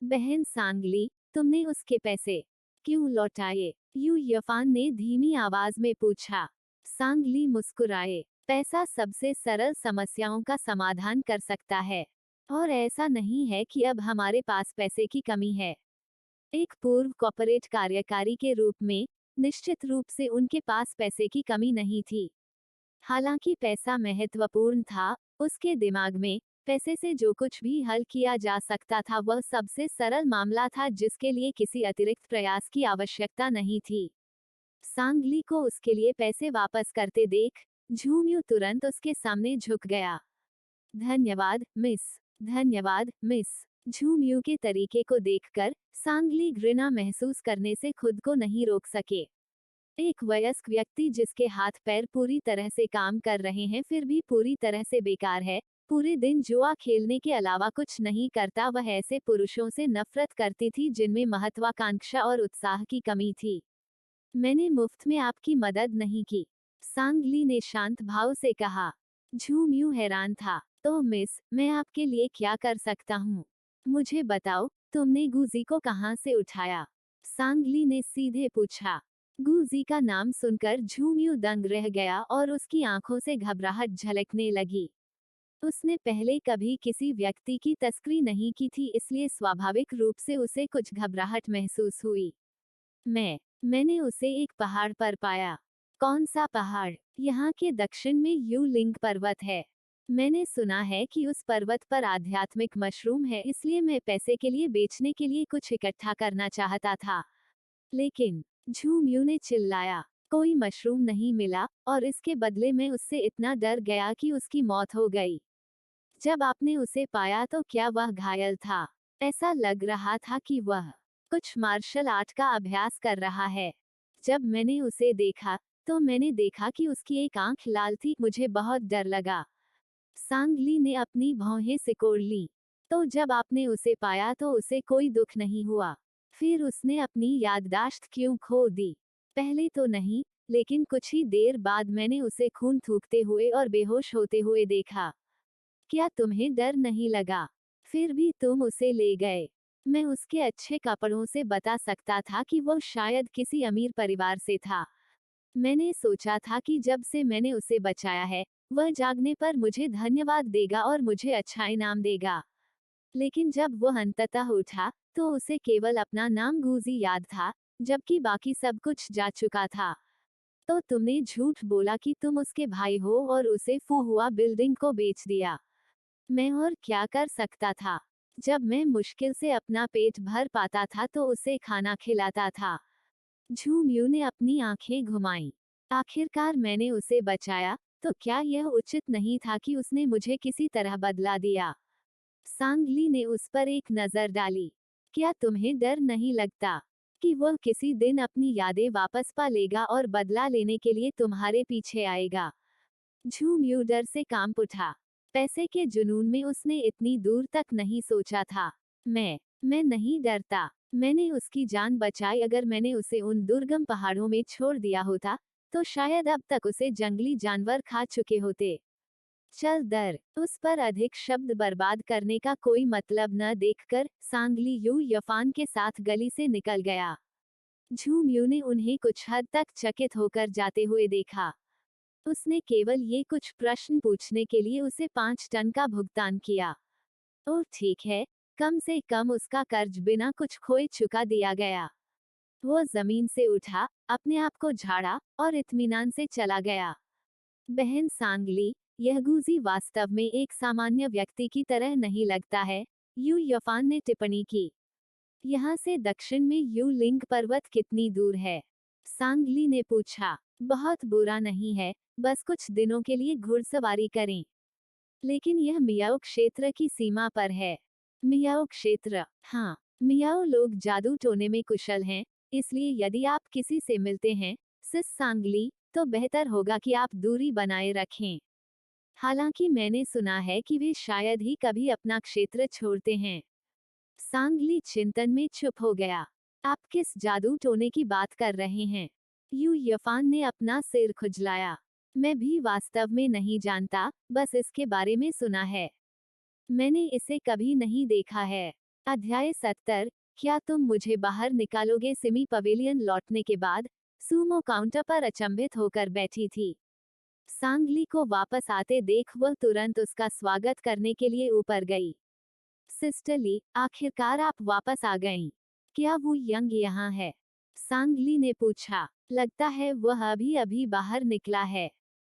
Speaker 1: बहन सांगली, तुमने उसके पैसे क्यों लौटाए? यू यफान ने धीमी आवाज में पूछा। सांगली मुस्कुराए। पैसा सबसे सरल समस्याओं का समाधान कर सकता है। और ऐसा नहीं है कि अब हमारे पास पैसे की कमी है। एक पूर्व कॉर्पोरेट कार्यकारी के रूप में, निश्चित रूप से उनके पास पैसे की कमी नहीं थी। हालांकि पैसा महत्वपूर्ण था, उसके दिमाग में पैसे से जो कुछ भी हल किया जा सकता था वह सबसे सरल मामला था जिसके लिए किसी अतिरिक्त प्रयास की आवश्यकता नहीं थी। सांगली को उसके लिए पैसे वापस करते देख झूम्यू तुरंत उसके सामने झुक गया। धन्यवाद मिस, धन्यवाद मिस। झूम्यू के तरीके को देखकर सांगली घृणा महसूस करने से खुद को नहीं रोक सके। एक वयस्क व्यक्ति जिसके हाथ पैर पूरी तरह से काम कर रहे हैं फिर भी पूरी तरह से बेकार है, पूरे दिन जुआ खेलने के अलावा कुछ नहीं करता, वह ऐसे पुरुषों से नफरत करती थी जिनमें महत्वाकांक्षा और उत्साह की कमी थी। मैंने मुफ्त में आपकी मदद नहीं की, सांगली ने शांत भाव से कहा। झूम्यू हैरान था। तो मिस, मैं आपके लिए क्या कर सकता हूँ? मुझे बताओ, तुमने गुजी को कहाँ से उठाया? सांगली ने सीधे पूछा। गुजी का नाम सुनकर झूम्यू दंग रह गया और उसकी आंखों से घबराहट झलकने लगी। उसने पहले कभी किसी व्यक्ति की तस्करी नहीं की थी, इसलिए स्वाभाविक रूप से उसे कुछ घबराहट महसूस हुई। मैंने उसे एक पहाड़ पर पाया। कौन सा पहाड़? यहाँ के दक्षिण में यू लिंग पर्वत है। मैंने सुना है कि उस पर्वत पर आध्यात्मिक मशरूम है, इसलिए मैं पैसे के लिए बेचने के लिए कुछ इकट्ठा करना चाहता था। लेकिन झूम्यू ने चिल्लाया, कोई मशरूम नहीं मिला और इसके बदले में उससे इतना डर गया कि उसकी मौत हो गई। जब आपने उसे पाया तो क्या वह घायल था? ऐसा लग रहा था कि वह कुछ मार्शल आर्ट का अभ्यास कर रहा है। जब मैंने उसे देखा तो मैंने देखा कि उसकी एक आंख लाल थी, मुझे बहुत डर लगा। सांगली ने अपनी भौहें सिकोड़ ली। तो जब आपने उसे पाया तो उसे कोई दुख नहीं हुआ? फिर उसने अपनी याददाश्त क्यों खो दी? पहले तो नहीं, लेकिन कुछ ही देर बाद मैंने उसे खून थूकते हुए और बेहोश होते हुए देखा। क्या तुम्हें डर नहीं लगा? फिर भी तुम उसे ले गए। मैं उसके अच्छे कपड़ों से बता सकता था कि वो शायद किसी अमीर परिवार से था। मैंने सोचा था कि जब से मैंने उसे बचाया है, वह जागने पर मुझे धन्यवाद देगा और मुझे अच्छा इनाम देगा। लेकिन जब वो अंततः उठा, तो उसे केवल अपना नाम गूजी याद था, जबकि बाकी सब कुछ जा चुका था। तो तुमने झूठ बोला कि तुम उसके भाई हो और उसे फुहुआ बिल्डिंग को बेच दिया। मैं और क्या कर सकता था? जब मैं मुश्किल से अपना पेट भर पाता था तो उसे खाना खिलाता था। झूमियू ने अपनी आंखें घुमाईं। आखिरकार मैंने उसे बचाया, तो क्या यह उचित नहीं था कि उसने मुझे किसी तरह बदला दिया? सांगली ने उस पर एक नजर डाली। क्या तुम्हें डर नहीं लगता कि वह किसी दिन अपनी यादें वापस पा लेगा और बदला लेने के लिए तुम्हारे पीछे आएगा? झूमियू डर से कांप उठा। पैसे के जुनून में उसने इतनी दूर तक नहीं सोचा था। मैं नहीं डरता। मैंने उसकी जान बचाई। अगर मैंने उसे उन दुर्गम पहाड़ों में छोड़ दिया होता, तो शायद अब तक उसे जंगली जानवर खा चुके होते। चल दर, उस पर अधिक शब्द बर्बाद करने का कोई मतलब न देखकर सांगली यू यफान के साथ गली से निकल गया। झूमियू ने उन्हें कुछ हद तक चकित होकर जाते हुए देखा। उसने केवल ये कुछ प्रश्न पूछने के लिए उसे 5 टन का भुगतान किया। ओह ठीक है, कम से कम उसका कर्ज बिना कुछ खोए चुका दिया गया। वो जमीन से उठा, अपने आप को झाड़ा और इत्मीनान से चला गया। बहन सांगली, यह गूजी वास्तव में एक सामान्य व्यक्ति की तरह नहीं लगता है, यू यफान ने टिप्पणी की। यहाँ से दक्षिण में यू लिंग पर्वत कितनी दूर है? सांगली ने पूछा। बहुत बुरा नहीं है, बस कुछ दिनों के लिए घुड़सवारी करें। लेकिन यह मियाओ क्षेत्र की सीमा पर है। मियाओ क्षेत्र? हाँ, मियाओ लोग जादू टोने में कुशल हैं, इसलिए यदि आप किसी से मिलते हैं, सिस सांगली, तो बेहतर होगा कि आप दूरी बनाए रखें। हालांकि मैंने सुना है कि वे शायद ही कभी अपना क्षेत्र छोड़ते हैं। सांगली चिंतन में चुप हो गया। आप किस जादू टोने की बात कर रहे हैं? यू यफान ने अपना सिर खुजलाया। मैं भी वास्तव में नहीं जानता, बस इसके बारे में सुना है। मैंने इसे कभी नहीं देखा है। अध्याय 70। क्या तुम मुझे बाहर निकालोगे? सिमी पवेलियन लौटने के बाद सूमो काउंटर पर अचंभित होकर बैठी थी। सांगली को वापस आते देख वह तुरंत उसका स्वागत करने के लिए ऊपर गई। सिस्टर ली, आखिरकार आप वापस आ गईं। क्या वो यंग यहाँ है? सांगली ने पूछा। लगता है वह अभी अभी बाहर निकला है।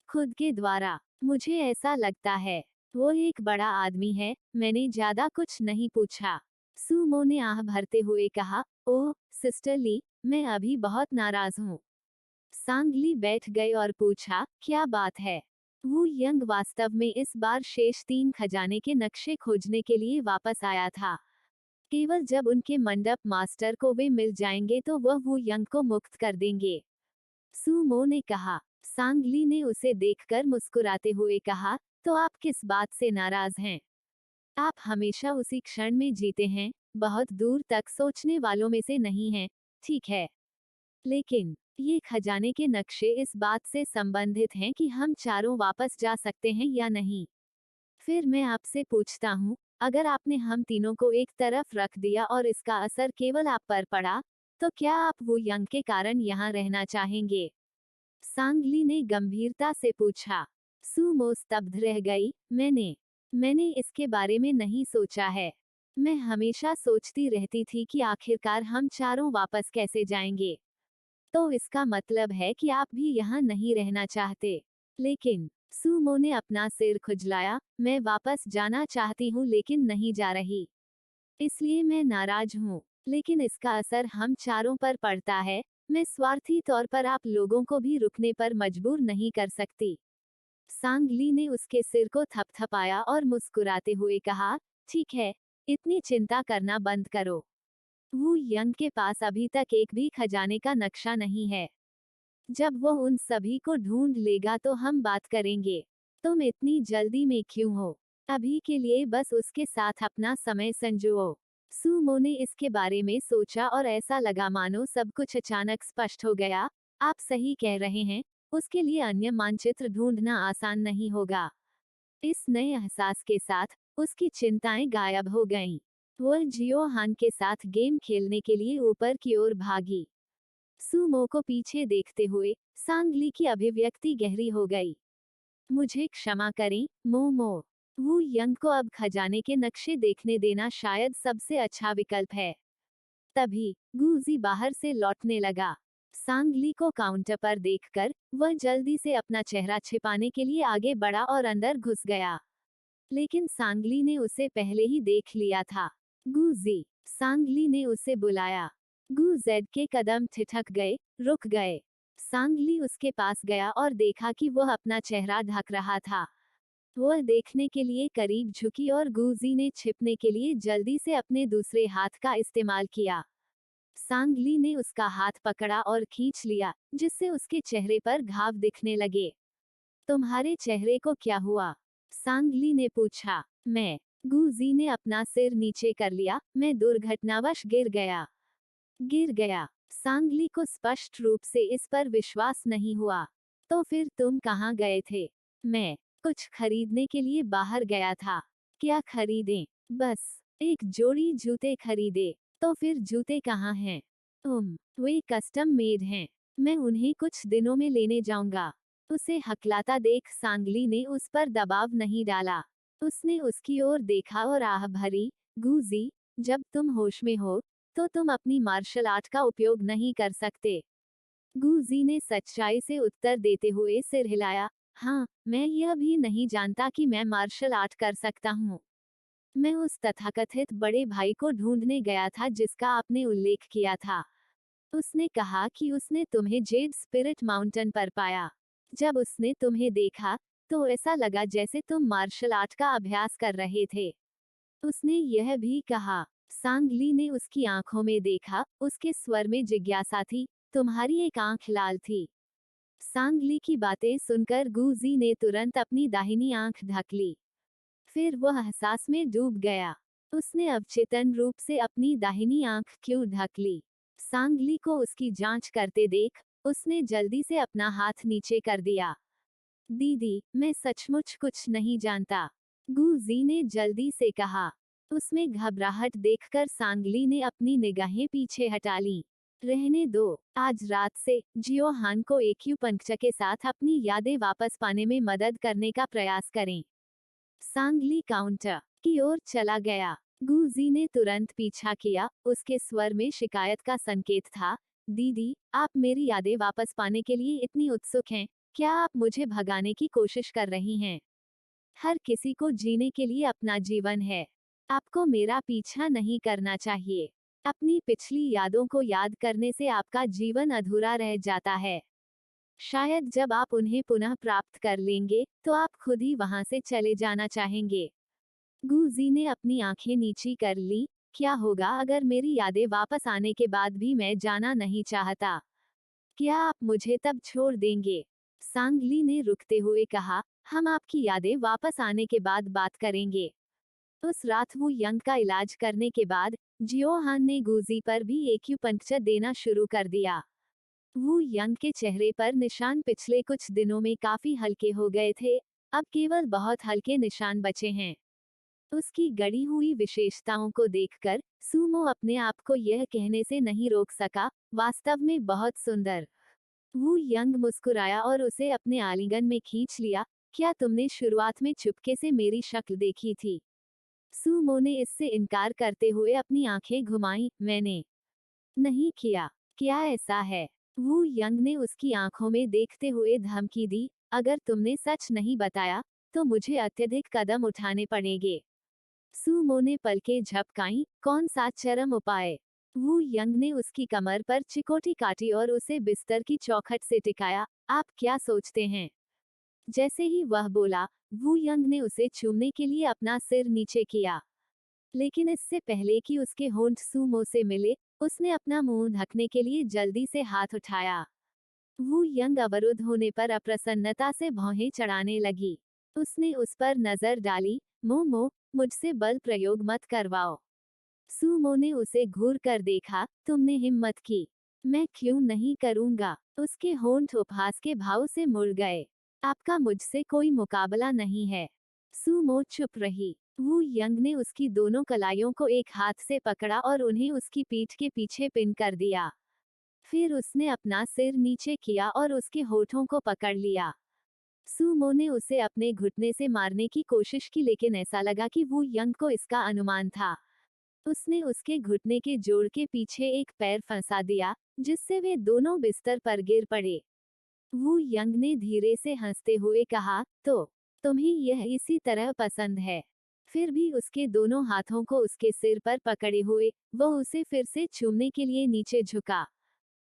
Speaker 1: खुद के द्वारा? मुझे ऐसा लगता है। वो एक बड़ा आदमी है, मैंने ज्यादा कुछ नहीं पूछा। सूमो ने आह भरते हुए कहा, ओह, सिस्टर ली, मैं अभी बहुत नाराज हूँ। सांगली बैठ गए और पूछा, क्या बात है? वू यंग वास्तव में इस बार शेष 3 खजाने के नक्शे खोजने के लिए वापस आया था। केवल जब उनके मंडप मास्टर को वे मिल जाएंगे तो वह वू यंग को मुक्त कर देंगे। सूमो ने कहा। सांगली ने उसे देखकर मुस्कुराते हुए कहा, तो आप किस बात से नाराज हैं? आप हमेशा उसी क्षण में जीते हैं, बहुत दूर तक सोचने वालों में से नहीं हैं, ठीक है। लेकिन ये खजाने के नक्शे इस बात से संबंधित हैं कि हम चारों वापस जा सकते हैं या नहीं। फिर मैं आपसे पूछता हूँ, अगर आपने हम तीनों को एक तरफ रख दिया और इसका असर केवल आप पर पड़ा, तो क्या आप वो यंग के कारण यहाँ रहना चाहेंगे? सांगली ने गंभीरता से पूछा। सूमो स्तब्ध रह गई। मैंने इसके बारे में नहीं सोचा है। मैं हमेशा सोचती रहती थी कि आखिरकार हम चारों वापस कैसे जाएंगे। तो इसका मतलब है कि आप भी यहाँ नहीं रहना चाहते। लेकिन सूमो ने अपना सिर खुजलाया। मैं वापस जाना चाहती हूँ लेकिन नहीं जा रही। इसलिए मैं नाराज हूँ, लेकिन इसका असर हम चारों पर पड़ता है। मैं स्वार्थी तौर पर आप लोगों को भी रुकने पर मजबूर नहीं कर सकती। सांगली ने उसके सिर को थपथपाया और मुस्कुराते हुए कहा, ठीक है, इतनी चिंता करना बंद करो। वू यंग के पास अभी तक एक भी खजाने का नक्शा नहीं है। जब वो उन सभी को ढूंढ लेगा तो हम बात करेंगे। तुम इतनी जल्दी में क्यों हो? अभी के लिए बस उसके साथ अपना समय संजोओ। सूमो ने इसके बारे में सोचा और ऐसा लगा मानो सब कुछ अचानक स्पष्ट हो गया। आप सही कह रहे हैं, उसके लिए अन्य मानचित्र ढूंढना आसान नहीं होगा। इस नए एहसास के साथ उसकी चिंताएं गायब हो गईं। वह जियो हान के साथ गेम खेलने के लिए ऊपर की ओर भागी। सुमो को पीछे देखते हुए सांगली की अभिव्यक्ति गहरी हो गई। मुझे क्षमा करें, मोमो। वू यंग को अब खजाने के नक्शे देखने देना शायद सबसे अच्छा विकल्प है। तभी गुजी बाहर से लौटने लगा। सांगली को काउंटर पर देखकर वह जल्दी से अपना चेहरा छिपाने के लिए आगे बढ़ा और अंदर घुस गया। लेकिन सांगली ने उसे पहले ही देख लिया था। गुजी, सांगली ने उसे बुलाया। गुजेड के कदम ठिठक गए, रुक गए। सांगली उसके पास गया और देखा कि वह अपना चेहरा ढक रहा था। वह देखने के लिए करीब झुकी और गुजी ने छिपने के लिए जल्दी से अपने दूसरे हाथ का इस्तेमाल किया। सांगली ने उसका हाथ पकड़ा और खींच लिया, जिससे उसके चेहरे पर घाव दिखने लगे। तुम्हारे चेहरे को क्या हुआ? सांगली ने पूछा। मैं। गुजी ने अपना सिर नीचे कर लिया, मैं दुर्घटनावश गिर गया। गिर गया। सांगली को स्पष्ट रूप से इस पर विश्वास नहीं हुआ। तो फिर तुम कहाँ गए थे? मैं कुछ खरीदने के लिए बाहर गया था। क्या खरीदें? बस एक जोड़ी जूते खरीदे। तो फिर जूते कहाँ हैं? वे कस्टम मेड हैं। मैं उन्हें कुछ दिनों में लेने जाऊंगा। उसे हकलाता देख सांगली ने उस पर दबाव नहीं डाला। उसने उसकी ओर देखा और आह भरी, गुजी, जब तुम होश में हो तो तुम अपनी मार्शल आर्ट का उपयोग नहीं कर सकते। गुजी ने सच्चाई से उत्तर देते हुए सिर हिलाया। हाँ, मैं यह भी नहीं जानता कि मैं मार्शल आर्ट कर सकता हूँ। मैं उस तथाकथित बड़े भाई को ढूंढने गया था जिसका आपने उल्लेख किया था। उसने कहा कि उसने तुम्हें जेड स्पिरिट माउंटेन पर पाया। जब उसने तुम्हें देखा तो ऐसा लगा जैसे तुम मार्शल आर्ट का अभ्यास कर रहे थे। उसने यह भी कहा। सांगली ने उसकी आंखों में देखा, उसके स्वर में जिज्ञासा थी। तुम्हारी एक आंख लाल थी। सांगली की बातें सुनकर गुजी ने तुरंत अपनी दाहिनी आंख ढक ली। फिर वह एहसास में डूब गया। उसने अवचेतन रूप से अपनी दाहिनी आंख क्यों ढक ली? सांगली को उसकी जांच करते देख उसने जल्दी से अपना हाथ नीचे कर दिया। दीदी, मैं सचमुच कुछ नहीं जानता, गुजी ने जल्दी से कहा। उसमें घबराहट देखकर सांगली ने अपनी निगाहें पीछे हटा ली। रहने दो, आज रात से जियो हान को एक्यूपंक्चर के साथ अपनी यादें वापस पाने में मदद करने का प्रयास करें। सांगली काउंटर की ओर चला गया। गुजी ने तुरंत पीछा किया, उसके स्वर में शिकायत का संकेत था। दीदी, आप मेरी यादें वापस पाने के लिए इतनी उत्सुक हैं, क्या आप मुझे भगाने की कोशिश कर रही हैं? हर किसी को जीने के लिए अपना जीवन है। आपको मेरा पीछा नहीं करना चाहिए। अपनी पिछली यादों को याद करने से आपका जीवन अधूरा रह जाता है। शायद जब आप उन्हें पुनः प्राप्त कर लेंगे तो आप खुद ही वहां से चले जाना चाहेंगे। गुजी ने अपनी आंखें नीची कर ली। क्या होगा अगर मेरी यादें वापस आने के बाद भी मैं जाना नहीं चाहता? क्या आप मुझे तब छोड़ देंगे? सांगली ने रुकते हुए कहा, हम आपकी यादें वापस आने के बाद बात करेंगे। उस रात वू यंग का इलाज करने के बाद जियो हान ने गुजी पर भी एक्यूपंक्चर देना शुरू कर दिया। वू यंग के चेहरे पर निशान पिछले कुछ दिनों में काफी हल्के हो गए थे, अब केवल बहुत हल्के निशान बचे हैं। उसकी गड़ी हुई विशेषताओं को देखकर सुमो अपने आप को यह कहने से नहीं रोक सका, वास्तव में बहुत सुंदर। वू यंग मुस्कुराया और उसे अपने आलिंगन में खींच लिया। क्या तुमने शुरुआत में चुपके से मेरी शक्ल देखी थी? सुमो ने इससे इनकार करते हुए अपनी आंखें घुमाई। मैंने नहीं किया। क्या ऐसा है? वू यंग ने उसकी आंखों में देखते हुए धमकी दी। अगर तुमने सच नहीं बताया तो मुझे अत्यधिक कदम उठाने पड़ेंगे। सुमो ने पलकें झपकाईं। कौन सा चरम उपाय? वू यंग ने उसकी कमर पर चिकोटी काटी और उसे बिस्तर की चौखट से टिकाया। आप क्या सोचते हैं? जैसे ही वह बोला, वू यंग ने उसे चूमने के लिए अपना सिर नीचे किया। लेकिन इससे पहले कि उसके होंठ सुमो से मिले, उसने अपना मुंह ढकने के लिए जल्दी से हाथ उठाया। वू यंग अवरुद्ध होने पर अप्रसन्नता से भौहें चढ़ाने लगी। उसने उस पर नजर डाली। मोमो, मुझसे बल प्रयोग मत करवाओ। सुमो ने उसे घूर कर देखा। तुमने हिम्मत की। मैं क्यों नहीं करूंगा। उसके होंठ उपहास के भाव से मुड़ गए। आपका मुझसे कोई मुकाबला नहीं है। सूमो चुप रही। वू यंग ने उसकी दोनों कलाइयों को एक हाथ से पकड़ा और उन्हें उसकी पीठ के पीछे पिन कर दिया। फिर उसने अपना सिर नीचे किया और उसके होठों को पकड़ लिया। सूमो ने उसे अपने घुटने से मारने की कोशिश की, लेकिन ऐसा लगा कि वू यंग को इसका अनुमान था। उसने उसके घुटने के जोड़ के पीछे एक पैर फंसा दिया, जिससे वे दोनों बिस्तर पर गिर पड़े। वू यंग ने धीरे से हंसते हुए कहा, तो तुम्हें यह इसी तरह पसंद है। फिर भी उसके दोनों हाथों को उसके सिर पर पकड़े हुए वो उसे फिर से छूने के लिए नीचे झुका।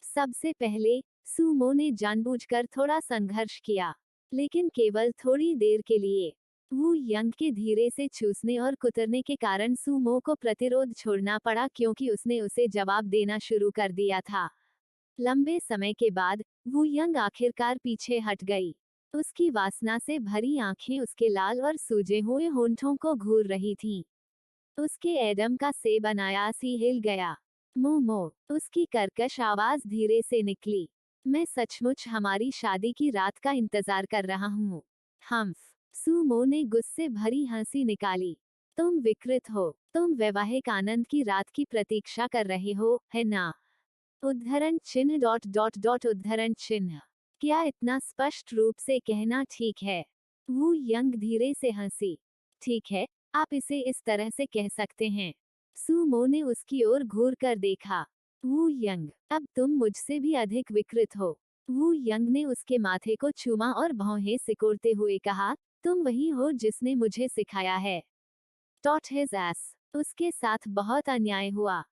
Speaker 1: सबसे पहले सूमो ने जानबूझकर थोड़ा संघर्ष किया, लेकिन केवल थोड़ी देर के लिए। वू यंग के धीरे से चूसने और कुतरने के कारण सूमो को प्रतिरोध छोड़ना पड़ा, क्योंकि उसने उसे जवाब देना शुरू कर दिया था। लंबे समय के बाद वू यंग आखिरकार पीछे हट गई। उसकी वासना से भरी आंखें उसके लाल और सूजे हुए होंठों को घूर रही थीं। उसके एडम का सेब अनायास ही हिल गया। मोमो, उसकी कर्कश आवाज धीरे से निकली। मैं सचमुच हमारी शादी की रात का इंतजार कर रहा हूँ। हम्फ, सूमो ने गुस्से भरी हंसी निकाली। तुम विकृत हो। तुम वैवाहिक आनंद की रात की प्रतीक्षा कर रहे हो, है ना? उद्धरण चिन्ह डॉट डॉट डॉट उद्धरण चिन्ह। क्या इतना स्पष्ट रूप से कहना ठीक है? वू यंग धीरे से हंसी। ठीक है, आप इसे इस तरह से कह सकते हैं। सूमो ने उसकी ओर घूर कर देखा। वू यंग, अब तुम मुझसे भी अधिक विकृत हो। वू यंग ने उसके माथे को चूमा और भौहें सिकोड़ते हुए कहा, तुम वही हो जिसने मुझे सिखाया है। Taught his ass. उसके साथ बहुत अन्याय हुआ।